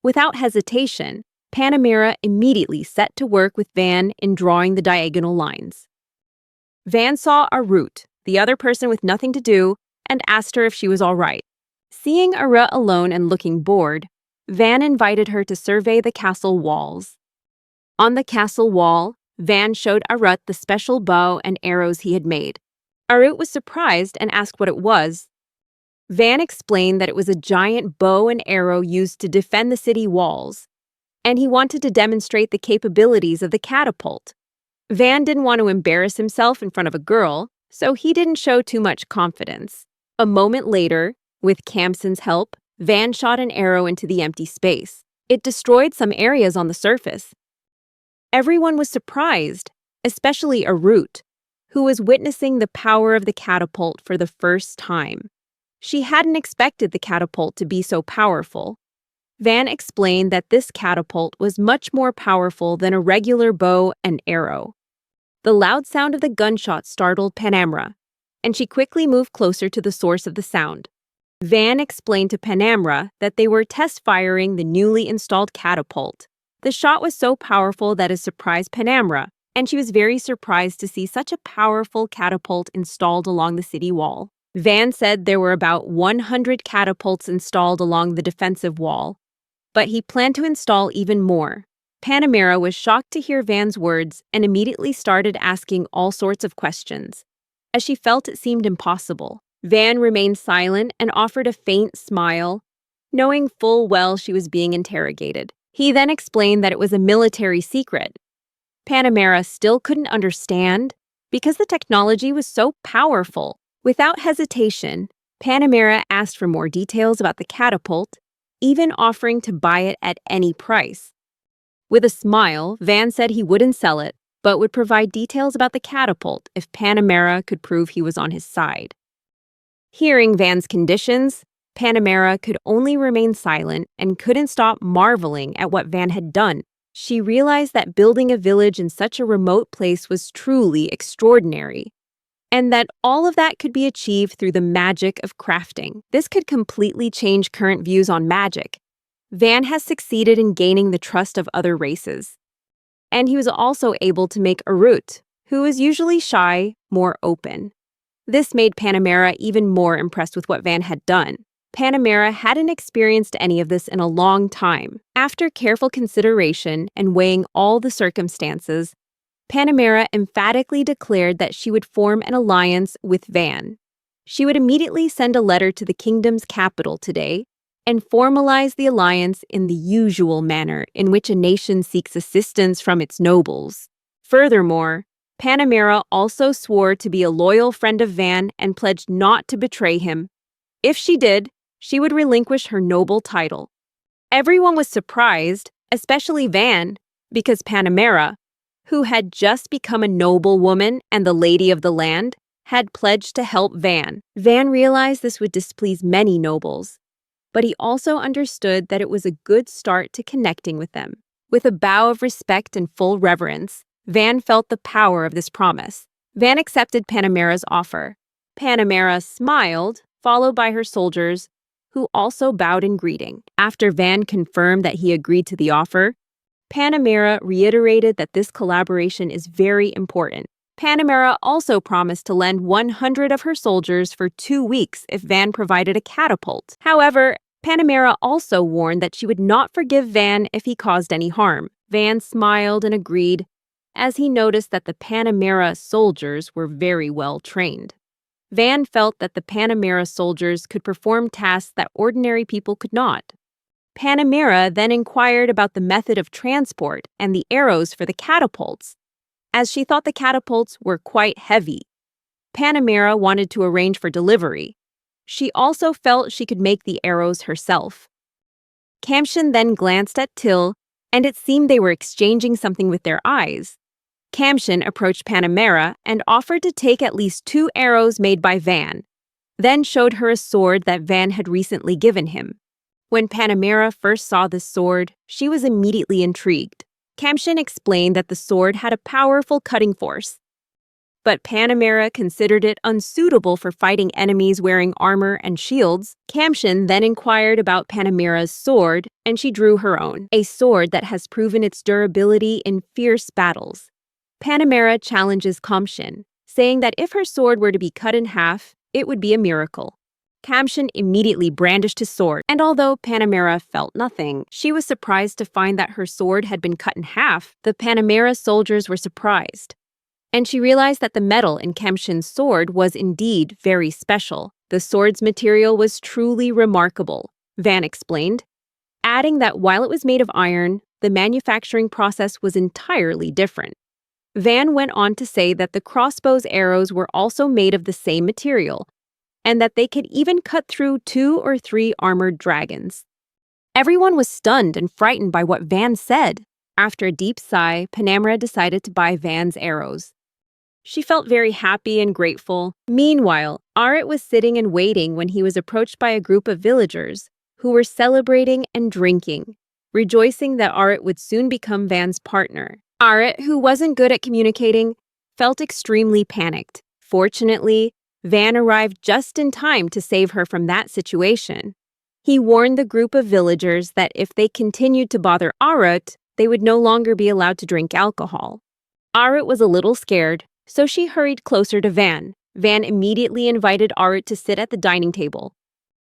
Without hesitation, Panamera immediately set to work with Van in drawing the diagonal lines. Van saw Arit, the other person with nothing to do, and asked her if she was all right. Seeing Arit alone and looking bored, Van invited her to survey the castle walls. On the castle wall, Van showed Arit the special bow and arrows he had made. Arit was surprised and asked what it was. Van explained that it was a giant bow and arrow used to defend the city walls, and he wanted to demonstrate the capabilities of the catapult. Van didn't want to embarrass himself in front of a girl, so he didn't show too much confidence. A moment later, with Kamshin's help, Van shot an arrow into the empty space. It destroyed some areas on the surface. Everyone was surprised, especially Arit, who was witnessing the power of the catapult for the first time. She hadn't expected the catapult to be so powerful. Van explained that this catapult was much more powerful than a regular bow and arrow. The loud sound of the gunshot startled Panamera, and she quickly moved closer to the source of the sound. Van explained to Panamera that they were test-firing the newly installed catapult. The shot was so powerful that it surprised Panamera, and she was very surprised to see such a powerful catapult installed along the city wall. Van said there were about 100 catapults installed along the defensive wall, but he planned to install even more. Panamera was shocked to hear Van's words and immediately started asking all sorts of questions, as she felt it seemed impossible. Van remained silent and offered a faint smile, knowing full well she was being interrogated. He then explained that it was a military secret. Panamera still couldn't understand because the technology was so powerful. Without hesitation, Panamera asked for more details about the catapult, even offering to buy it at any price. With a smile, Van said he wouldn't sell it, but would provide details about the catapult if Panamera could prove he was on his side. Hearing Van's conditions, Panamera could only remain silent and couldn't stop marveling at what Van had done. She realized that building a village in such a remote place was truly extraordinary, and that all of that could be achieved through the magic of crafting. This could completely change current views on magic. Van has succeeded in gaining the trust of other races, and he was also able to make Arit, who is usually shy, more open. This made Panamera even more impressed with what Van had done. Panamera hadn't experienced any of this in a long time. After careful consideration and weighing all the circumstances, Panamera emphatically declared that she would form an alliance with Van. She would immediately send a letter to the kingdom's capital today and formalize the alliance in the usual manner in which a nation seeks assistance from its nobles. Furthermore, Panamera also swore to be a loyal friend of Van and pledged not to betray him. If she did, she would relinquish her noble title. Everyone was surprised, especially Van, because Panamera, who had just become a noblewoman and the lady of the land, had pledged to help Van. Van realized this would displease many nobles, but he also understood that it was a good start to connecting with them. With a bow of respect and full reverence, Van felt the power of this promise. Van accepted Panamera's offer. Panamera smiled, followed by her soldiers, who also bowed in greeting. After Van confirmed that he agreed to the offer, Panamera reiterated that this collaboration is very important. Panamera also promised to lend 100 of her soldiers for 2 weeks if Van provided a catapult. However, Panamera also warned that she would not forgive Van if he caused any harm. Van smiled and agreed, as he noticed that the Panamera soldiers were very well trained. Van felt that the Panamera soldiers could perform tasks that ordinary people could not. Panamera then inquired about the method of transport and the arrows for the catapults, as she thought the catapults were quite heavy. Panamera wanted to arrange for delivery. She also felt she could make the arrows herself. Kamshin then glanced at Till, and it seemed they were exchanging something with their eyes. Kamshin approached Panamera and offered to take at least 2 arrows made by Van, then showed her a sword that Van had recently given him. When Panamera first saw this sword, she was immediately intrigued. Kamshin explained that the sword had a powerful cutting force, but Panamera considered it unsuitable for fighting enemies wearing armor and shields. Kamshin then inquired about Panamera's sword, and she drew her own, a sword that has proven its durability in fierce battles. Panamera challenges Kamshin, saying that if her sword were to be cut in half, it would be a miracle. Kamshin immediately brandished his sword, and although Panamera felt nothing, she was surprised to find that her sword had been cut in half. The Panamera soldiers were surprised, and she realized that the metal in Kamshin's sword was indeed very special. The sword's material was truly remarkable, Van explained, adding that while it was made of iron, the manufacturing process was entirely different. Van went on to say that the crossbow's arrows were also made of the same material, and that they could even cut through 2 or 3 armored dragons. Everyone was stunned and frightened by what Van said. After a deep sigh, Panamera decided to buy Van's arrows. She felt very happy and grateful. Meanwhile, Arit was sitting and waiting when he was approached by a group of villagers who were celebrating and drinking, rejoicing that Arit would soon become Van's partner. Arit, who wasn't good at communicating, felt extremely panicked. Fortunately, Van arrived just in time to save her from that situation. He warned the group of villagers that if they continued to bother Arit, they would no longer be allowed to drink alcohol. Arit was a little scared, so she hurried closer to Van. Van immediately invited Arit to sit at the dining table.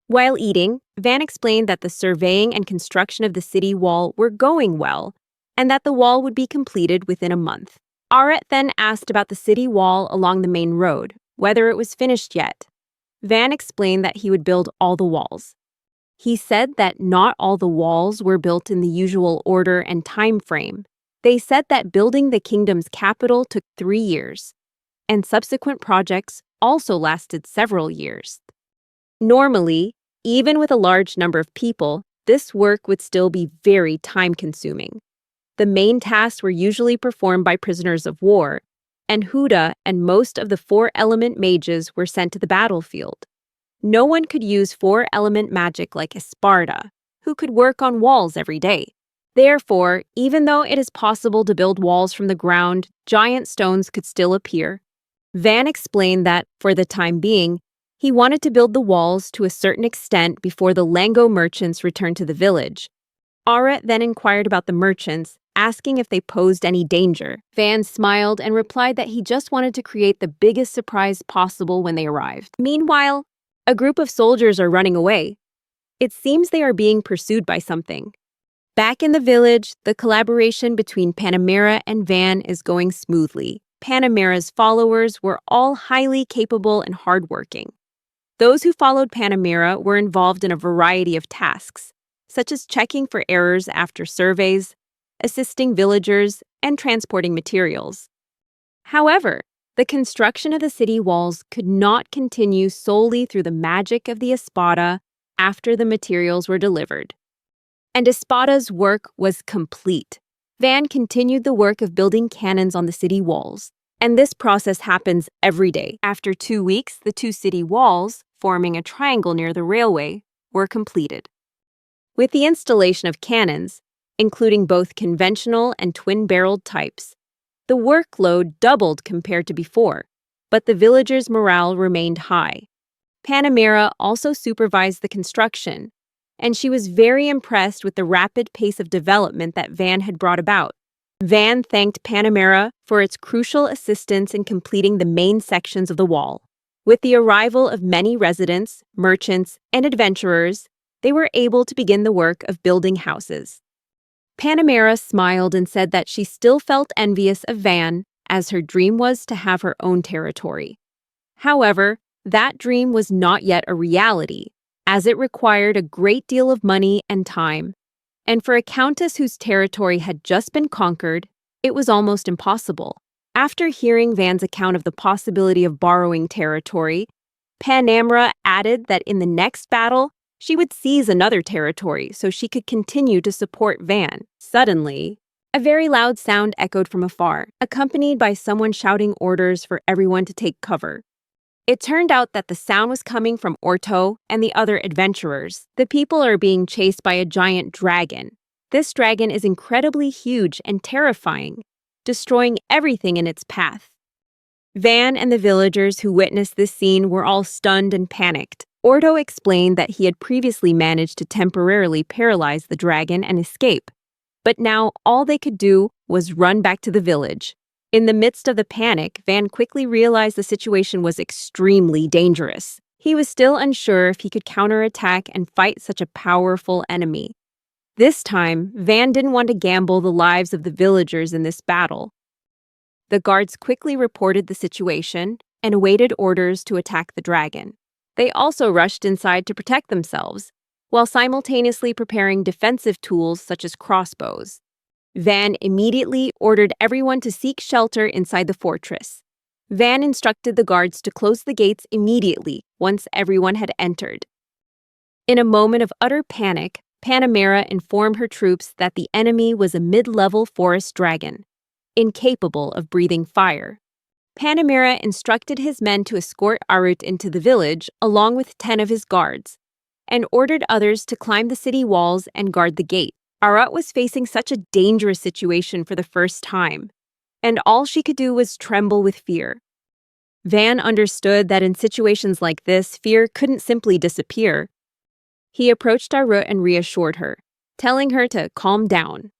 While eating, Van explained that the surveying and construction of the city wall were going well, and that the wall would be completed within a month. Arit then asked about the city wall along the main road, whether it was finished yet. Van explained that he would build all the walls. He said that not all the walls were built in the usual order and time frame. They said that building the kingdom's capital took 3 years, and subsequent projects also lasted several years. Normally, even with a large number of people, this work would still be very time-consuming. The main tasks were usually performed by prisoners of war, and Huda and most of the 4-element mages were sent to the battlefield. No one could use 4-element magic like Espatada, who could work on walls every day. Therefore, even though it is possible to build walls from the ground, giant stones could still appear. Van explained that, for the time being, he wanted to build the walls to a certain extent before the Lango merchants returned to the village. Arit then inquired about the merchants, asking if they posed any danger. Van smiled and replied that he just wanted to create the biggest surprise possible when they arrived. Meanwhile, a group of soldiers are running away. It seems they are being pursued by something. Back in the village, the collaboration between Panamera and Van is going smoothly. Panamera's followers were all highly capable and hardworking. Those who followed Panamera were involved in a variety of tasks, such as checking for errors after surveys, assisting villagers, and transporting materials. However, the construction of the city walls could not continue solely through the magic of the Espada after the materials were delivered. And Espada's work was complete. Van continued the work of building cannons on the city walls, and this process happens every day. After 2 weeks, the 2 city walls, forming a triangle near the railway, were completed. With the installation of cannons, including both conventional and twin-barreled types, the workload doubled compared to before, but the villagers' morale remained high. Panamera also supervised the construction, and she was very impressed with the rapid pace of development that Van had brought about. Van thanked Panamera for its crucial assistance in completing the main sections of the wall. With the arrival of many residents, merchants, and adventurers, they were able to begin the work of building houses. Panamera smiled and said that she still felt envious of Van, as her dream was to have her own territory. However, that dream was not yet a reality, as it required a great deal of money and time. And for a countess whose territory had just been conquered, it was almost impossible. After hearing Van's account of the possibility of borrowing territory, Panamera added that in the next battle, she would seize another territory so she could continue to support Van. Suddenly, a very loud sound echoed from afar, accompanied by someone shouting orders for everyone to take cover. It turned out that the sound was coming from Orto and the other adventurers. The people are being chased by a giant dragon. This dragon is incredibly huge and terrifying, destroying everything in its path. Van and the villagers who witnessed this scene were all stunned and panicked. Orto explained that he had previously managed to temporarily paralyze the dragon and escape, but now all they could do was run back to the village. In the midst of the panic, Van quickly realized the situation was extremely dangerous. He was still unsure if he could counterattack and fight such a powerful enemy. This time, Van didn't want to gamble the lives of the villagers in this battle. The guards quickly reported the situation and awaited orders to attack the dragon. They also rushed inside to protect themselves, while simultaneously preparing defensive tools such as crossbows. Van immediately ordered everyone to seek shelter inside the fortress. Van instructed the guards to close the gates immediately once everyone had entered. In a moment of utter panic, Panamera informed her troops that the enemy was a mid-level forest dragon, incapable of breathing fire. Panamera instructed his men to escort Arit into the village along with 10 of his guards, and ordered others to climb the city walls and guard the gate. Arit was facing such a dangerous situation for the first time, and all she could do was tremble with fear. Van understood that in situations like this, fear couldn't simply disappear. He approached Arit and reassured her, telling her to calm down.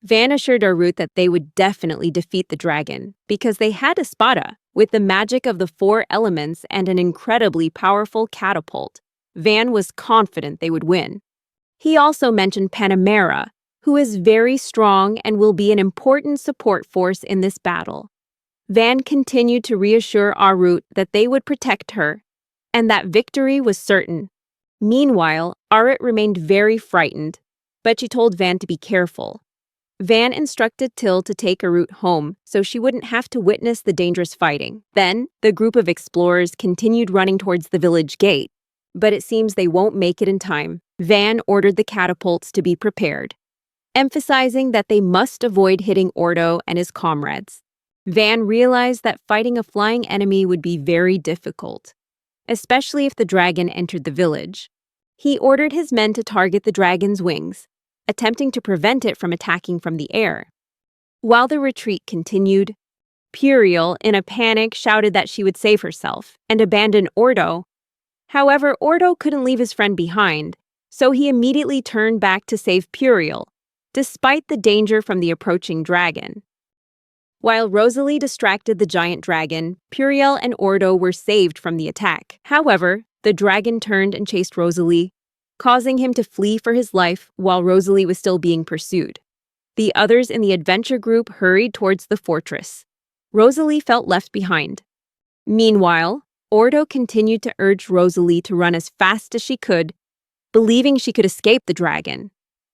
Van assured Arit that they would definitely defeat the dragon because they had Espada with the magic of the 4 elements and an incredibly powerful catapult. Van was confident they would win. He also mentioned Panamera, who is very strong and will be an important support force in this battle. Van continued to reassure Arit that they would protect her and that victory was certain. Meanwhile, Arit remained very frightened, but she told Van to be careful. Van instructed Till to take Arit home so she wouldn't have to witness the dangerous fighting. Then, the group of explorers continued running towards the village gate, but it seems they won't make it in time. Van ordered the catapults to be prepared, emphasizing that they must avoid hitting Ordo and his comrades. Van realized that fighting a flying enemy would be very difficult, especially if the dragon entered the village. He ordered his men to target the dragon's wings, attempting to prevent it from attacking from the air. While the retreat continued, Puriel, in a panic, shouted that she would save herself and abandon Ordo. However, Ordo couldn't leave his friend behind, so he immediately turned back to save Puriel, despite the danger from the approaching dragon. While Rosalie distracted the giant dragon, Puriel and Ordo were saved from the attack. However, the dragon turned and chased Rosalie, causing him to flee for his life while Rosalie was still being pursued. The others in the adventure group hurried towards the fortress. Rosalie felt left behind. Meanwhile, Ordo continued to urge Rosalie to run as fast as she could, believing she could escape the dragon.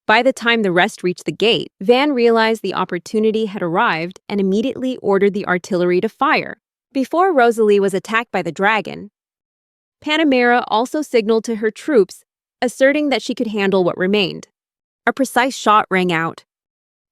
By the time the rest reached the gate, Van realized the opportunity had arrived and immediately ordered the artillery to fire. Before Rosalie was attacked by the dragon, Panamera also signaled to her troops, asserting that she could handle what remained. A precise shot rang out.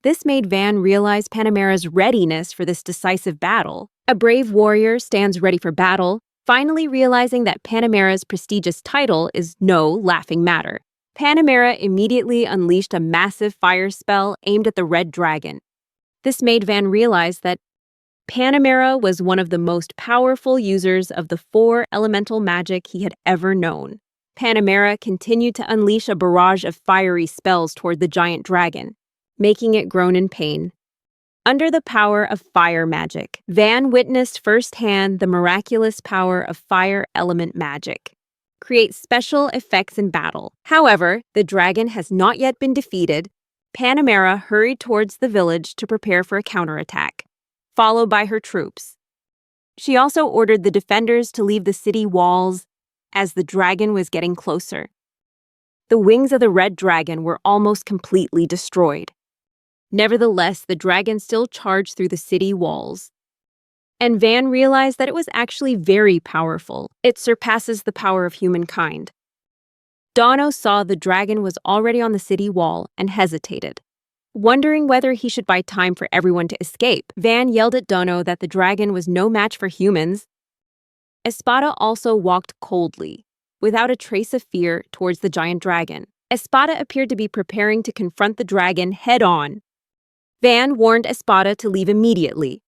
This made Van realize Panamera's readiness for this decisive battle. A brave warrior stands ready for battle, finally realizing that Panamera's prestigious title is no laughing matter. Panamera immediately unleashed a massive fire spell aimed at the red dragon. This made Van realize that Panamera was one of the most powerful users of the 4 elemental magic he had ever known. Panamera continued to unleash a barrage of fiery spells toward the giant dragon, making it groan in pain. Under the power of fire magic, Van witnessed firsthand the miraculous power of fire element magic. Create special effects in battle. However, the dragon has not yet been defeated. Panamera hurried towards the village to prepare for a counterattack, followed by her troops. She also ordered the defenders to leave the city walls as the dragon was getting closer. The wings of the red dragon were almost completely destroyed. Nevertheless, the dragon still charged through the city walls. And Van realized that it was actually very powerful. It surpasses the power of humankind. Dino saw the dragon was already on the city wall and hesitated, wondering whether he should buy time for everyone to escape. Van yelled at Dino that the dragon was no match for humans. Espada also walked coldly, without a trace of fear, towards the giant dragon. Espada appeared to be preparing to confront the dragon head-on. Van warned Espada to leave immediately,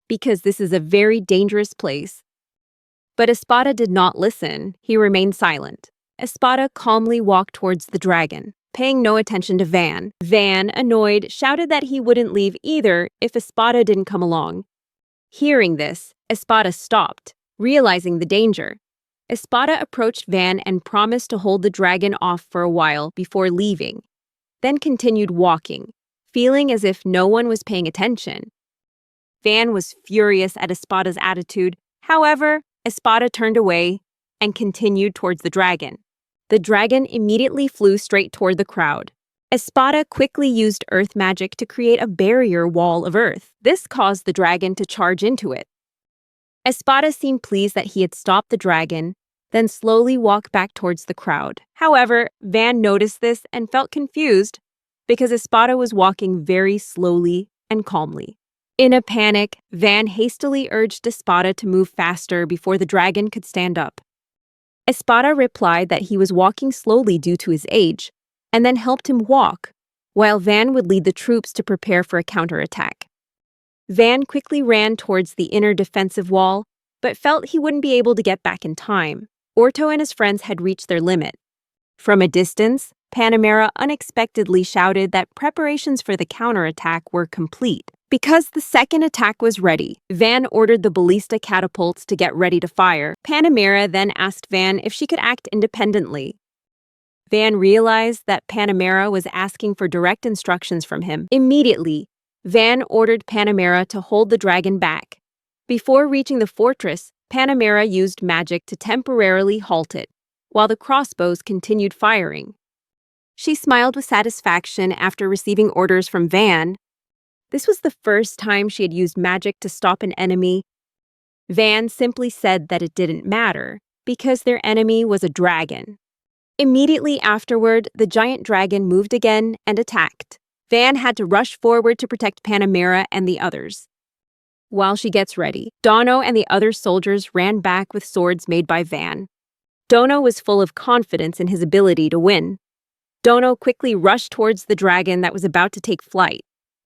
because this is a very dangerous place. But Espada did not listen. He remained silent. Espada calmly walked towards the dragon, paying no attention to Van. Van, annoyed, shouted that he wouldn't leave either if Espada didn't come along. Hearing this, Espada stopped, realizing the danger. Espada approached Van and promised to hold the dragon off for a while before leaving, then continued walking, feeling as if no one was paying attention. Van was furious at Espada's attitude. However, Espada turned away and continued towards the dragon. The dragon immediately flew straight toward the crowd. Espada quickly used earth magic to create a barrier wall of earth. This caused the dragon to charge into it. Espada seemed pleased that he had stopped the dragon, then slowly walked back towards the crowd. However, Van noticed this and felt confused because Espada was walking very slowly and calmly. In a panic, Van hastily urged Espada to move faster before the dragon could stand up. Espada replied that he was walking slowly due to his age, and then helped him walk, while Van would lead the troops to prepare for a counterattack. Van quickly ran towards the inner defensive wall, but felt he wouldn't be able to get back in time. Orto and his friends had reached their limit. From a distance, Panamera unexpectedly shouted that preparations for the counterattack were complete. Because the second attack was ready, Van ordered the ballista catapults to get ready to fire. Panamera then asked Van if she could act independently. Van realized that Panamera was asking for direct instructions from him. Immediately, Van ordered Panamera to hold the dragon back. Before reaching the fortress, Panamera used magic to temporarily halt it, while the crossbows continued firing. She smiled with satisfaction after receiving orders from Van. This was the first time she had used magic to stop an enemy. Van simply said that it didn't matter, because their enemy was a dragon. Immediately afterward, the giant dragon moved again and attacked. Van had to rush forward to protect Panamera and the others. While she gets ready, Dino and the other soldiers ran back with swords made by Van. Dino was full of confidence in his ability to win. Dino quickly rushed towards the dragon that was about to take flight.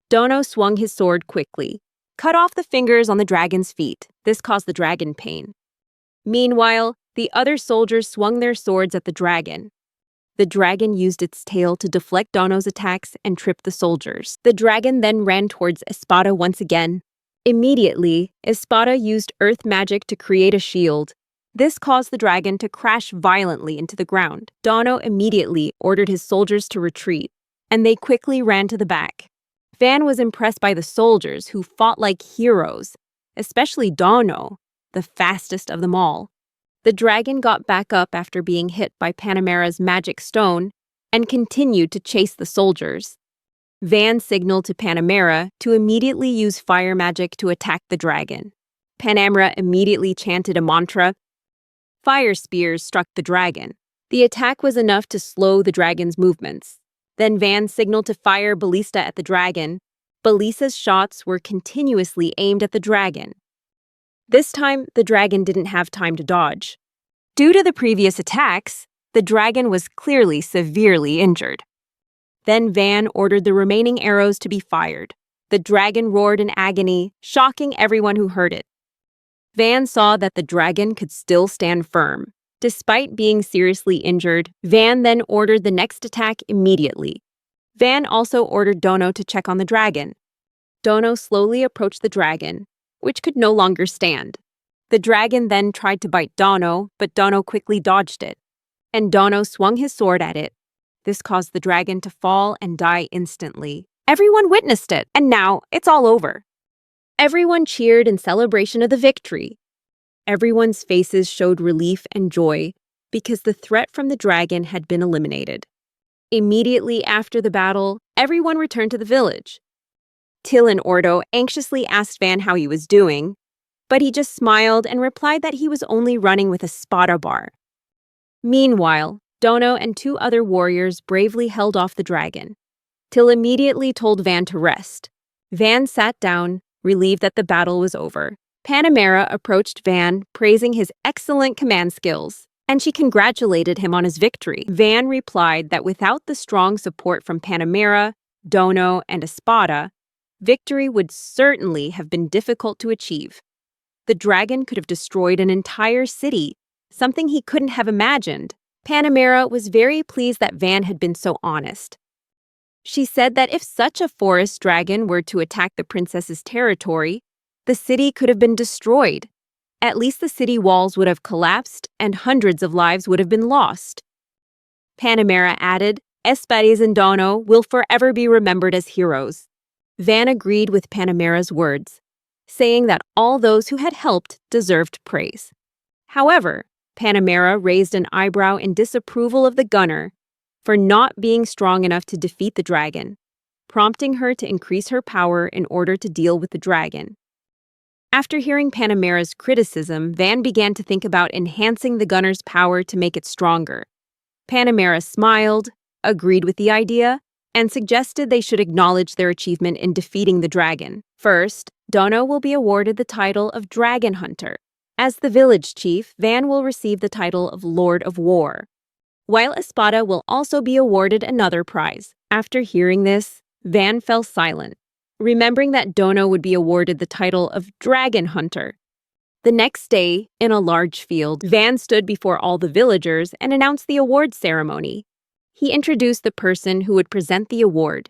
Dino swung his sword quickly, cut off the fingers on the dragon's feet. This caused the dragon pain. Meanwhile, the other soldiers swung their swords at the dragon. The dragon used its tail to deflect Dino's attacks and trip the soldiers. The dragon then ran towards Espada once again. Immediately, Espada used earth magic to create a shield. This caused the dragon to crash violently into the ground. Dino immediately ordered his soldiers to retreat, and they quickly ran to the back. Van was impressed by the soldiers who fought like heroes, especially Dino, the fastest of them all. The dragon got back up after being hit by Panamera's magic stone and continued to chase the soldiers. Van signaled to Panamera to immediately use fire magic to attack the dragon. Panamera immediately chanted a mantra. Fire spears struck the dragon. The attack was enough to slow the dragon's movements. Then Van signaled to fire ballista at the dragon. Ballista's shots were continuously aimed at the dragon. This time, the dragon didn't have time to dodge. Due to the previous attacks, the dragon was clearly severely injured. Then Van ordered the remaining arrows to be fired. The dragon roared in agony, shocking everyone who heard it. Van saw that the dragon could still stand firm. Despite being seriously injured, Van then ordered the next attack immediately. Van also ordered Dino to check on the dragon. Dino slowly approached the dragon, which could no longer stand. The dragon then tried to bite Dino, but Dino quickly dodged it, and Dino swung his sword at it. This caused the dragon to fall and die instantly. Everyone witnessed it, and now it's all over. Everyone cheered in celebration of the victory. Everyone's faces showed relief and joy because the threat from the dragon had been eliminated. Immediately after the battle, everyone returned to the village. Till and Ordo anxiously asked Van how he was doing, but he just smiled and replied that he was only running with a Espada bar. Meanwhile, Dino and two other warriors bravely held off the dragon. Till immediately told Van to rest. Van sat down, relieved that the battle was over. Panamera approached Van, praising his excellent command skills, and she congratulated him on his victory. Van replied that without the strong support from Panamera, Dino, and Espada, victory would certainly have been difficult to achieve. The dragon could have destroyed an entire city, something he couldn't have imagined. Panamera was very pleased that Van had been so honest. She said that if such a forest dragon were to attack the princess's territory, the city could have been destroyed. at least the city walls would have collapsed and hundreds of lives would have been lost. Panamera added, Espadas and Dino will forever be remembered as heroes. Van agreed with Panamera's words, saying that all those who had helped deserved praise. However, Panamera raised an eyebrow in disapproval of the gunner for not being strong enough to defeat the dragon, prompting her to increase her power in order to deal with the dragon. After hearing Panamera's criticism, Van began to think about enhancing the gunner's power to make it stronger. Panamera smiled, agreed with the idea, and suggested they should acknowledge their achievement in defeating the dragon. First, Dino will be awarded the title of Dragon Hunter. As the village chief, Van will receive the title of Lord of War, while Espada will also be awarded another prize. After hearing this, Van fell silent, remembering that Dino would be awarded the title of Dragon Hunter. The next day, in a large field, Van stood before all the villagers and announced the award ceremony. He introduced the person who would present the award.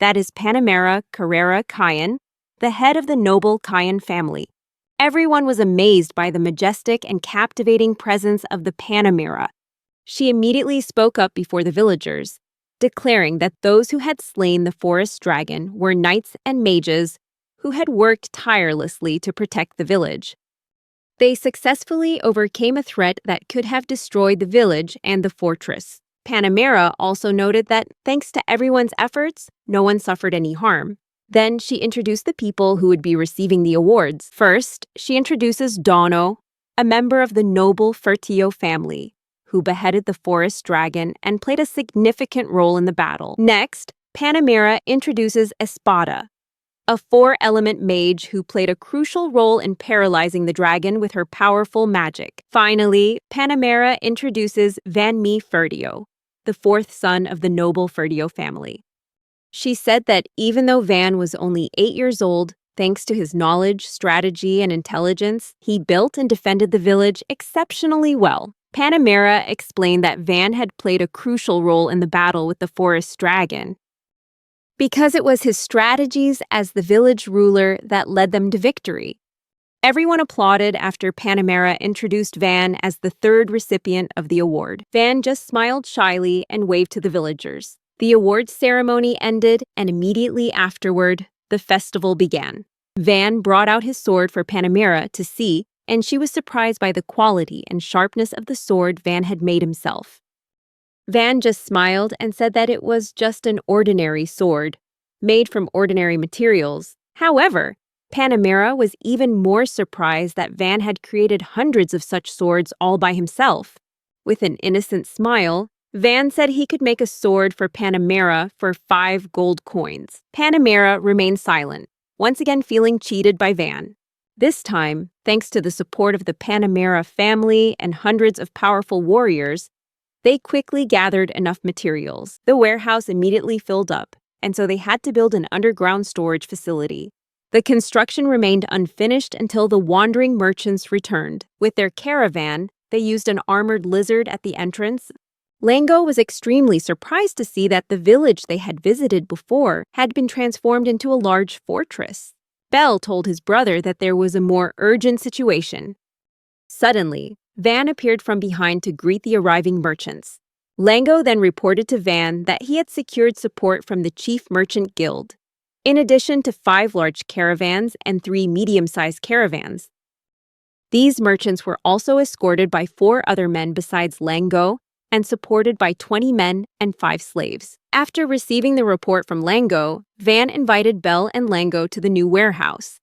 That is Panamera Carrera Cayenne, the head of the noble Cayenne family. Everyone was amazed by the majestic and captivating presence of the Panamera. She immediately spoke up before the villagers, declaring that those who had slain the forest dragon were knights and mages who had worked tirelessly to protect the village. They successfully overcame a threat that could have destroyed the village and the fortress. Panamera also noted that, thanks to everyone's efforts, no one suffered any harm. Then she introduced the people who would be receiving the awards. First, she introduces Dino, a member of the noble Fertio family, who beheaded the forest dragon and played a significant role in the battle. Next, Panamera introduces Espada, a four-element mage who played a crucial role in paralyzing the dragon with her powerful magic. Finally, Panamera introduces Van Me Fertio, the fourth son of the noble Fertio family. She said that even though Van was only 8 years old, thanks to his knowledge, strategy, and intelligence, he built and defended the village exceptionally well. Panamera explained that Van had played a crucial role in the battle with the forest dragon, because it was his strategies as the village ruler that led them to victory. Everyone applauded after Panamera introduced Van as the third recipient of the award. Van just smiled shyly and waved to the villagers. The awards ceremony ended, and immediately afterward, the festival began. Van brought out his sword for Panamera to see, and she was surprised by the quality and sharpness of the sword Van had made himself. Van just smiled and said that it was just an ordinary sword, made from ordinary materials. However, Panamera was even more surprised that Van had created hundreds of such swords all by himself. With an innocent smile, Van said he could make a sword for Panamera for 5 gold coins. Panamera remained silent, once again feeling cheated by Van. This time, thanks to the support of the Panamera family and hundreds of powerful warriors, they quickly gathered enough materials. The warehouse immediately filled up, and so they had to build an underground storage facility. The construction remained unfinished until the wandering merchants returned. With their caravan, they used an armored lizard at the entrance. Lango was extremely surprised to see that the village they had visited before had been transformed into a large fortress. Bell told his brother that there was a more urgent situation. Suddenly, Van appeared from behind to greet the arriving merchants. Lango then reported to Van that he had secured support from the Chief Merchant Guild, in addition to 5 large caravans and 3 medium-sized caravans. These merchants were also escorted by 4 other men besides Lango and supported by 20 men and 5 slaves. After receiving the report from Lango, Van invited Bell and Lango to the new warehouse.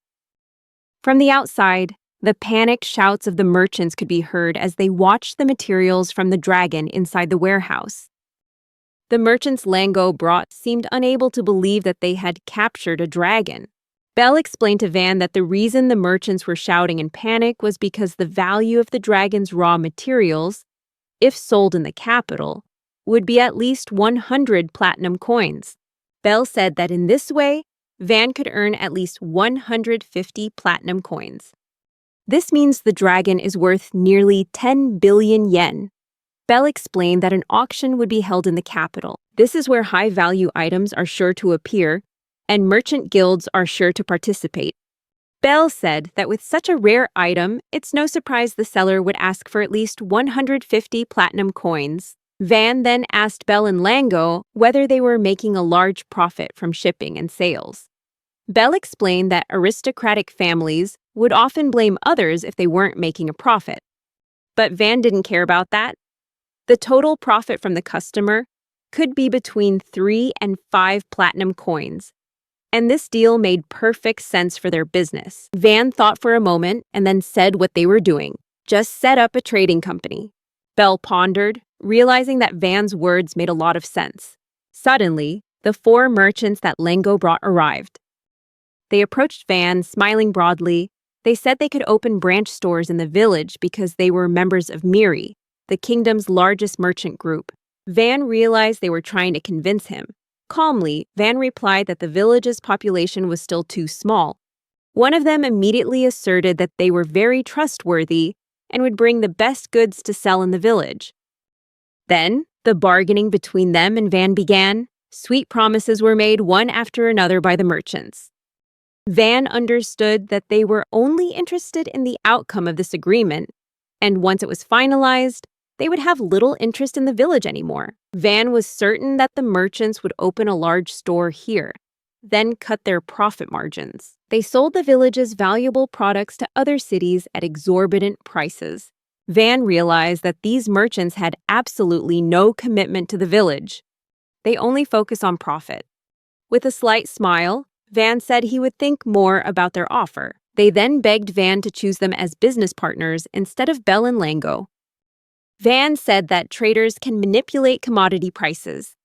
From the outside, the panicked shouts of the merchants could be heard as they watched the materials from the dragon inside the warehouse. The merchants Lango brought seemed unable to believe that they had captured a dragon. Bell explained to Van that the reason the merchants were shouting in panic was because the value of the dragon's raw materials, if sold in the capital, would be at least 100 platinum coins. Bell said that in this way, Van could earn at least 150 platinum coins. This means the dragon is worth nearly 10 billion yen. Bell explained that an auction would be held in the capital. This is where high-value items are sure to appear, and merchant guilds are sure to participate. Bell said that with such a rare item, it's no surprise the seller would ask for at least 150 platinum coins. Van then asked Bell and Lango whether they were making a large profit from shipping and sales. Bell explained that aristocratic families would often blame others if they weren't making a profit. But Van didn't care about that. The total profit from the customer could be between 3 and 5 platinum coins, and this deal made perfect sense for their business. Van thought for a moment and then said what they were doing: just set up a trading company. Bell pondered, realizing that Van's words made a lot of sense. Suddenly, the 4 merchants that Lango brought arrived. They approached Van, smiling broadly. They said they could open branch stores in the village because they were members of Miri, the kingdom's largest merchant group. Van realized they were trying to convince him. Calmly, Van replied that the village's population was still too small. One of them immediately asserted that they were very trustworthy and would bring the best goods to sell in the village. Then, the bargaining between them and Van began. Sweet promises were made one after another by the merchants. Van understood that they were only interested in the outcome of this agreement, and once it was finalized, they would have little interest in the village anymore. Van was certain that the merchants would open a large store here, then cut their profit margins. They sold the village's valuable products to other cities at exorbitant prices. Van realized that these merchants had absolutely no commitment to the village. They only focus on profit. With a slight smile, Van said he would think more about their offer. They then begged Van to choose them as business partners instead of Bell and Lango. Van said that traders can manipulate commodity prices.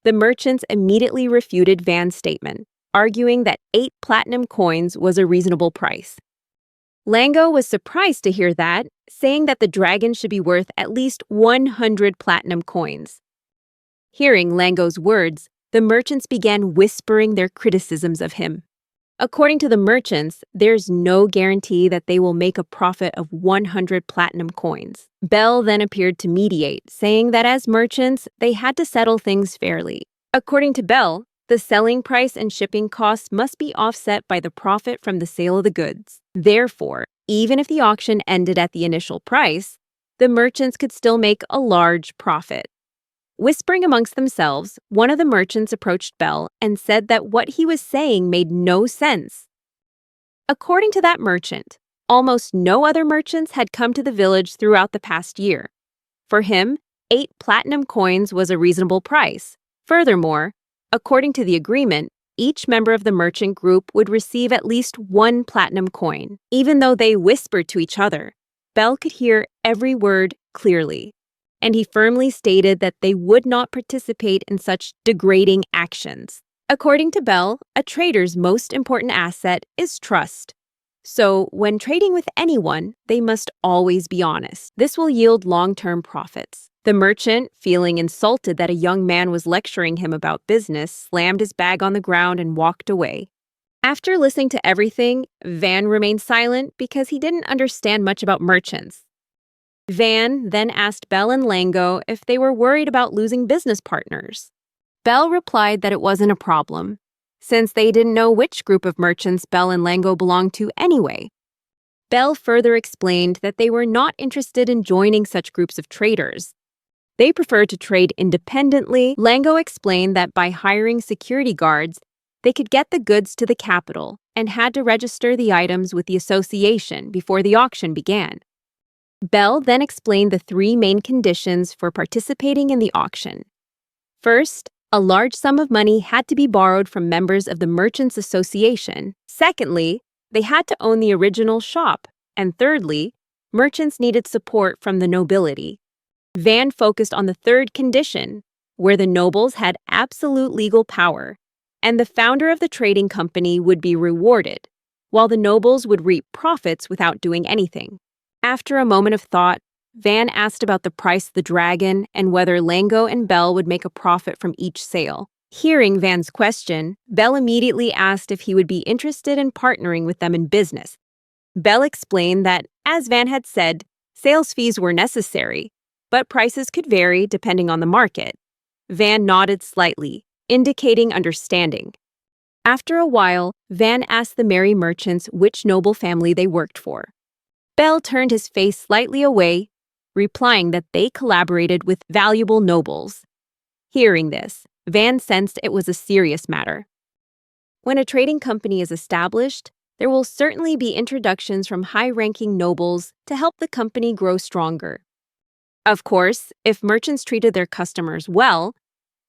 The merchants immediately refuted Van's statement, arguing that 8 platinum coins was a reasonable price. Lango was surprised to hear that, saying that the dragon should be worth at least 100 platinum coins. Hearing Lango's words, the merchants began whispering their criticisms of him. According to the merchants, there's no guarantee that they will make a profit of 100 platinum coins. Bell then appeared to mediate, saying that as merchants, they had to settle things fairly. According to Bell, the selling price and shipping costs must be offset by the profit from the sale of the goods. Therefore, even if the auction ended at the initial price, the merchants could still make a large profit. Whispering amongst themselves, one of the merchants approached Bell and said that what he was saying made no sense. According to that merchant, almost no other merchants had come to the village throughout the past year. For him, 8 platinum coins was a reasonable price. Furthermore, according to the agreement, each member of the merchant group would receive at least 1 platinum coin. Even though they whispered to each other, Bell could hear every word clearly, and he firmly stated that they would not participate in such degrading actions. According to Bell, a trader's most important asset is trust. So, when trading with anyone, they must always be honest. This will yield long-term profits. The merchant, feeling insulted that a young man was lecturing him about business, slammed his bag on the ground and walked away. After listening to everything, Van remained silent because he didn't understand much about merchants. Van then asked Bell and Lango if they were worried about losing business partners. Bell replied that it wasn't a problem, since they didn't know which group of merchants Bell and Lango belonged to anyway. Bell further explained that they were not interested in joining such groups of traders. They preferred to trade independently. Lango explained that by hiring security guards, they could get the goods to the capital and had to register the items with the association before the auction began. Bell then explained the 3 main conditions for participating in the auction. First, a large sum of money had to be borrowed from members of the Merchants Association. Secondly, they had to own the original shop. And thirdly, merchants needed support from the nobility. Van focused on the third condition, where the nobles had absolute legal power, and the founder of the trading company would be rewarded, while the nobles would reap profits without doing anything. After a moment of thought, Van asked about the price of the dragon and whether Lango and Bell would make a profit from each sale. Hearing Van's question, Bell immediately asked if he would be interested in partnering with them in business. Bell explained that, as Van had said, sales fees were necessary, but prices could vary depending on the market. Van nodded slightly, indicating understanding. After a while, Van asked the merry merchants which noble family they worked for. Bell turned his face slightly away, replying that they collaborated with valuable nobles. Hearing this, Van sensed it was a serious matter. When a trading company is established, there will certainly be introductions from high-ranking nobles to help the company grow stronger. Of course, if merchants treated their customers well,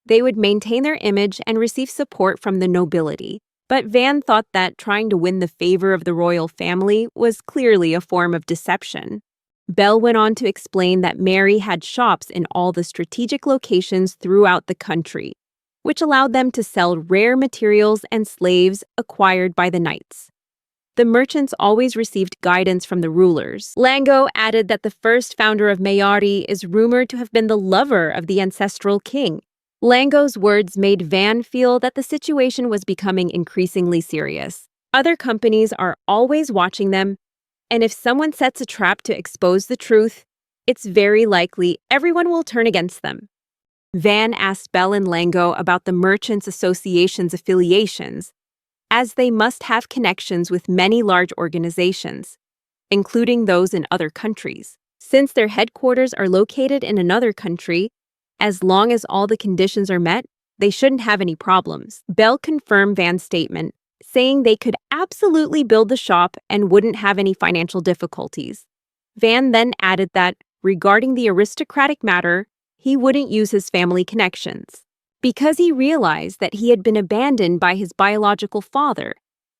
they would maintain their image and receive support from the nobility. But Van thought that trying to win the favor of the royal family was clearly a form of deception. Bell went on to explain that Mary had shops in all the strategic locations throughout the country, which allowed them to sell rare materials and slaves acquired by the knights. The merchants always received guidance from the rulers. Lango added that the first founder of Mayari is rumored to have been the lover of the ancestral king. Lango's words made Van feel that the situation was becoming increasingly serious. Other companies are always watching them, and if someone sets a trap to expose the truth, it's very likely everyone will turn against them. Van asked Bell and Lango about the Merchants Association's affiliations, as they must have connections with many large organizations, including those in other countries. Since their headquarters are located in another country, as long as all the conditions are met, they shouldn't have any problems. Bell confirmed Van's statement, saying they could absolutely build the shop and wouldn't have any financial difficulties. Van then added that, regarding the aristocratic matter, he wouldn't use his family connections, because he realized that he had been abandoned by his biological father,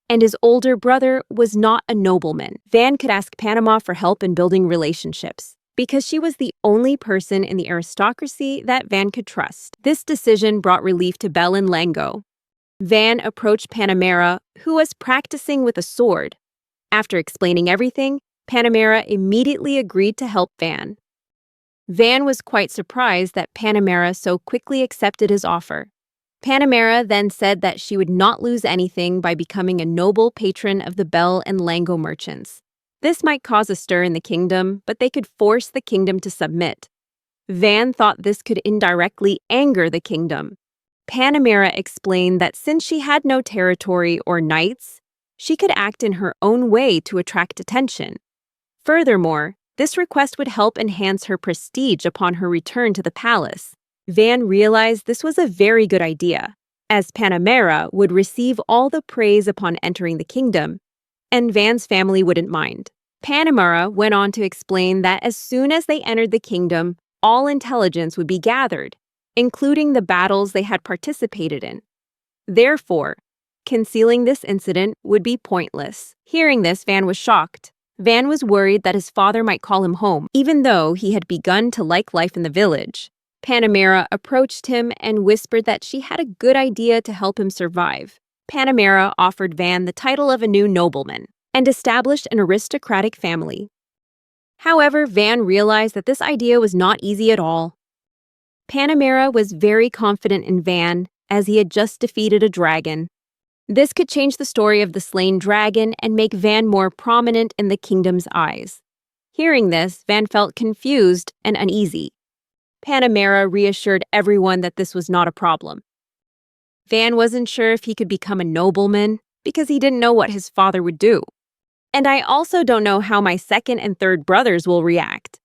and his older brother was not a nobleman. Van could ask Panama for help in building relationships, because she was the only person in the aristocracy that Van could trust. This decision brought relief to Bell and Lango. Van approached Panamera, who was practicing with a sword. After explaining everything, Panamera immediately agreed to help Van. Van was quite surprised that Panamera so quickly accepted his offer. Panamera then said that she would not lose anything by becoming a noble patron of the Bell and Lango merchants. This might cause a stir in the kingdom, but they could force the kingdom to submit. Van thought this could indirectly anger the kingdom. Panamera explained that since she had no territory or knights, she could act in her own way to attract attention. Furthermore, this request would help enhance her prestige upon her return to the palace. Van realized this was a very good idea, as Panamera would receive all the praise upon entering the kingdom, and Van's family wouldn't mind. Panamera went on to explain that as soon as they entered the kingdom, all intelligence would be gathered, including the battles they had participated in. Therefore, concealing this incident would be pointless. Hearing this, Van was shocked. Van was worried that his father might call him home, even though he had begun to like life in the village. Panamera approached him and whispered that she had a good idea to help him survive. Panamera offered Van the title of a new nobleman and established an aristocratic family. However, Van realized that this idea was not easy at all. Panamera was very confident in Van, as he had just defeated a dragon. This could change the story of the slain dragon and make Van more prominent in the kingdom's eyes. Hearing this, Van felt confused and uneasy. Panamera reassured everyone that this was not a problem. Van wasn't sure if he could become a nobleman because he didn't know what his father would do. And I also don't know how my second and third brothers will react.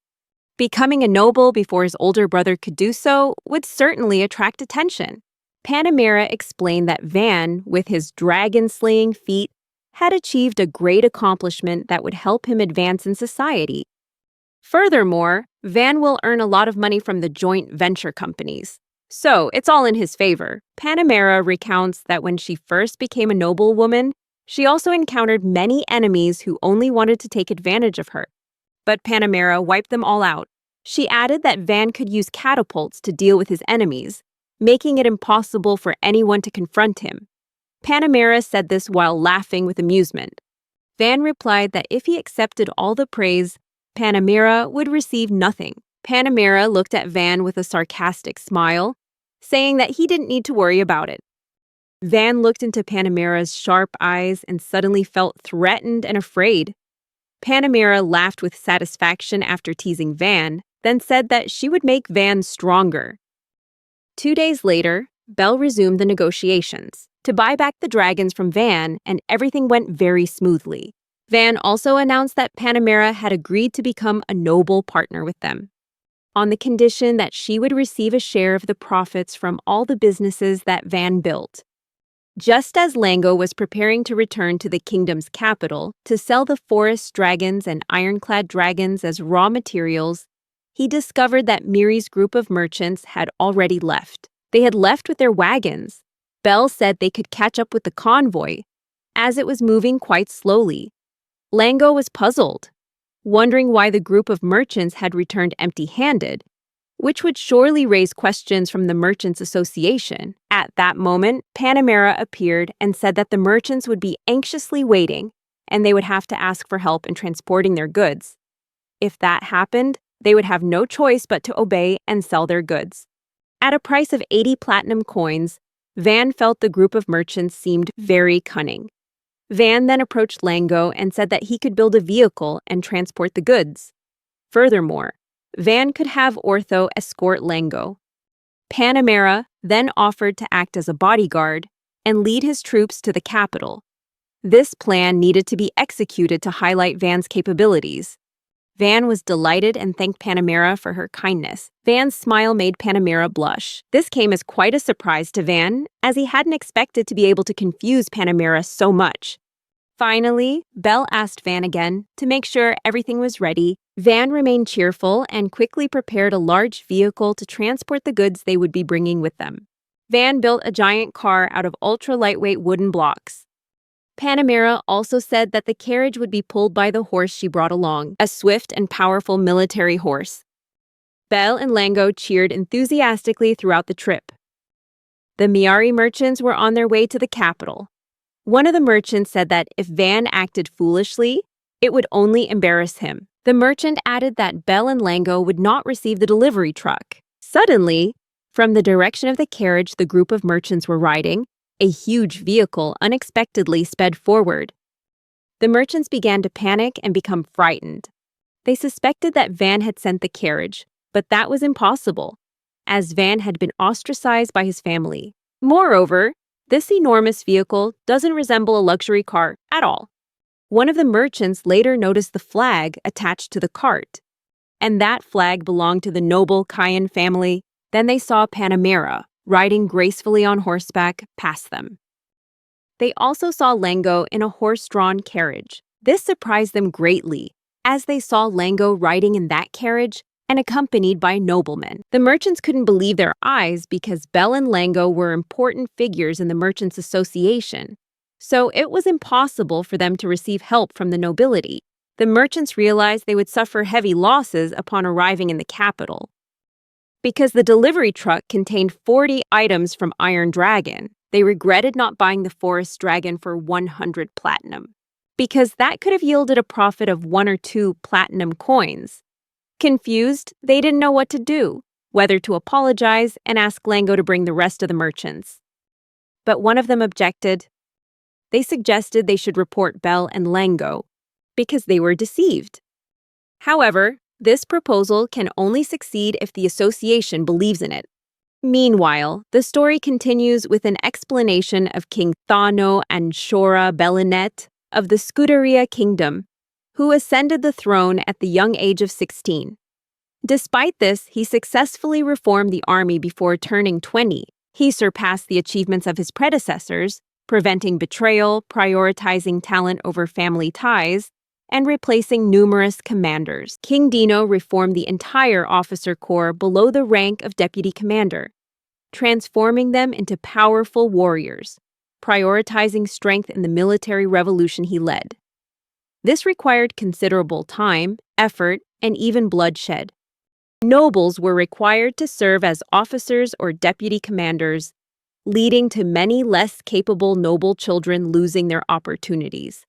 Becoming a noble before his older brother could do so would certainly attract attention. Panamera explained that Van, with his dragon-slaying feat, had achieved a great accomplishment that would help him advance in society. Furthermore, Van will earn a lot of money from the joint venture companies. So, it's all in his favor. Panamera recounts that when she first became a noblewoman, she also encountered many enemies who only wanted to take advantage of her. But Panamera wiped them all out. She added that Van could use catapults to deal with his enemies, making it impossible for anyone to confront him. Panamera said this while laughing with amusement. Van replied that if he accepted all the praise, Panamera would receive nothing. Panamera looked at Van with a sarcastic smile, saying that he didn't need to worry about it. Van looked into Panamera's sharp eyes and suddenly felt threatened and afraid. Panamera laughed with satisfaction after teasing Van, then said that she would make Van stronger. 2 days later, Bell resumed the negotiations. to buy back the dragons from Van, and everything went very smoothly. Van also announced that Panamera had agreed to become a noble partner with them, on the condition that she would receive a share of the profits from all the businesses that Van built. Just as Lango was preparing to return to the kingdom's capital to sell the forest dragons and ironclad dragons as raw materials, he discovered that Miri's group of merchants had already left. They had left with their wagons. Bell said they could catch up with the convoy, as it was moving quite slowly. Lango was puzzled, wondering why the group of merchants had returned empty-handed, which would surely raise questions from the Merchants Association. At that moment, Panamera appeared and said that the merchants would be anxiously waiting, and they would have to ask for help in transporting their goods. If that happened, they would have no choice but to obey and sell their goods. At a price of 80 platinum coins, Van felt the group of merchants seemed very cunning. Van then approached Lango and said that he could build a vehicle and transport the goods. Furthermore, Van could have Ortho escort Lango. Panamera then offered to act as a bodyguard and lead his troops to the capital. This plan needed to be executed to highlight Van's capabilities. Van was delighted and thanked Panamera for her kindness. Van's smile made Panamera blush. This came as quite a surprise to Van, as he hadn't expected to be able to confuse Panamera so much. Finally, Bell asked Van again to make sure everything was ready. Van remained cheerful and quickly prepared a large vehicle to transport the goods they would be bringing with them. Van built a giant car out of ultra-lightweight wooden blocks. Panamera also said that the carriage would be pulled by the horse she brought along, a swift and powerful military horse. Bell and Lango cheered enthusiastically throughout the trip. The Miari merchants were on their way to the capital. One of the merchants said that if Van acted foolishly, it would only embarrass him. The merchant added that Bell and Lango would not receive the delivery truck. Suddenly, from the direction of the carriage the group of merchants were riding, a huge vehicle unexpectedly sped forward. The merchants began to panic and become frightened. They suspected that Van had sent the carriage, but that was impossible, as Van had been ostracized by his family. Moreover, this enormous vehicle doesn't resemble a luxury car at all. One of the merchants later noticed the flag attached to the cart, and that flag belonged to the noble Cayenne family. Then they saw Panamera riding gracefully on horseback past them. They also saw Lango in a horse-drawn carriage. This surprised them greatly, as they saw Lango riding in that carriage and accompanied by noblemen. The merchants couldn't believe their eyes because Bell and Lango were important figures in the Merchants Association, so it was impossible for them to receive help from the nobility. The merchants realized they would suffer heavy losses upon arriving in the capital. Because the delivery truck contained 40 items from Iron Dragon, they regretted not buying the forest dragon for 100 platinum, because that could have yielded a profit of 1 or 2 platinum coins. Confused, they didn't know what to do, whether to apologize and ask Lango to bring the rest of the merchants. But one of them objected. They suggested they should report Bell and Lango, because they were deceived. However, this proposal can only succeed if the association believes in it. Meanwhile, the story continues with an explanation of King Thano and Shora Belinet of the Scuderia Kingdom, who ascended the throne at the young age of 16. Despite this, he successfully reformed the army before turning 20. He surpassed the achievements of his predecessors, preventing betrayal, prioritizing talent over family ties, and replacing numerous commanders. King Dino reformed the entire officer corps below the rank of deputy commander, transforming them into powerful warriors, prioritizing strength in the military revolution he led. This required considerable time, effort, and even bloodshed. Nobles were required to serve as officers or deputy commanders, leading to many less capable noble children losing their opportunities.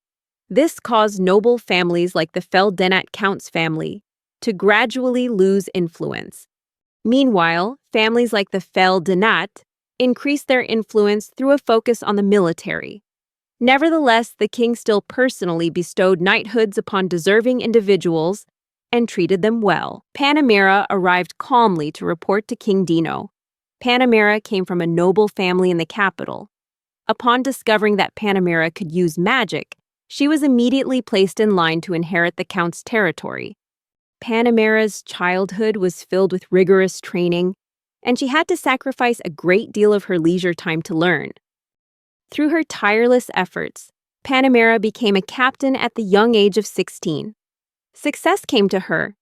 This caused noble families like the Feldenat Count's family to gradually lose influence. Meanwhile, families like the Feldenat increased their influence through a focus on the military. Nevertheless, the king still personally bestowed knighthoods upon deserving individuals and treated them well. Panamera arrived calmly to report to King Dino. Panamera came from a noble family in the capital. Upon discovering that Panamera could use magic, she was immediately placed in line to inherit the Count's territory. Panamera's childhood was filled with rigorous training, and she had to sacrifice a great deal of her leisure time to learn. Through her tireless efforts, Panamera became a captain at the young age of 16. Success came to her,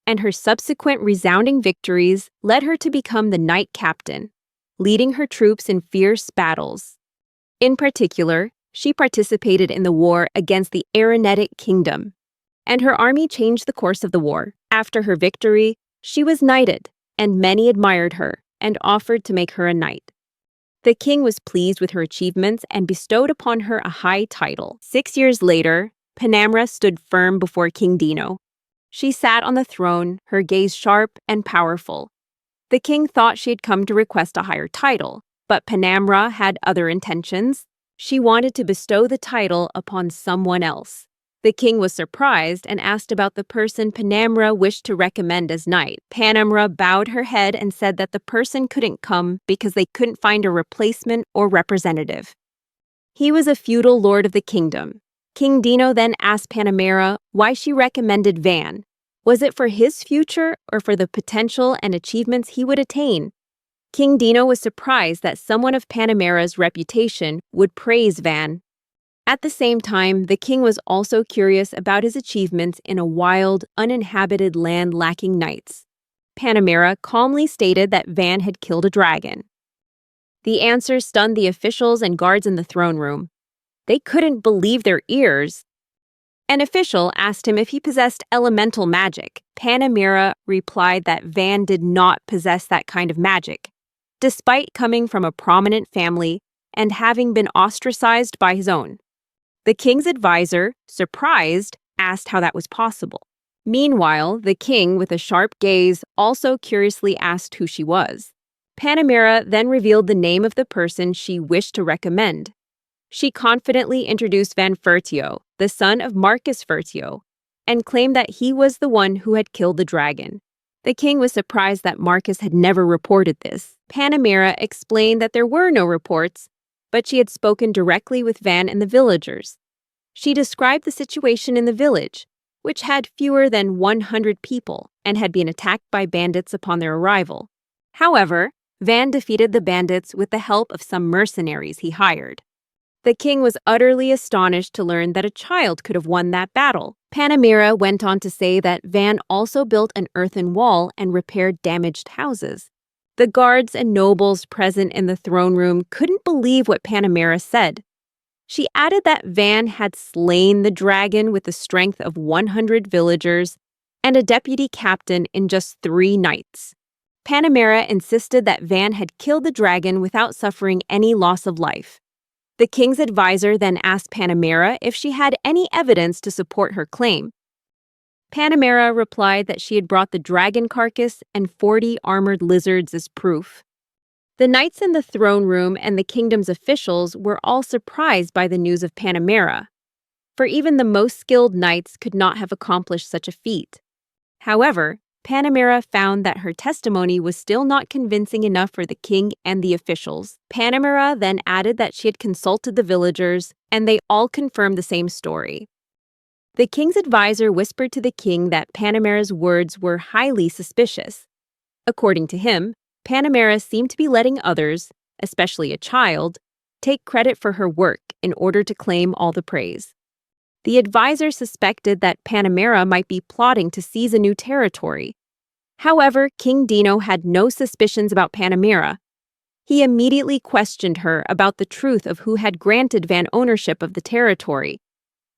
and her subsequent resounding victories led her to become the knight captain, leading her troops in fierce battles. In particular, she participated in the war against the Arinetic kingdom, and her army changed the course of the war. After her victory, she was knighted, and many admired her and offered to make her a knight. The king was pleased with her achievements and bestowed upon her a high title. 6 years later, Panamera stood firm before King Dino. She sat on the throne, her gaze sharp and powerful. The king thought she had come to request a higher title, but Panamera had other intentions. She wanted to bestow the title upon someone else. The king was surprised and asked about the person Panamera wished to recommend as knight. Panamera bowed her head and said that the person couldn't come because they couldn't find a replacement or representative. He was a feudal lord of the kingdom. King Dino then asked Panamera why she recommended Van. Was it for his future or for the potential and achievements he would attain? King Dino was surprised that someone of Panamera's reputation would praise Van. At the same time, the king was also curious about his achievements in a wild, uninhabited land lacking knights. Panamera calmly stated that Van had killed a dragon. The answer stunned the officials and guards in the throne room. They couldn't believe their ears. An official asked him if he possessed elemental magic. Panamera replied that Van did not possess that kind of magic, despite coming from a prominent family and having been ostracized by his own. The king's advisor, surprised, asked how that was possible. Meanwhile, the king, with a sharp gaze, also curiously asked who she was. Panamera then revealed the name of the person she wished to recommend. She confidently introduced Van Fertio, the son of Marcus Fertio, and claimed that he was the one who had killed the dragon. The king was surprised that Marcus had never reported this. Panamera explained that there were no reports, but she had spoken directly with Van and the villagers. She described the situation in the village, which had fewer than 100 people and had been attacked by bandits upon their arrival. However, Van defeated the bandits with the help of some mercenaries he hired. The king was utterly astonished to learn that a child could have won that battle. Panamera went on to say that Van also built an earthen wall and repaired damaged houses. The guards and nobles present in the throne room couldn't believe what Panamera said. She added that Van had slain the dragon with the strength of 100 villagers and a deputy captain in just 3 nights. Panamera insisted that Van had killed the dragon without suffering any loss of life. The king's advisor then asked Panamera if she had any evidence to support her claim. Panamera replied that she had brought the dragon carcass and 40 armored lizards as proof. The knights in the throne room and the kingdom's officials were all surprised by the news of Panamera, for even the most skilled knights could not have accomplished such a feat. However, Panamera found that her testimony was still not convincing enough for the king and the officials. Panamera then added that she had consulted the villagers, and they all confirmed the same story. The king's advisor whispered to the king that Panamera's words were highly suspicious. According to him, Panamera seemed to be letting others, especially a child, take credit for her work in order to claim all the praise. The advisor suspected that Panamera might be plotting to seize a new territory. However, King Dino had no suspicions about Panamera. He immediately questioned her about the truth of who had granted Van ownership of the territory.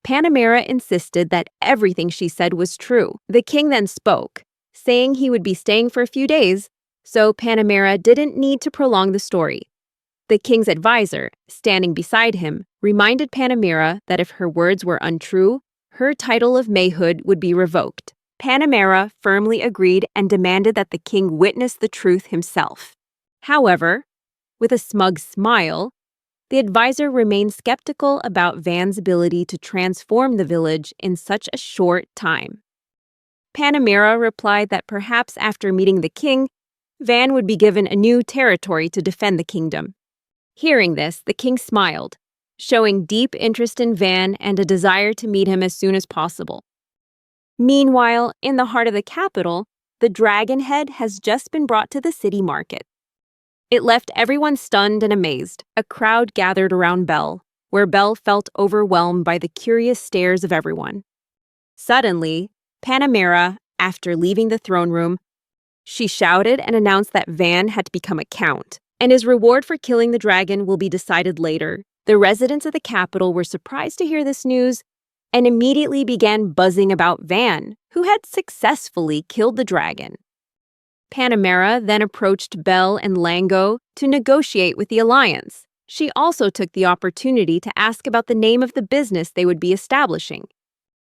Panamera insisted that everything she said was true. The king then spoke, saying he would be staying for a few days, so Panamera didn't need to prolong the story. The king's advisor, standing beside him, reminded Panamera that if her words were untrue, her title of mayhood would be revoked. Panamera firmly agreed and demanded that the king witness the truth himself. However, with a smug smile, the advisor remained skeptical about Van's ability to transform the village in such a short time. Panamera replied that perhaps after meeting the king, Van would be given a new territory to defend the kingdom. Hearing this, the king smiled, showing deep interest in Van and a desire to meet him as soon as possible. Meanwhile, in the heart of the capital, the dragon head has just been brought to the city market. It left everyone stunned and amazed. A crowd gathered around Belle, where Belle felt overwhelmed by the curious stares of everyone. Suddenly, Panamera, after leaving the throne room, she shouted and announced that Van had become a count, and his reward for killing the dragon will be decided later. The residents of the capital were surprised to hear this news and immediately began buzzing about Van, who had successfully killed the dragon. Panamera then approached Belle and Lango to negotiate with the alliance. She also took the opportunity to ask about the name of the business they would be establishing.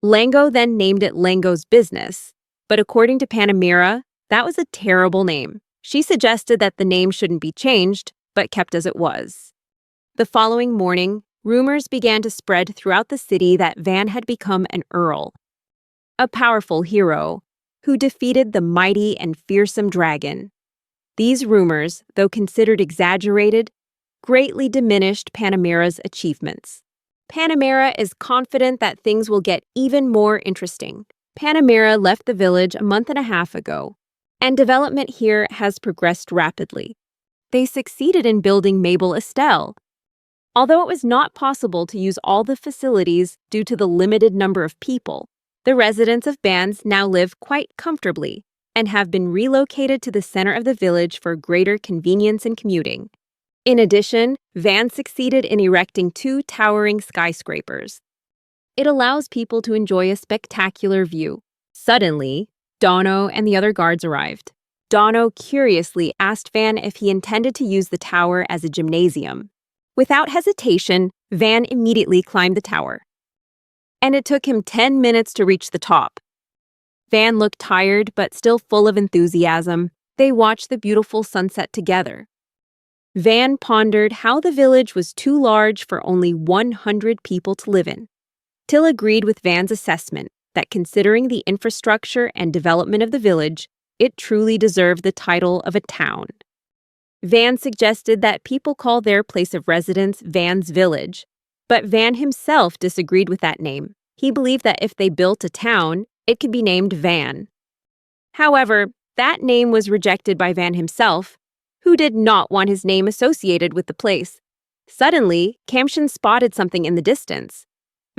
Lango then named it Lango's Business, but according to Panamera, that was a terrible name. She suggested that the name shouldn't be changed, but kept as it was. The following morning, rumors began to spread throughout the city that Van had become an earl, a powerful hero who defeated the mighty and fearsome dragon. These rumors, though considered exaggerated, greatly diminished Panamera's achievements. Panamera is confident that things will get even more interesting. Panamera left the village a month and a half ago, and development here has progressed rapidly. They succeeded in building Mabel Estelle. Although it was not possible to use all the facilities due to the limited number of people, the residents of Bands now live quite comfortably and have been relocated to the center of the village for greater convenience in commuting. In addition, Van succeeded in erecting 2 towering skyscrapers. It allows people to enjoy a spectacular view. Suddenly, Dino and the other guards arrived. Dino curiously asked Van if he intended to use the tower as a gymnasium. Without hesitation, Van immediately climbed the tower. And it took him 10 minutes to reach the top. Van looked tired but still full of enthusiasm. They watched the beautiful sunset together. Van pondered how the village was too large for only 100 people to live in. Till agreed with Van's assessment that considering the infrastructure and development of the village, it truly deserved the title of a town. Van suggested that people call their place of residence Van's Village, but Van himself disagreed with that name. He believed that if they built a town, it could be named Van. However, that name was rejected by Van himself, who did not want his name associated with the place. Suddenly, Kamshin spotted something in the distance.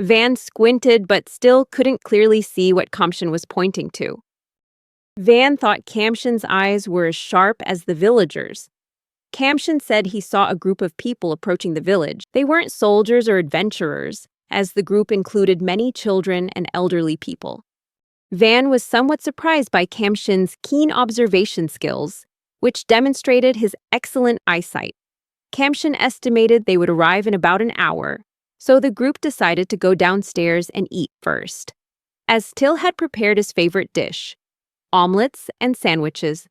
Van squinted but still couldn't clearly see what Kamshin was pointing to. Van thought Kamshin's eyes were as sharp as the villagers. Kamshin said he saw a group of people approaching the village. They weren't soldiers or adventurers, as the group included many children and elderly people. Van was somewhat surprised by Kamshin's keen observation skills, which demonstrated his excellent eyesight. Kamshin estimated they would arrive in about an hour, so the group decided to go downstairs and eat first, as Till had prepared his favorite dish, omelets and sandwiches.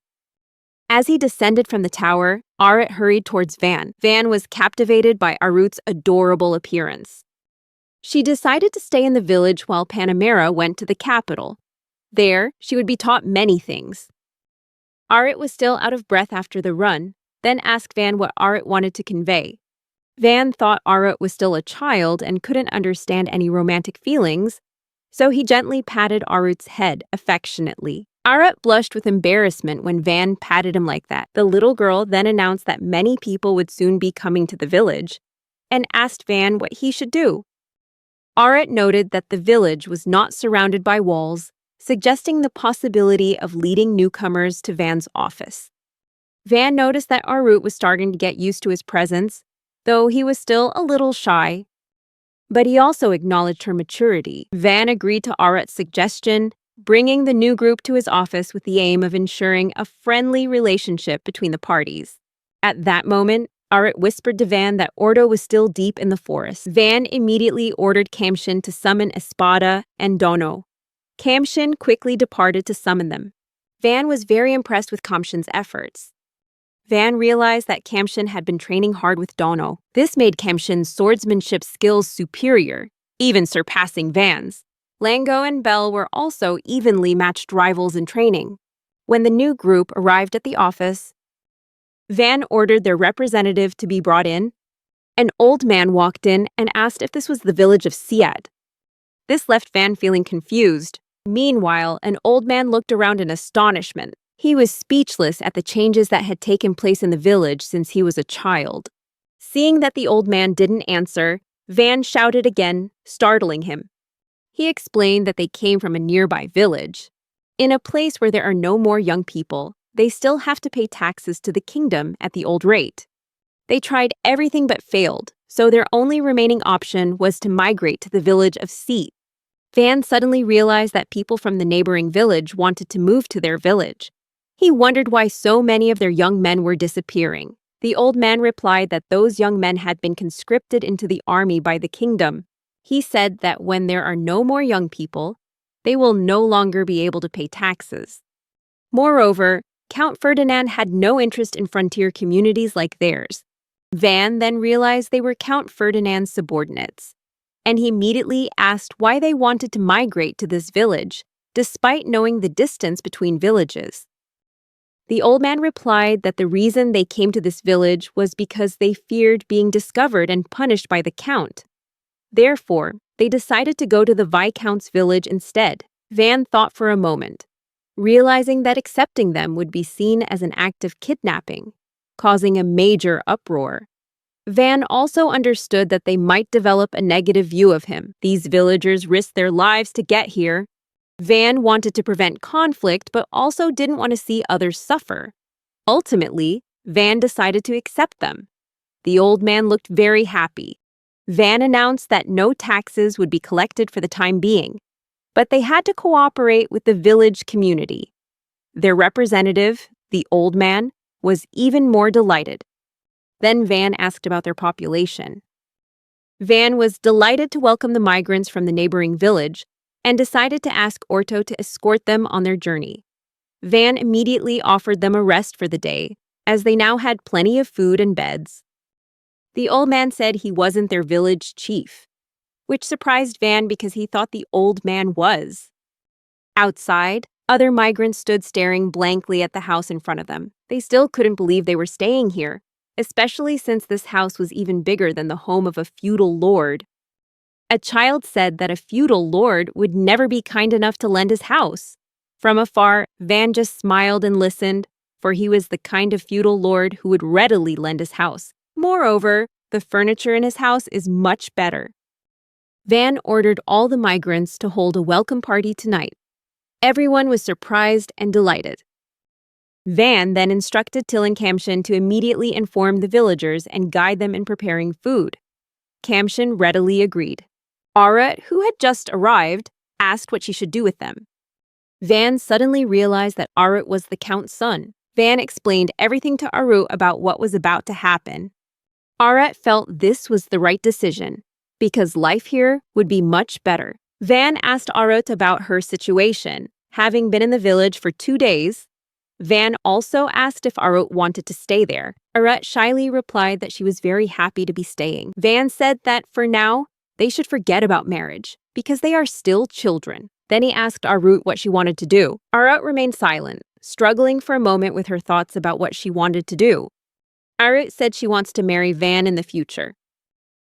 As he descended from the tower, Arit hurried towards Van. Van was captivated by Arit's adorable appearance. She decided to stay in the village while Panamera went to the capital. There, she would be taught many things. Arit was still out of breath after the run, then asked Van what Arit wanted to convey. Van thought Arit was still a child and couldn't understand any romantic feelings, so he gently patted Arit's head affectionately. Arit blushed with embarrassment when Van patted him like that. The little girl then announced that many people would soon be coming to the village and asked Van what he should do. Arit noted that the village was not surrounded by walls, suggesting the possibility of leading newcomers to Van's office. Van noticed that Arit was starting to get used to his presence, though he was still a little shy. But he also acknowledged her maturity. Van agreed to Arit's suggestion, bringing the new group to his office with the aim of ensuring a friendly relationship between the parties. At that moment, Arit whispered to Van that Ordo was still deep in the forest. Van immediately ordered Kamshin to summon Espatada and Dino. Kamshin quickly departed to summon them. Van was very impressed with Kamshin's efforts. Van realized that Kamshin had been training hard with Dino. This made Kamshin's swordsmanship skills superior, even surpassing Van's. Lango and Belle were also evenly matched rivals in training. When the new group arrived at the office, Van ordered their representative to be brought in An old man walked in and asked if this was the village of Exiled. This left Van feeling confused. Meanwhile, an old man looked around in astonishment. He was speechless at the changes that had taken place in the village since he was a child. Seeing that the old man didn't answer, Van shouted again, startling him. He explained that they came from a nearby village. In a place where there are no more young people, they still have to pay taxes to the kingdom at the old rate. They tried everything but failed, so their only remaining option was to migrate to the village of Exiled. Van suddenly realized that people from the neighboring village wanted to move to their village. He wondered why so many of their young men were disappearing. The old man replied that those young men had been conscripted into the army by the kingdom. He said that when there are no more young people, they will no longer be able to pay taxes. Moreover, Count Ferdinand had no interest in frontier communities like theirs. Van then realized they were Count Ferdinand's subordinates, and he immediately asked why they wanted to migrate to this village, despite knowing the distance between villages. The old man replied that the reason they came to this village was because they feared being discovered and punished by the count. Therefore, they decided to go to the Viscount's village instead. Van thought for a moment, realizing that accepting them would be seen as an act of kidnapping, causing a major uproar. Van also understood that they might develop a negative view of him. These villagers risked their lives to get here. Van wanted to prevent conflict, but also didn't want to see others suffer. Ultimately, Van decided to accept them. The old man looked very happy. Van announced that no taxes would be collected for the time being, but they had to cooperate with the village community. Their representative, the old man, was even more delighted. Then Van asked about their population. Van was delighted to welcome the migrants from the neighboring village and decided to ask Orto to escort them on their journey. Van immediately offered them a rest for the day, as they now had plenty of food and beds. The old man said he wasn't their village chief, which surprised Van because he thought the old man was. Outside, other migrants stood staring blankly at the house in front of them. They still couldn't believe they were staying here, especially since this house was even bigger than the home of a feudal lord. A child said that a feudal lord would never be kind enough to lend his house. From afar, Van just smiled and listened, for he was the kind of feudal lord who would readily lend his house. Moreover, the furniture in his house is much better. Van ordered all the migrants to hold a welcome party tonight. Everyone was surprised and delighted. Van then instructed Till and Kamshin to immediately inform the villagers and guide them in preparing food. Kamshin readily agreed. Arit, who had just arrived, asked what she should do with them. Van suddenly realized that Arit was the Count's son. Van explained everything to Arit about what was about to happen. Arit felt this was the right decision, because life here would be much better. Van asked Arit about her situation, having been in the village for 2 days. Van also asked if Arit wanted to stay there. Arit shyly replied that she was very happy to be staying. Van said that, for now, they should forget about marriage, because they are still children. Then he asked Arit what she wanted to do. Arit remained silent, struggling for a moment with her thoughts about what she wanted to do. Arit said she wants to marry Van in the future.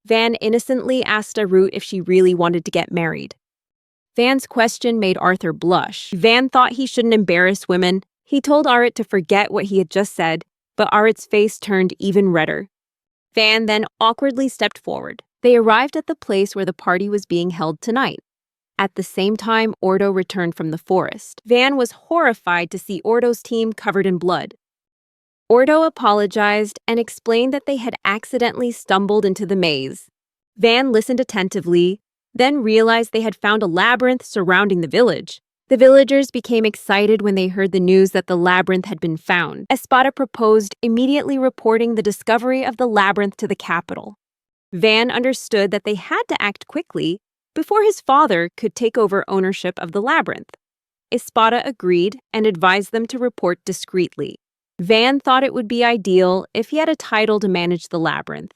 Van innocently asked Arit if she really wanted to get married. Van's question made Arthur blush. Van thought he shouldn't embarrass women. He told Arit to forget what he had just said, but Arit's face turned even redder. Van then awkwardly stepped forward. They arrived at the place where the party was being held tonight. At the same time, Ordo returned from the forest. Van was horrified to see Ordo's team covered in blood. Ordo apologized and explained that they had accidentally stumbled into the maze. Van listened attentively, then realized they had found a labyrinth surrounding the village. The villagers became excited when they heard the news that the labyrinth had been found. Espatada proposed immediately reporting the discovery of the labyrinth to the capital. Van understood that they had to act quickly before his father could take over ownership of the labyrinth. Espatada agreed and advised them to report discreetly. Van thought it would be ideal if he had a title to manage the labyrinth,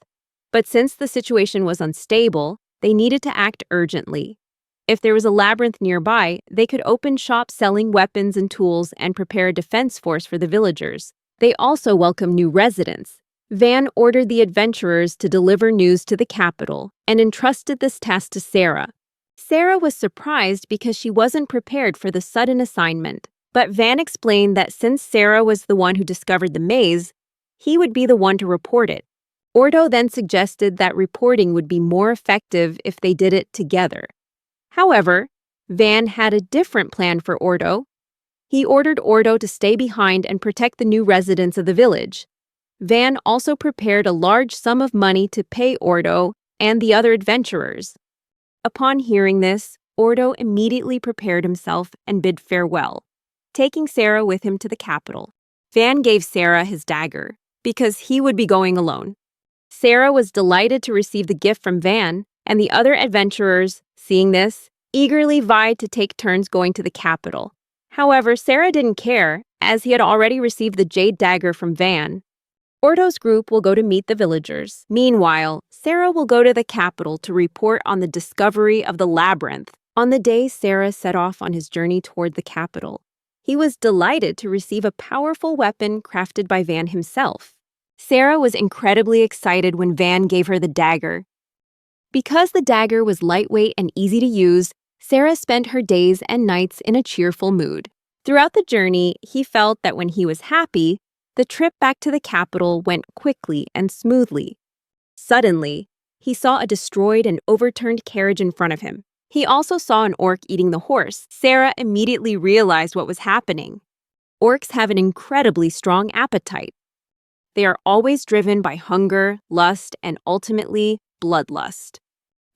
but since the situation was unstable, they needed to act urgently. If there was a labyrinth nearby, they could open shops selling weapons and tools and prepare a defense force for the villagers. They also welcomed new residents. Van ordered the adventurers to deliver news to the capital and entrusted this task to Sarah. Sarah was surprised because she wasn't prepared for the sudden assignment, but Van explained that since Sarah was the one who discovered the maze, he would be the one to report it. Ordo then suggested that reporting would be more effective if they did it together. However, Van had a different plan for Ordo. He ordered Ordo to stay behind and protect the new residents of the village. Van also prepared a large sum of money to pay Ordo and the other adventurers. Upon hearing this, Ordo immediately prepared himself and bid farewell, taking Sarah with him to the capital. Van gave Sarah his dagger, because he would be going alone. Sarah was delighted to receive the gift from Van, and the other adventurers, seeing this, eagerly vied to take turns going to the capital. However, Sarah didn't care, as he had already received the jade dagger from Van. Ordo's group will go to meet the villagers. Meanwhile, Sarah will go to the capital to report on the discovery of the labyrinth. On the day Sarah set off on his journey toward the capital, he was delighted to receive a powerful weapon crafted by Van himself. Sarah was incredibly excited when Van gave her the dagger. Because the dagger was lightweight and easy to use, Sarah spent her days and nights in a cheerful mood. Throughout the journey, he felt that when he was happy, the trip back to the capital went quickly and smoothly. Suddenly, he saw a destroyed and overturned carriage in front of him. He also saw an orc eating the horse. Sarah immediately realized what was happening. Orcs have an incredibly strong appetite. They are always driven by hunger, lust, and ultimately, bloodlust.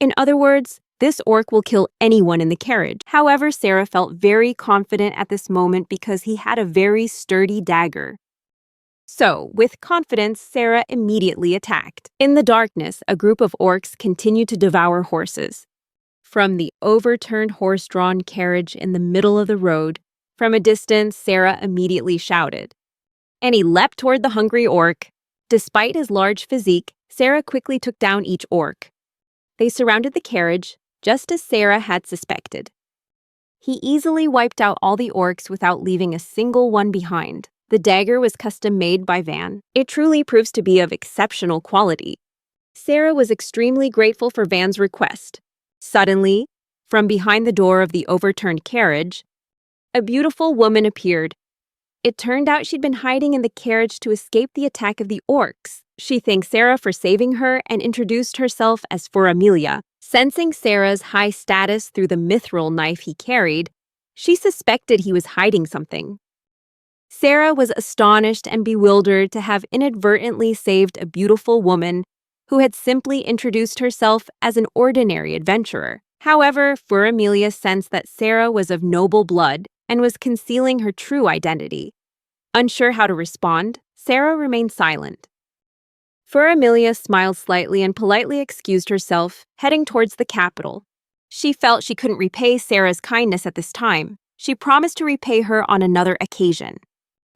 In other words, this orc will kill anyone in the carriage. However, Sarah felt very confident at this moment because he had a very sturdy dagger. So, with confidence, Sarah immediately attacked. In the darkness, a group of orcs continued to devour horses. From the overturned horse-drawn carriage in the middle of the road, from a distance, Sarah immediately shouted. And he leapt toward the hungry orc. Despite his large physique, Sarah quickly took down each orc. They surrounded the carriage, just as Sarah had suspected. He easily wiped out all the orcs without leaving a single one behind. The dagger was custom-made by Van. It truly proves to be of exceptional quality. Sarah was extremely grateful for Van's request. Suddenly, from behind the door of the overturned carriage, a beautiful woman appeared. It turned out she'd been hiding in the carriage to escape the attack of the orcs. She thanked Sarah for saving her and introduced herself as Amelia. Sensing Sarah's high status through the mithril knife he carried, she suspected he was hiding something. Sarah was astonished and bewildered to have inadvertently saved a beautiful woman who had simply introduced herself as an ordinary adventurer. However, Amelia sensed that Sarah was of noble blood and was concealing her true identity. Unsure how to respond, Sarah remained silent. Amelia smiled slightly and politely excused herself, heading towards the capital. She felt she couldn't repay Sarah's kindness at this time. She promised to repay her on another occasion.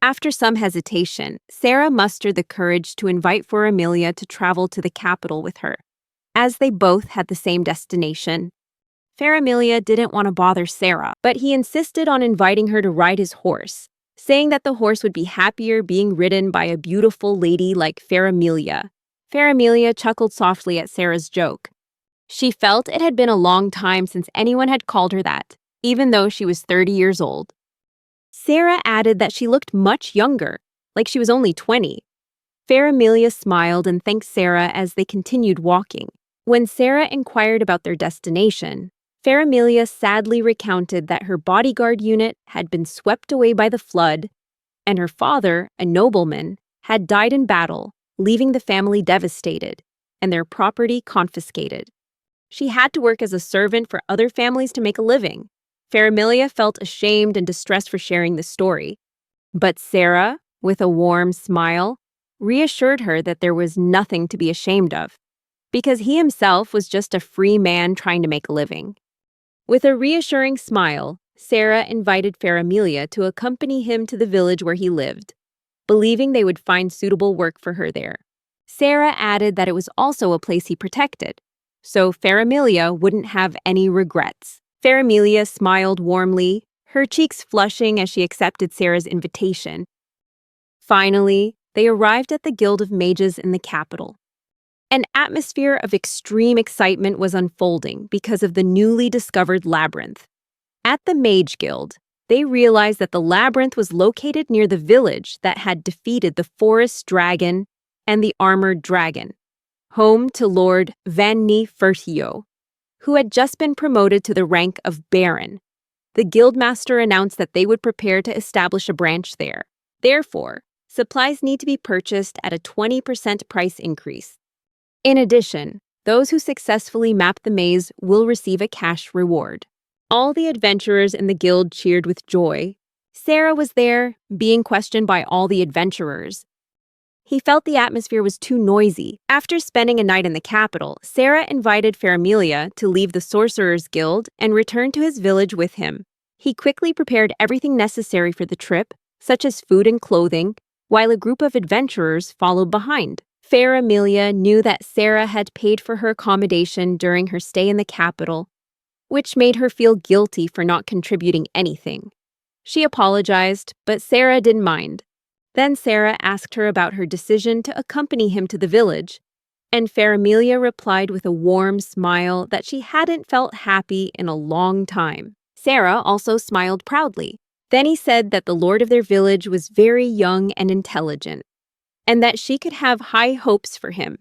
After some hesitation, Sarah mustered the courage to invite Amelia to travel to the capital with her. As they both had the same destination, Amelia didn't want to bother Sarah, but he insisted on inviting her to ride his horse, saying that the horse would be happier being ridden by a beautiful lady like Amelia. Amelia chuckled softly at Sarah's joke. She felt it had been a long time since anyone had called her that, even though she was 30 years old. Sarah added that she looked much younger, like she was only 20. Amelia smiled and thanked Sarah as they continued walking. When Sarah inquired about their destination, Amelia sadly recounted that her bodyguard unit had been swept away by the flood, and her father, a nobleman, had died in battle, leaving the family devastated, and their property confiscated. She had to work as a servant for other families to make a living. Amelia felt ashamed and distressed for sharing the story. But Sarah, with a warm smile, reassured her that there was nothing to be ashamed of, because he himself was just a free man trying to make a living. With a reassuring smile, Sarah invited Amelia to accompany him to the village where he lived, believing they would find suitable work for her there. Sarah added that it was also a place he protected, so Amelia wouldn't have any regrets. Amelia smiled warmly, her cheeks flushing as she accepted Sarah's invitation. Finally, they arrived at the Guild of Mages in the capital. An atmosphere of extreme excitement was unfolding because of the newly discovered labyrinth. At the Mage Guild, they realized that the labyrinth was located near the village that had defeated the forest dragon and the armored dragon, home to Lord Vanni Fertio, who had just been promoted to the rank of Baron. The guildmaster announced that they would prepare to establish a branch there. Therefore, supplies need to be purchased at a 20% price increase. In addition, those who successfully map the maze will receive a cash reward. All the adventurers in the guild cheered with joy. Sarah was there, being questioned by all the adventurers. He felt the atmosphere was too noisy. After spending a night in the capital, Sarah invited Faramelia to leave the Sorcerer's Guild and return to his village with him. He quickly prepared everything necessary for the trip, such as food and clothing, while a group of adventurers followed behind. Faramelia knew that Sarah had paid for her accommodation during her stay in the capital, which made her feel guilty for not contributing anything. She apologized, but Sarah didn't mind. Then Sarah asked her about her decision to accompany him to the village, and Faramelia replied with a warm smile that she hadn't felt happy in a long time. Sarah also smiled proudly. Then he said that the lord of their village was very young and intelligent, and that she could have high hopes for him.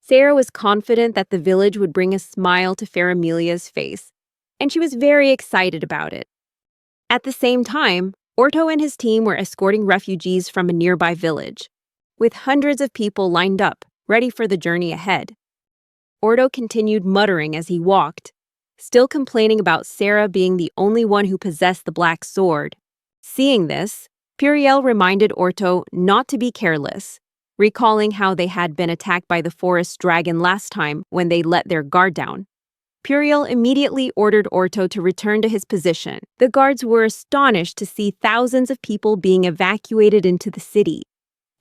Sarah was confident that the village would bring a smile to Faramelia's face, and she was very excited about it. At the same time, Orto and his team were escorting refugees from a nearby village, with hundreds of people lined up, ready for the journey ahead. Orto continued muttering as he walked, still complaining about Sarah being the only one who possessed the black sword. Seeing this, Puriel reminded Orto not to be careless, recalling how they had been attacked by the forest dragon last time when they let their guard down. Puriel immediately ordered Orto to return to his position. The guards were astonished to see thousands of people being evacuated into the city,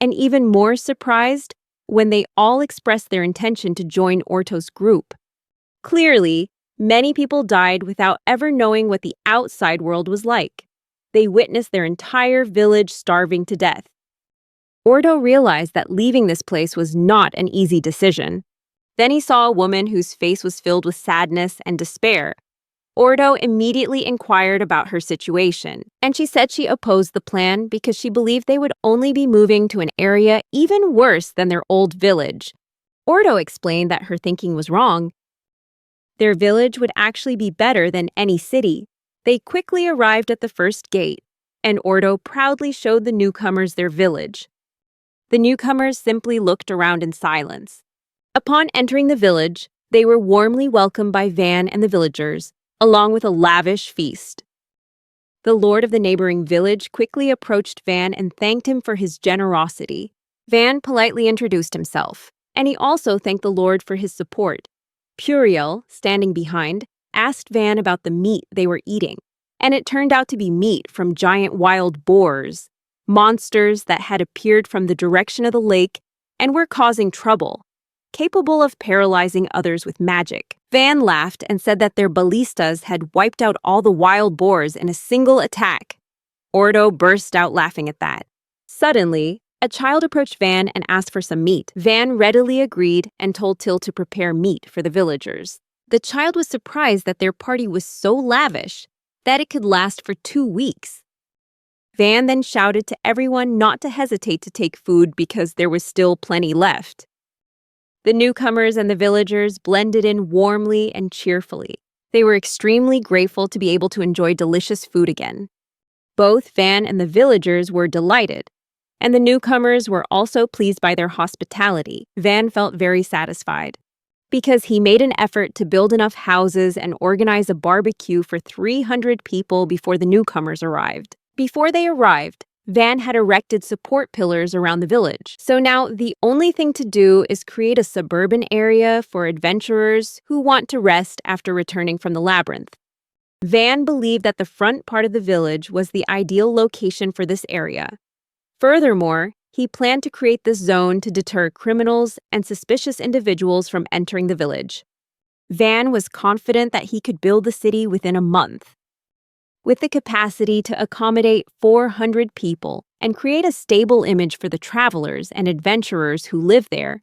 and even more surprised when they all expressed their intention to join Orto's group. Clearly, many people died without ever knowing what the outside world was like. They witnessed their entire village starving to death. Orto realized that leaving this place was not an easy decision. Then he saw a woman whose face was filled with sadness and despair. Orto immediately inquired about her situation, and she said she opposed the plan because she believed they would only be moving to an area even worse than their old village. Orto explained that her thinking was wrong. Their village would actually be better than any city. They quickly arrived at the first gate, and Orto proudly showed the newcomers their village. The newcomers simply looked around in silence. Upon entering the village, they were warmly welcomed by Van and the villagers, along with a lavish feast. The lord of the neighboring village quickly approached Van and thanked him for his generosity. Van politely introduced himself, and he also thanked the lord for his support. Puriel, standing behind, asked Van about the meat they were eating, and it turned out to be meat from giant wild boars, monsters that had appeared from the direction of the lake and were causing trouble, capable of paralyzing others with magic. Van laughed and said that their ballistas had wiped out all the wild boars in a single attack. Orto burst out laughing at that. Suddenly, a child approached Van and asked for some meat. Van readily agreed and told Till to prepare meat for the villagers. The child was surprised that their party was so lavish that it could last for 2 weeks. Van then shouted to everyone not to hesitate to take food because there was still plenty left. The newcomers and the villagers blended in warmly and cheerfully. They were extremely grateful to be able to enjoy delicious food again. Both Van and the villagers were delighted, and the newcomers were also pleased by their hospitality. Van felt very satisfied, because he made an effort to build enough houses and organize a barbecue for 300 people before the newcomers arrived. Before they arrived, Van had erected support pillars around the village. So now the only thing to do is create a suburban area for adventurers who want to rest after returning from the labyrinth. Van believed that the front part of the village was the ideal location for this area. Furthermore, he planned to create this zone to deter criminals and suspicious individuals from entering the village. Van was confident that he could build the city within a month. With the capacity to accommodate 400 people and create a stable image for the travelers and adventurers who live there,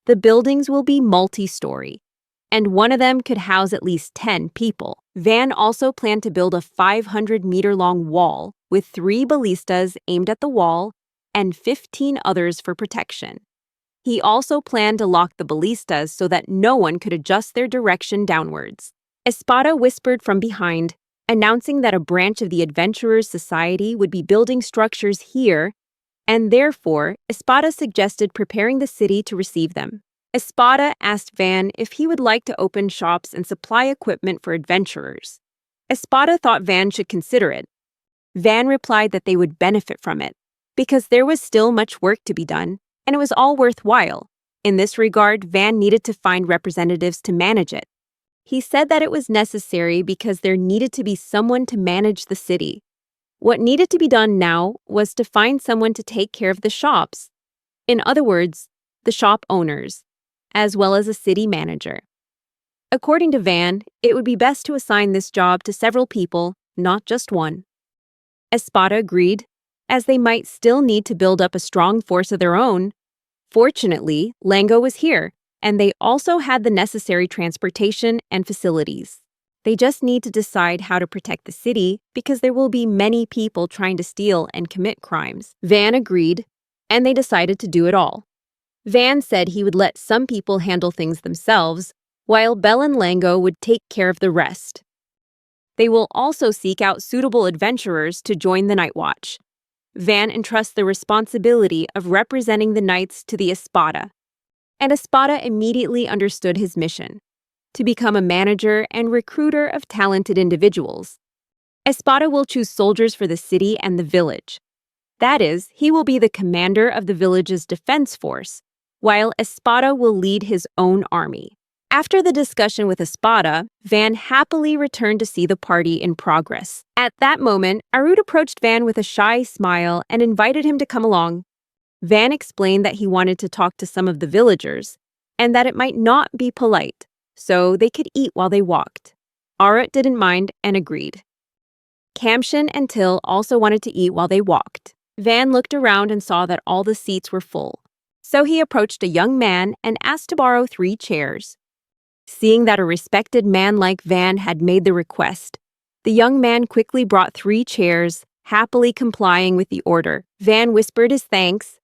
the buildings will be multi-story, and one of them could house at least 10 people. Van also planned to build a 500-meter-long wall with 3 ballistas aimed at the wall and 15 others for protection. He also planned to lock the ballistas so that no one could adjust their direction downwards. Espada whispered from behind, announcing that a branch of the Adventurers Society would be building structures here, and therefore, Espada suggested preparing the city to receive them. Espada asked Van if he would like to open shops and supply equipment for adventurers. Espada thought Van should consider it. Van replied that they would benefit from it, because there was still much work to be done, and it was all worthwhile. In this regard, Van needed to find representatives to manage it. He said that it was necessary because there needed to be someone to manage the city. What needed to be done now was to find someone to take care of the shops. In other words, the shop owners, as well as a city manager. According to Van, it would be best to assign this job to several people, not just one. Espada agreed, as they might still need to build up a strong force of their own. Fortunately, Lango was here, and they also had the necessary transportation and facilities. They just need to decide how to protect the city because there will be many people trying to steal and commit crimes. Van agreed, and they decided to do it all. Van said he would let some people handle things themselves, while Bell and Lango would take care of the rest. They will also seek out suitable adventurers to join the Night Watch. Van entrusts the responsibility of representing the knights to the Espada, and Espada immediately understood his mission, to become a manager and recruiter of talented individuals. Espada will choose soldiers for the city and the village. That is, he will be the commander of the village's defense force, while Espada will lead his own army. After the discussion with Espada, Van happily returned to see the party in progress. At that moment, Arit approached Van with a shy smile and invited him to come along. Van explained that he wanted to talk to some of the villagers, and that it might not be polite, so they could eat while they walked. Arit didn't mind and agreed. Kamshin and Till also wanted to eat while they walked. Van looked around and saw that all the seats were full, so he approached a young man and asked to borrow 3 chairs. Seeing that a respected man like Van had made the request, the young man quickly brought 3 chairs, happily complying with the order. Van whispered his thanks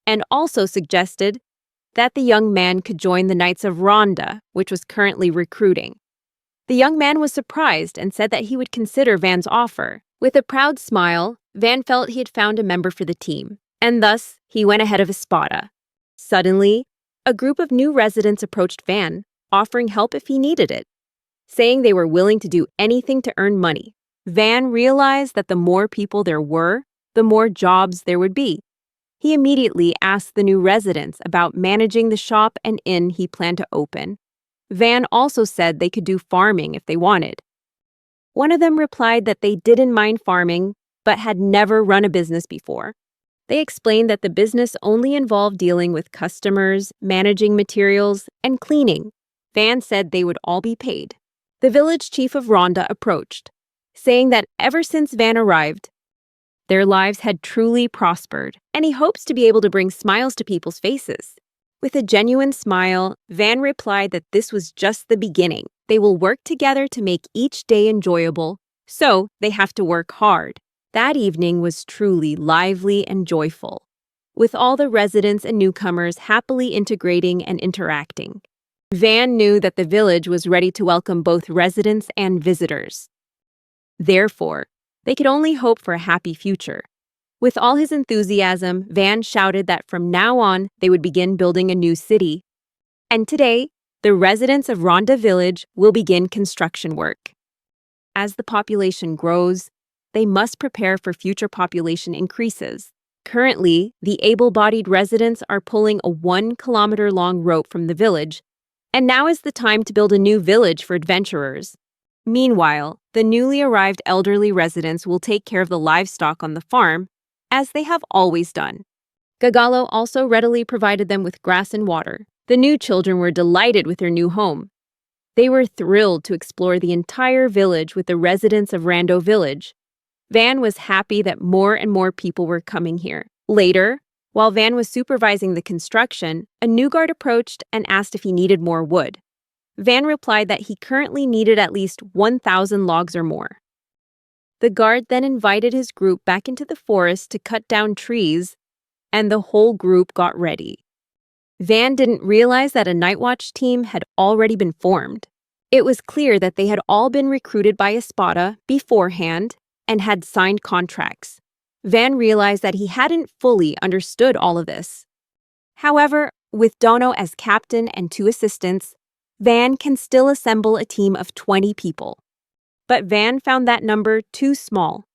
and also suggested that the young man could join the Knights of Ronda, which was currently recruiting. The young man was surprised and said that he would consider Van's offer. With a proud smile, Van felt he had found a member for the team, and thus he went ahead of Espada. Suddenly, a group of new residents approached Van, offering help if he needed it, saying they were willing to do anything to earn money. Van realized that the more people there were, the more jobs there would be. He immediately asked the new residents about managing the shop and inn he planned to open. Van also said they could do farming if they wanted. One of them replied that they didn't mind farming, but had never run a business before. They explained that the business only involved dealing with customers, managing materials, and cleaning. Van said they would all be paid. The village chief of Ronda approached, saying that ever since Van arrived, their lives had truly prospered, and he hopes to be able to bring smiles to people's faces. With a genuine smile, Van replied that this was just the beginning. They will work together to make each day enjoyable, so they have to work hard. That evening was truly lively and joyful, with all the residents and newcomers happily integrating and interacting. Van knew that the village was ready to welcome both residents and visitors. Therefore, they could only hope for a happy future. With all his enthusiasm, Van shouted that from now on they would begin building a new city. And today, the residents of Ronda Village will begin construction work. As the population grows, they must prepare for future population increases. Currently, the able-bodied residents are pulling a 1-kilometer-long rope from the village, and now is the time to build a new village for adventurers. Meanwhile, the newly arrived elderly residents will take care of the livestock on the farm, as they have always done. Gagalo also readily provided them with grass and water. The new children were delighted with their new home. They were thrilled to explore the entire village with the residents of Rando Village. Van was happy that more and more people were coming here. Later, while Van was supervising the construction, a new guard approached and asked if he needed more wood. Van replied that he currently needed at least 1,000 logs or more. The guard then invited his group back into the forest to cut down trees, and the whole group got ready. Van didn't realize that a Night Watch team had already been formed. It was clear that they had all been recruited by Espada beforehand and had signed contracts. Van realized that he hadn't fully understood all of this. However, with Dino as captain and 2 assistants, Van can still assemble a team of 20 people. But Van found that number too small.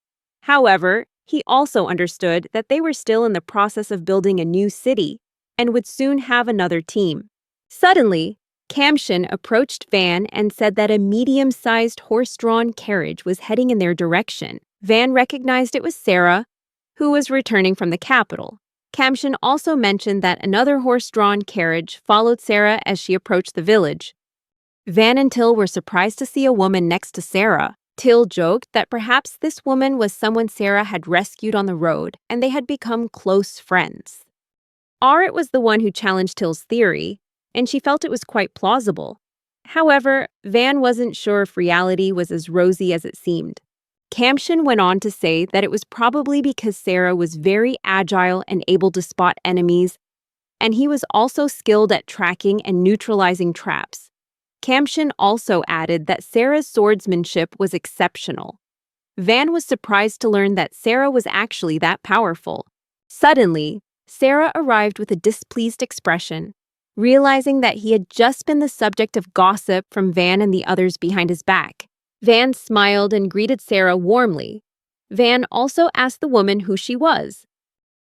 However, he also understood that they were still in the process of building a new city and would soon have another team. Suddenly, Kamshin approached Van and said that a medium-sized horse-drawn carriage was heading in their direction. Van recognized it was Sarah, who was returning from the capital. Kamshin also mentioned that another horse-drawn carriage followed Sarah as she approached the village. Van and Till were surprised to see a woman next to Sarah. Till joked that perhaps this woman was someone Sarah had rescued on the road, and they had become close friends. Arit was the one who challenged Till's theory, and she felt it was quite plausible. However, Van wasn't sure if reality was as rosy as it seemed. Kamshin went on to say that it was probably because Sarah was very agile and able to spot enemies, and he was also skilled at tracking and neutralizing traps. Kamshin also added that Sarah's swordsmanship was exceptional. Van was surprised to learn that Sarah was actually that powerful. Suddenly, Sarah arrived with a displeased expression, realizing that he had just been the subject of gossip from Van and the others behind his back. Van smiled and greeted Sarah warmly. Van also asked the woman who she was.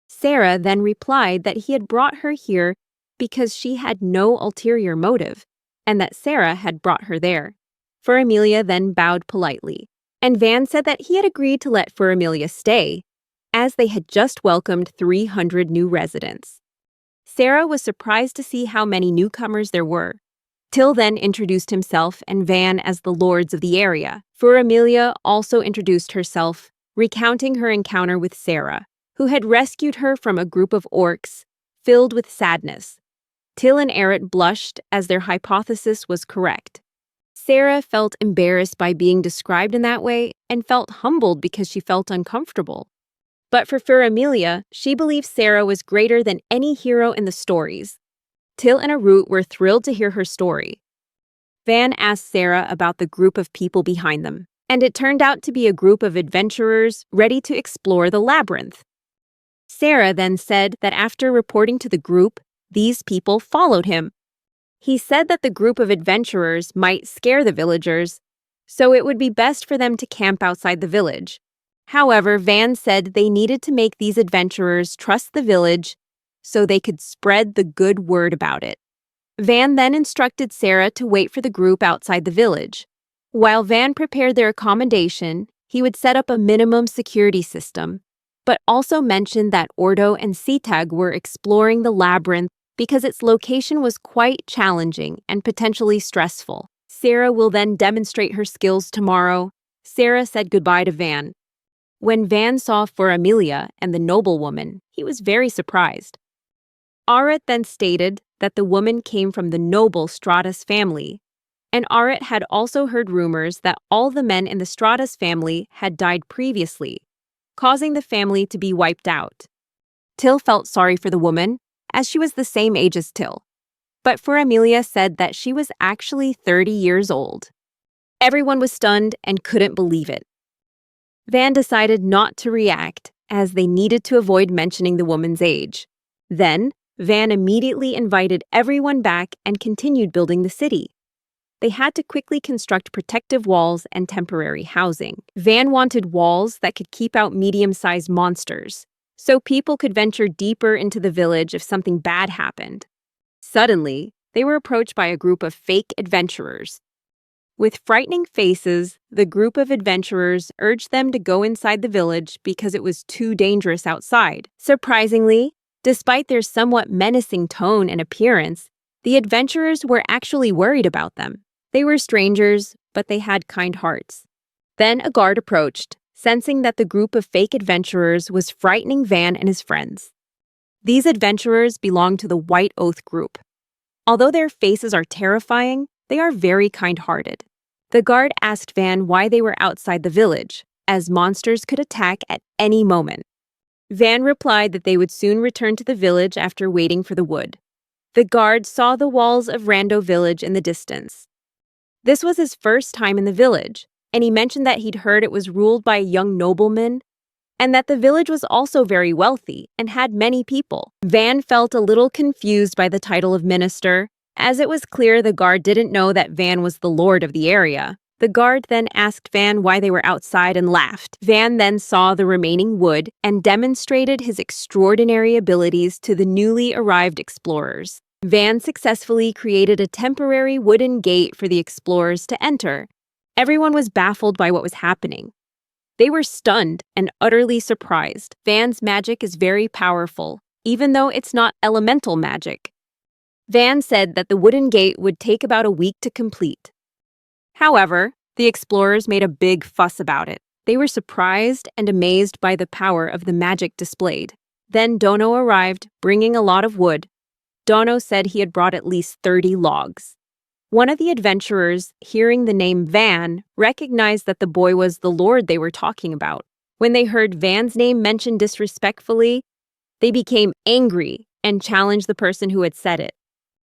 Sarah then replied that he had brought her here because she had no ulterior motive, and that Sarah had brought her there. Furamelia then bowed politely, and Van said that he had agreed to let Furamelia stay, as they had just welcomed 300 new residents. Sarah was surprised to see how many newcomers there were. Till then introduced himself and Van as the lords of the area. Furamelia also introduced herself, recounting her encounter with Sarah, who had rescued her from a group of orcs, filled with sadness. Till and Arit blushed as their hypothesis was correct. Sarah felt embarrassed by being described in that way and felt humbled because she felt uncomfortable. But for Furamelia, she believed Sarah was greater than any hero in the stories. Till and Arit were thrilled to hear her story. Van asked Sarah about the group of people behind them, and it turned out to be a group of adventurers ready to explore the labyrinth. Sarah then said that after reporting to the group, these people followed him. He said that the group of adventurers might scare the villagers, so it would be best for them to camp outside the village. However, Van said they needed to make these adventurers trust the village so they could spread the good word about it. Van then instructed Sarah to wait for the group outside the village. While Van prepared their accommodation, he would set up a minimum security system, but also mentioned that Ordo and Sitag were exploring the labyrinth because its location was quite challenging and potentially stressful. Sarah will then demonstrate her skills tomorrow. Sarah said goodbye to Van. When Van saw Furamelia and the noblewoman, he was very surprised. Arit then stated that the woman came from the noble Stratus family, and Arit had also heard rumors that all the men in the Stratus family had died previously, causing the family to be wiped out. Till felt sorry for the woman, as she was the same age as Till, but Furamelia said that she was actually 30 years old. Everyone was stunned and couldn't believe it. Van decided not to react, as they needed to avoid mentioning the woman's age. Then, Van immediately invited everyone back and continued building the city. They had to quickly construct protective walls and temporary housing. Van wanted walls that could keep out medium-sized monsters, so people could venture deeper into the village if something bad happened. Suddenly, they were approached by a group of fake adventurers. With frightening faces, the group of adventurers urged them to go inside the village because it was too dangerous outside. Surprisingly, despite their somewhat menacing tone and appearance, the adventurers were actually worried about them. They were strangers, but they had kind hearts. Then a guard approached, sensing that the group of fake adventurers was frightening Van and his friends. These adventurers belong to the White Oath group. Although their faces are terrifying, they are very kind-hearted. The guard asked Van why they were outside the village, as monsters could attack at any moment. Van replied that they would soon return to the village after waiting for the wood. The guard saw the walls of Rando village in the distance. This was his first time in the village, and he mentioned that he'd heard it was ruled by a young nobleman, and that the village was also very wealthy and had many people. Van felt a little confused by the title of minister, as it was clear the guard didn't know that Van was the lord of the area. The guard then asked Van why they were outside and laughed. Van then saw the remaining wood and demonstrated his extraordinary abilities to the newly arrived explorers. Van successfully created a temporary wooden gate for the explorers to enter. Everyone was baffled by what was happening. They were stunned and utterly surprised. Van's magic is very powerful, even though it's not elemental magic. Van said that the wooden gate would take about a week to complete. However, the explorers made a big fuss about it. They were surprised and amazed by the power of the magic displayed. Then Dino arrived, bringing a lot of wood. Dino said he had brought at least 30 logs. One of the adventurers, hearing the name Van, recognized that the boy was the lord they were talking about. When they heard Van's name mentioned disrespectfully, they became angry and challenged the person who had said it.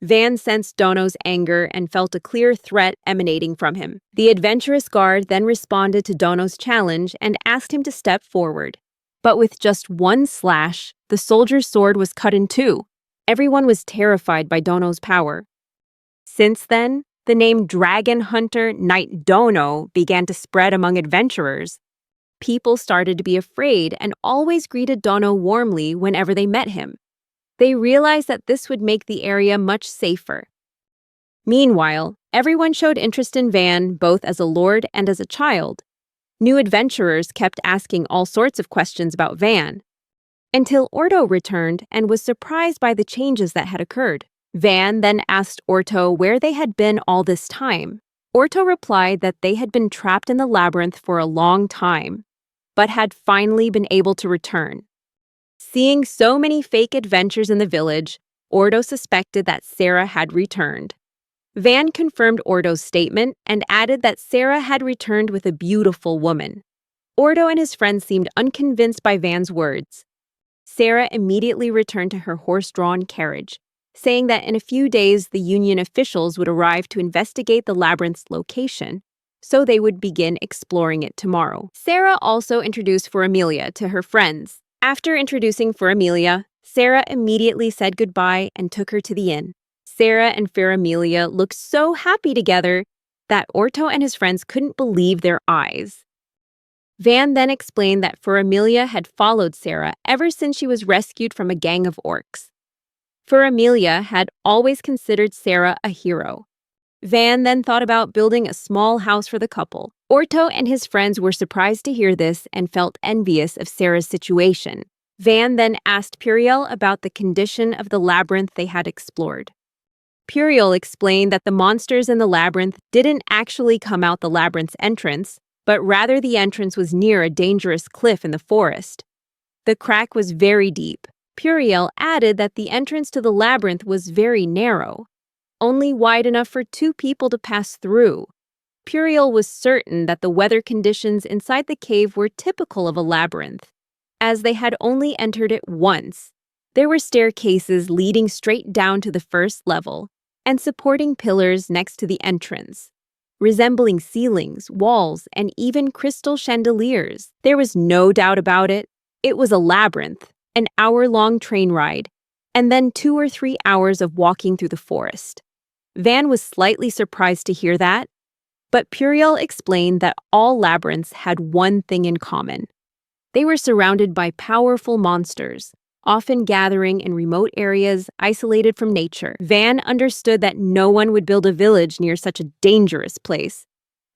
Van sensed Dino's anger and felt a clear threat emanating from him. The adventurous guard then responded to Dino's challenge and asked him to step forward. But with just one slash, the soldier's sword was cut in two. Everyone was terrified by Dino's power. Since then, the name Dragon Hunter Knight Dino began to spread among adventurers. People started to be afraid and always greeted Dino warmly whenever they met him. They realized that this would make the area much safer. Meanwhile, everyone showed interest in Van both as a lord and as a child. New adventurers kept asking all sorts of questions about Van, until Ordo returned and was surprised by the changes that had occurred. Van then asked Orto where they had been all this time. Orto replied that they had been trapped in the labyrinth for a long time, but had finally been able to return. Seeing so many fake adventures in the village, Ordo suspected that Sarah had returned. Van confirmed Ordo's statement and added that Sarah had returned with a beautiful woman. Ordo and his friends seemed unconvinced by Van's words. Sarah immediately returned to her horse-drawn carriage, saying that in a few days the Union officials would arrive to investigate the labyrinth's location, so they would begin exploring it tomorrow. Sarah also introduced Amelia to her friends. After introducing Amelia, Sarah immediately said goodbye and took her to the inn. Sarah and Amelia looked so happy together that Orto and his friends couldn't believe their eyes. Van then explained that Amelia had followed Sarah ever since she was rescued from a gang of orcs. Amelia had always considered Sarah a hero. Van then thought about building a small house for the couple. Orto and his friends were surprised to hear this and felt envious of Sarah's situation. Van then asked Puriel about the condition of the labyrinth they had explored. Puriel explained that the monsters in the labyrinth didn't actually come out the labyrinth's entrance, but rather the entrance was near a dangerous cliff in the forest. The crack was very deep. Puriel added that the entrance to the labyrinth was very narrow, only wide enough for 2 people to pass through. Puriel was certain that the weather conditions inside the cave were typical of a labyrinth, as they had only entered it once. There were staircases leading straight down to the first level and supporting pillars next to the entrance, resembling ceilings, walls, and even crystal chandeliers. There was no doubt about it. It was a labyrinth, an hour-long train ride, and then 2 or 3 hours of walking through the forest. Van was slightly surprised to hear that, but Puriel explained that all labyrinths had one thing in common. They were surrounded by powerful monsters, often gathering in remote areas isolated from nature. Van understood that no one would build a village near such a dangerous place,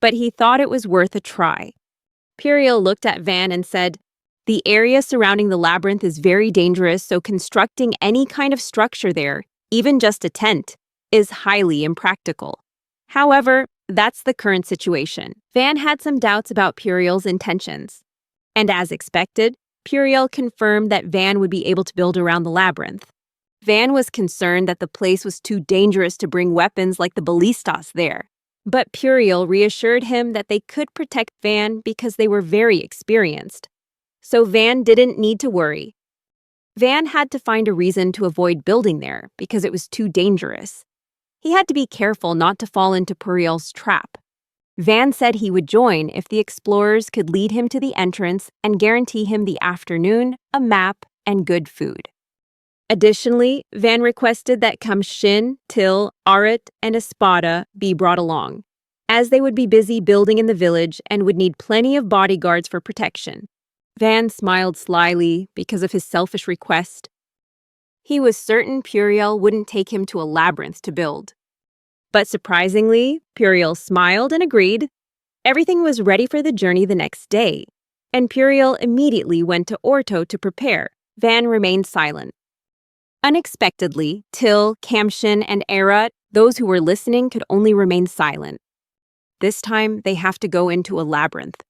but he thought it was worth a try. Puriel looked at Van and said, "The area surrounding the labyrinth is very dangerous, so constructing any kind of structure there, even just a tent, is highly impractical. However, that's the current situation. Van had some doubts about Puriel's intentions. And as expected, Puriel confirmed that Van would be able to build around the labyrinth. Van was concerned that the place was too dangerous to bring weapons like the ballistas there. But Puriel reassured him that they could protect Van because they were very experienced. So Van didn't need to worry. Van had to find a reason to avoid building there because it was too dangerous. He had to be careful not to fall into Puriel's trap. Van said he would join if the explorers could lead him to the entrance and guarantee him the afternoon, a map, and good food. Additionally, Van requested that Kamshin, Till, Arit, and Espada be brought along, as they would be busy building in the village and would need plenty of bodyguards for protection. Van smiled slyly because of his selfish request. He was certain Puriel wouldn't take him to a labyrinth to build. But surprisingly, Puriel smiled and agreed. Everything was ready for the journey the next day, and Puriel immediately went to Orto to prepare. Van remained silent. Unexpectedly, Till, Kamshin, and Arit, those who were listening, could only remain silent. This time, they have to go into a labyrinth.